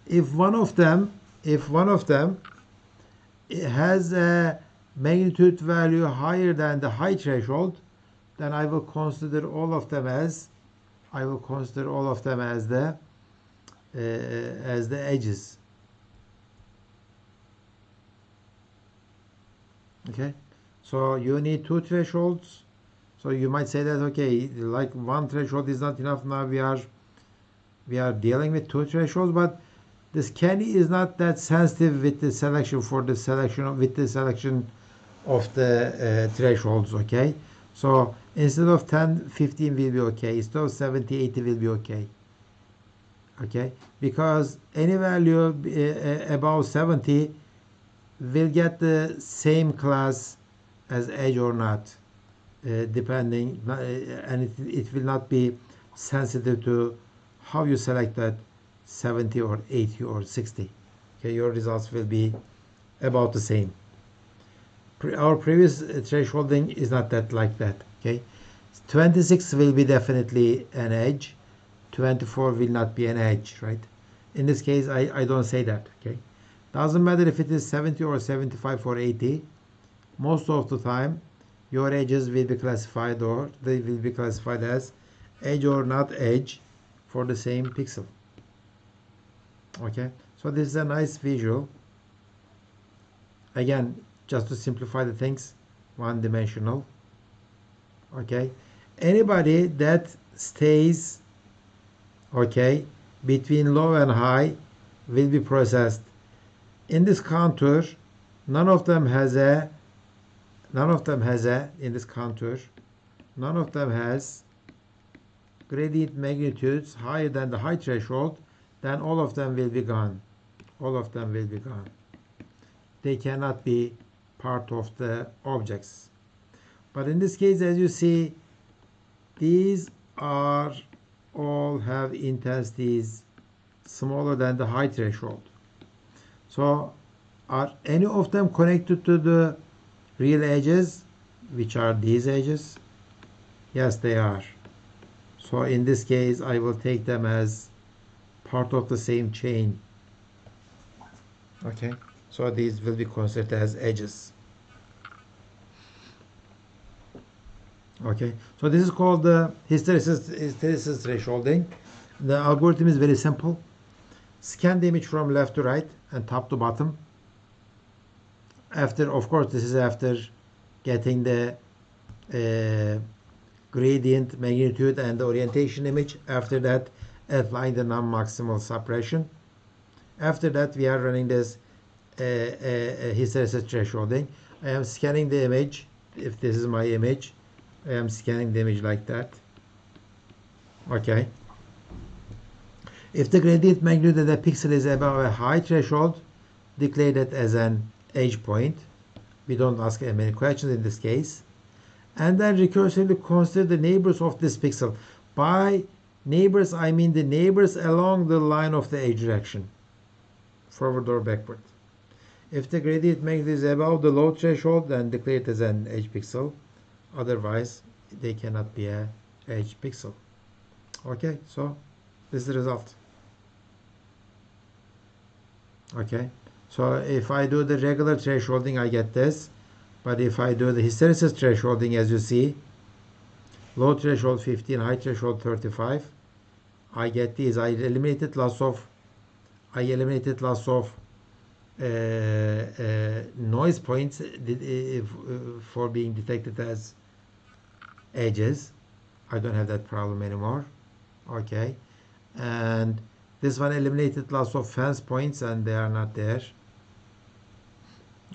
If one of them has a magnitude value higher than the high threshold, then I will consider all of them as the edges. Okay, so you need two thresholds. So you might say that, okay, like one threshold is not enough. Now we are dealing with two thresholds, but this Canny is not that sensitive with the selection of the thresholds. Okay, so instead of 10, 15 will be okay. Instead of 70, 80 will be okay. Okay, because any value above 70 will get the same class as edge or not, depending, and it will not be sensitive to how you select that 70 or 80 or 60. Okay, your results will be about the same. Our previous thresholding is not that like that. Okay, 26 will be definitely an edge, 24 will not be an edge, right? In this case, I don't say that. Okay, doesn't matter if it is 70 or 75 or 80. Most of the time your edges will be classified, or they will be classified as edge or not edge for the same pixel. Okay, so this is a nice visual. Again, just to simplify the things, one dimensional. Okay, anybody that stays, okay, between low and high will be processed. In this contour, none of them has gradient magnitudes higher than the high threshold, then all of them will be gone. They cannot be part of the objects. But in this case, as you see, these are all have intensities smaller than the high threshold. So are any of them connected to the real edges, which are these edges? Yes, they are. So in this case, I will take them as part of the same chain. Okay, so these will be considered as edges. Okay, so this is called the hysteresis thresholding. The algorithm is very simple. Scan the image from left to right and top to bottom. After, of course, this is after getting the gradient, magnitude, and the orientation image. After that, applying the non-maximal suppression. After that, we are running this hysteresis thresholding. I am scanning the image. If this is my image, I am scanning the image like that. Okay. If the gradient magnitude of the pixel is above a high threshold, declare that as an edge point. We don't ask many questions in this case. And then recursively consider the neighbors of this pixel. By neighbors, I mean the neighbors along the line of the edge direction, forward or backward. If the gradient magnitude is above the low threshold, then declare it as an edge pixel. Otherwise, they cannot be a edge pixel. Okay, so this is the result. Okay, so if I do the regular thresholding, I get this. But if I do the hysteresis thresholding, as you see, low threshold 15, high threshold 35, I get these. I eliminated loss of noise points for being detected as edges. I don't have that problem anymore. Okay, and this one eliminated loss of fence points, and they are not there.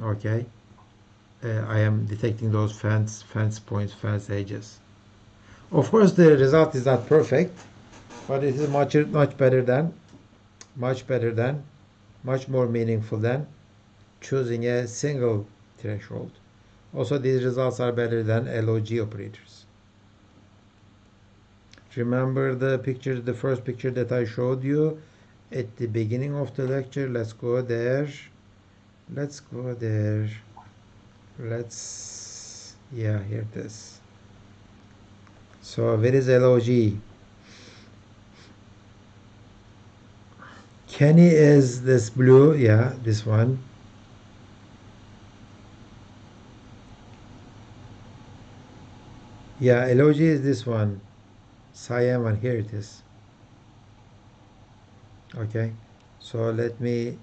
Okay, I am detecting those fence points, fence edges. Of course, the result is not perfect, but it is much better than, much more meaningful than choosing a single threshold. Also, these results are better than LOG operators. Remember the picture, the first picture that I showed you at the beginning of the lecture? Let's go there. Yeah, here it is. So where is LOG? Canny is this blue, yeah, this one. Yeah, LOG is this one. Cyan one, here it is. Okay, so let me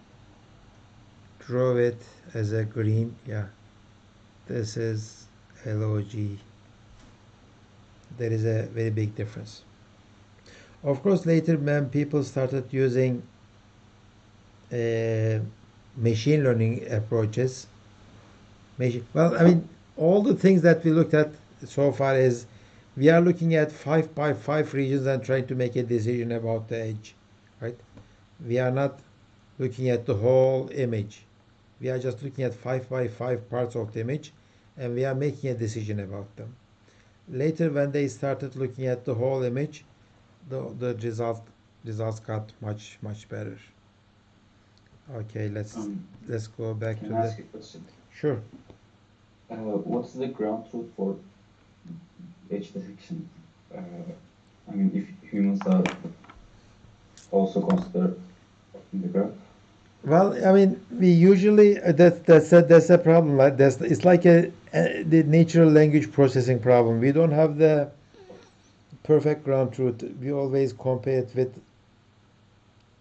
draw it as a green. Yeah, this is LOG. There is a very big difference. Of course, later when people started using machine learning approaches, well, I mean, all the things that we looked at so far is we are looking at 5 by 5 regions and trying to make a decision about the edge, right? We are not looking at the whole image. We are just looking at 5 by 5 parts of the image, and we are making a decision about them. Later, when they started looking at the whole image, the results got much better. Okay, let's go back to Can I ask a question? Sure. What's the ground truth for edge detection? I mean, if humans are also considered in the graph. Well, I mean, we usually that's a problem. Like it's like the natural language processing problem. We don't have the perfect ground truth. We always compare it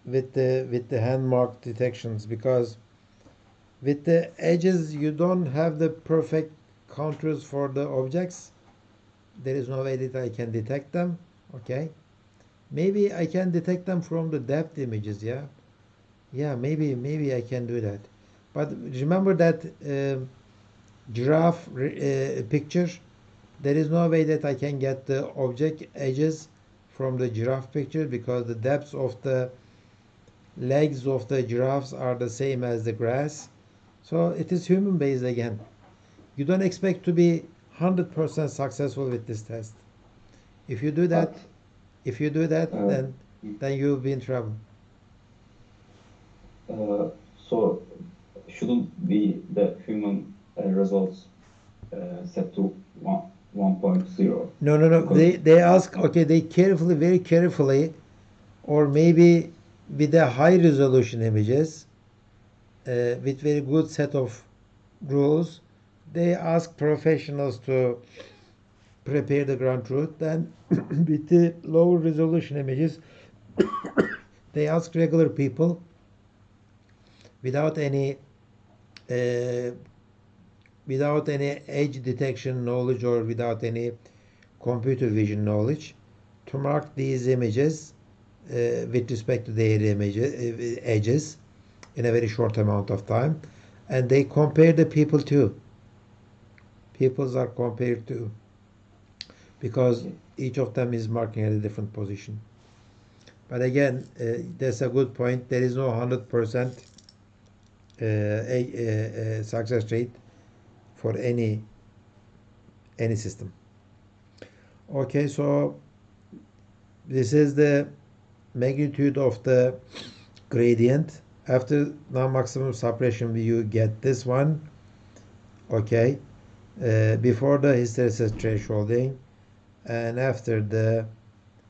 with the hand mark detections, because with the edges you don't have the perfect contours for the objects. There is no way that I can detect them. Okay, maybe I can detect them from the depth images. Yeah, maybe I can do that. But remember that giraffe picture. There is no way that I can get the object edges from the giraffe picture, because the depths of the legs of the giraffes are the same as the grass. So it is human based again. You don't expect to be 100% successful with this test. If you do that, then you'll be in trouble. So shouldn't be the human results set to 1.0? No. They ask, okay, they very carefully, or maybe with a high resolution images, with very good set of rules, they ask professionals to prepare the ground truth. Then with the lower resolution images, they ask regular people without any edge detection knowledge or without any computer vision knowledge to mark these images with respect to their edges in a very short amount of time, and they compare the people too. Peoples are compared too. because Okay. each of them is marking at a different position. But again, that's a good point. There is no 100% success rate for any system. Okay, so this is the magnitude of the gradient. After non-maximum suppression, you get this one. Okay, before the hysteresis thresholding and after the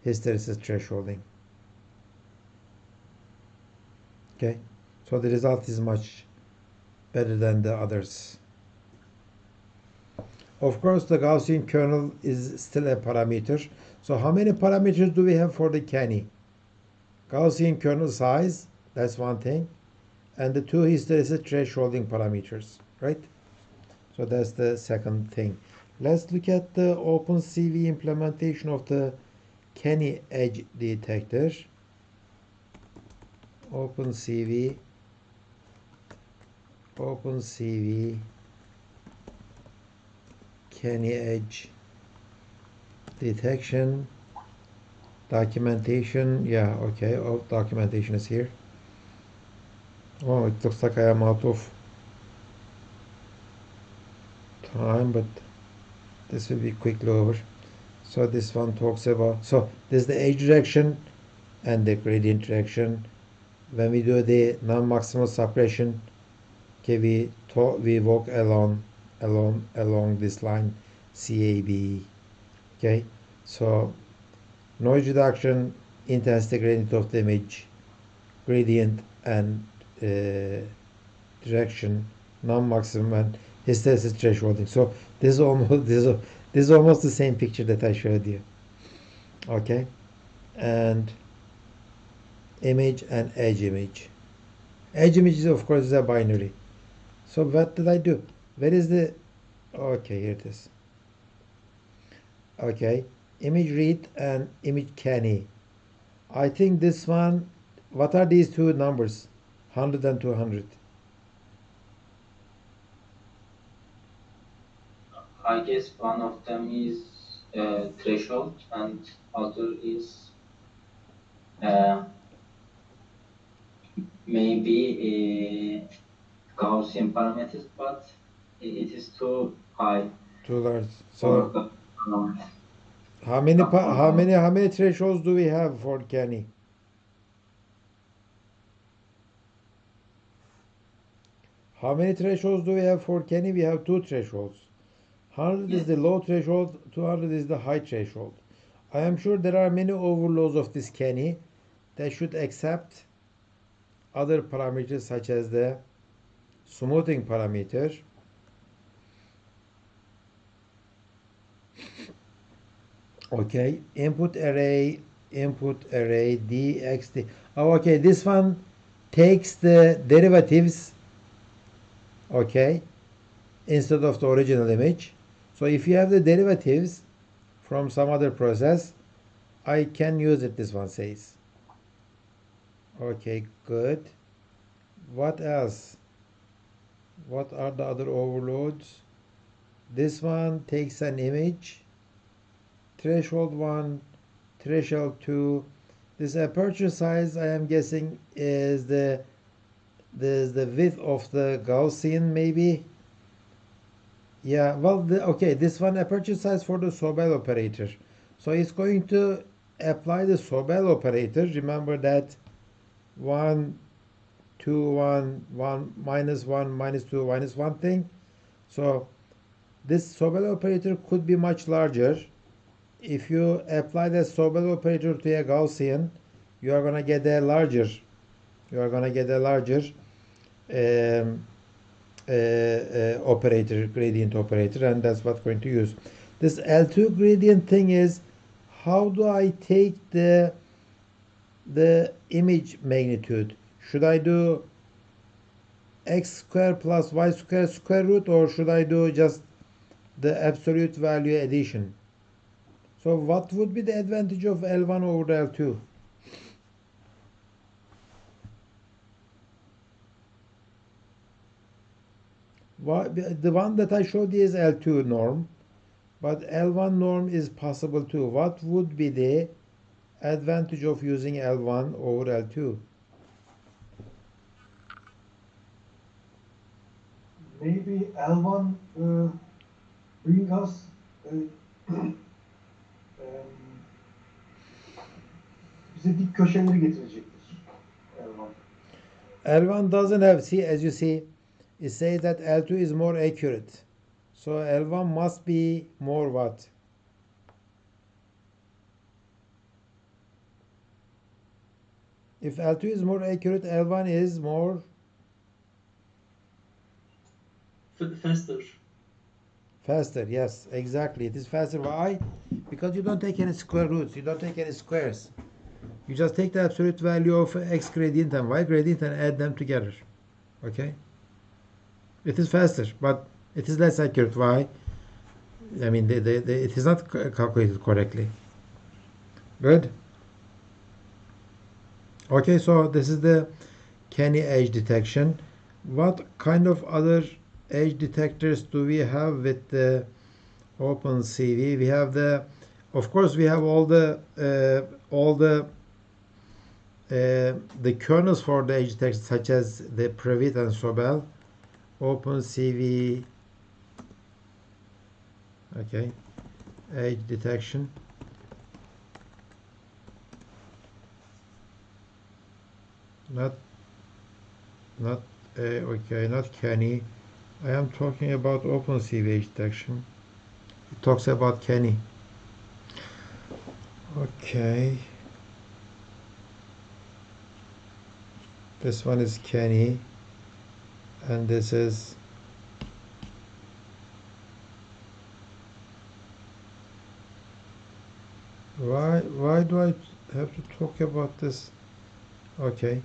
hysteresis thresholding. Okay, so the result is much better than the others. Of course, the Gaussian kernel is still a parameter. So how many parameters do we have for the Canny? Gaussian kernel size, that's one thing, and the two hysteresis thresholding parameters, right? So that's the second thing. Let's look at the OpenCV implementation of the Canny edge detector. OpenCV Canny edge detection documentation. Yeah, okay. Oh, documentation is here. Oh, it looks like I am out of time, but this will be quickly over. So this one talks about, so this is the edge direction and the gradient direction. When we do the non-maximal suppression, okay, we walk along this line CAB. Okay, so noise reduction, intensity gradient of the image, gradient and direction, non-maximum and hysteresis thresholding. So this is almost this is almost the same picture that I showed you. Okay, and image and edge image. Edge image is of course is a binary. So what did I do? Where is the? Okay, here it is. Okay, image read and image Canny. I think this one. What are these two numbers? 100 and 200. I guess one of them is threshold and other is uh, maybe Gaussian parameters, but it is too high Too large. for So the parameter. how many thresholds do we have for Canny? How many thresholds do we have for Canny? We have two thresholds. 100 is Yes. the low threshold, 200 is the high threshold. I am sure there are many overloads of this Canny that should accept other parameters such as the smoothing parameter. Okay, input array dxt. Oh, okay, this one takes the derivatives, okay, instead of the original image. So if you have the derivatives from some other process, I can use it, this one says. Okay, good. What else? What are the other overloads? This one takes an image, threshold 1, threshold 2. This aperture size, I am guessing, is the width of the Gaussian, maybe. Yeah, well, okay, this one aperture size for the Sobel operator. So it's going to apply the Sobel operator. Remember that 1, 2, 1, 1, minus 1, minus 2, minus 1 thing. So this Sobel operator could be much larger. If you apply the Sobel operator to a Gaussian, you are going to get a larger. You are going to get a larger um, operator, gradient operator, and that's what we're going to use. This L2 gradient thing is, how do I take the image magnitude? Should I do x square plus y square square root, or should I do just the absolute value addition? So what would be the advantage of L1 over L2? The one that I showed you is L2 norm. But L1 norm is possible too. What would be the advantage of using L1 over L2? Maybe L1 bring us bize dik köşeleri getirecektir. L1. L1 doesn't have, see, as you see, it says that L2 is more accurate. So L1 must be more what? If L2 is more accurate, L1 is more Faster. faster. Yes, exactly. It is faster. Why? Because you don't take any square roots. You don't take any squares. You just take the absolute value of x gradient and y gradient and add them together. Okay? It is faster, but it is less accurate. Why? I mean, it is not calculated correctly. Good? Okay, so this is the Canny edge detection. What kind of other edge detectors do we have with the OpenCV? We have the, of course, we have all the kernels for the edge detection, such as the prewitt and sobel. OpenCV, okay, edge detection. Not okay, not Canny. I am talking about OpenCV edge detection. It talks about Canny. Okay. This one is Canny, and this is why do I have to talk about this? Okay.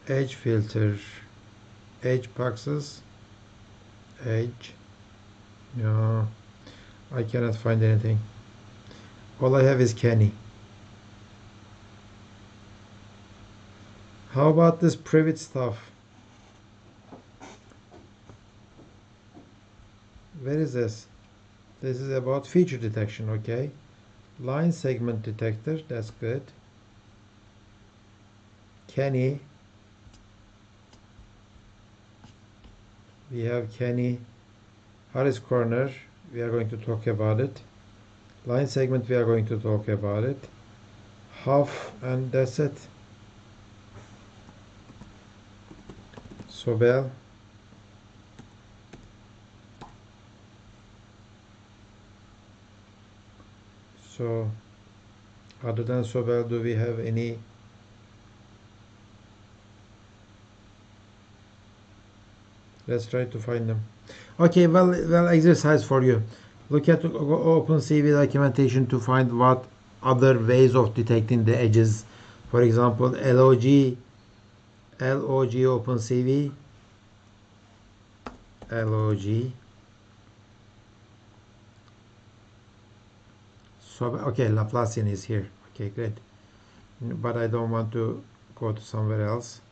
Edge filter, edge boxes, edge. No, I cannot find anything. All I have is Canny. How about this prewitt stuff? Where is this? This is about feature detection, okay? Line segment detector, that's good. Canny. We have Canny. Harris corner, we are going to talk about it. Line segment, we are going to talk about it. Half, and that's it. Sobel. So, other than sobel, do we have any? Let's try to find them. Okay, well, exercise for you. Look at OpenCV documentation to find what other ways of detecting the edges. For example, LOG OpenCV, LOG. So, okay, Laplacian is here. Okay, great. But I don't want to go to somewhere else.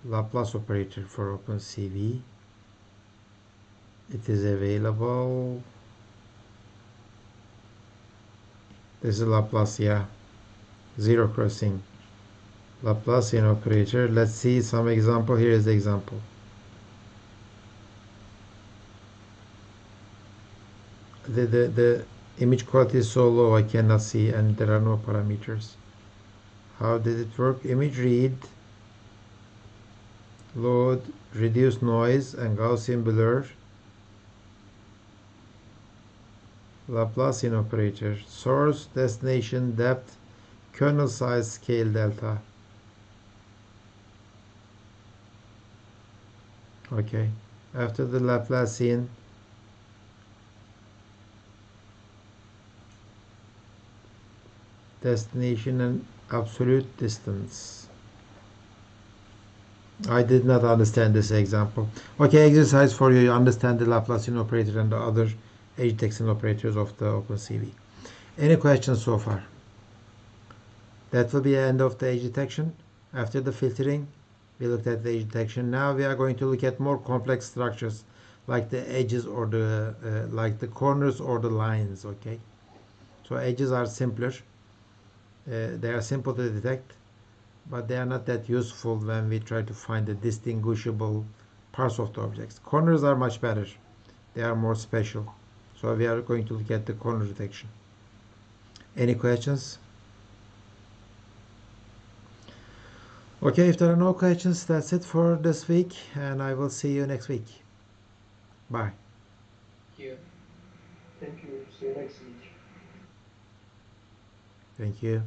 Laplace operator for OpenCV. It is available. This is Laplace, yeah. Zero crossing. Laplacian operator. Let's see some example. Here is the example. The image quality is so low I cannot see, and there are no parameters. How did it work? Image read, load, reduce noise, and Gaussian blur. Laplacian operator. Source, destination, depth, kernel size, scale, delta. Okay. After the Laplacian, destination and absolute distance. I did not understand this example. Okay, exercise for you. You understand the Laplacian operator and the other edge detection operators of the OpenCV. Any questions so far? That will be the end of the edge detection. After the filtering, we looked at the edge detection. Now we are going to look at more complex structures like the edges or the corners or the lines. Okay, so edges are simpler. They are simple to detect, but they are not that useful when we try to find the distinguishable parts of the objects. Corners are much better. They are more special. So we are going to look at the corner detection. Any questions? Okay, if there are no questions, that's it for this week, and I will see you next week. Bye. Here. Thank you. See you next week. Thank you.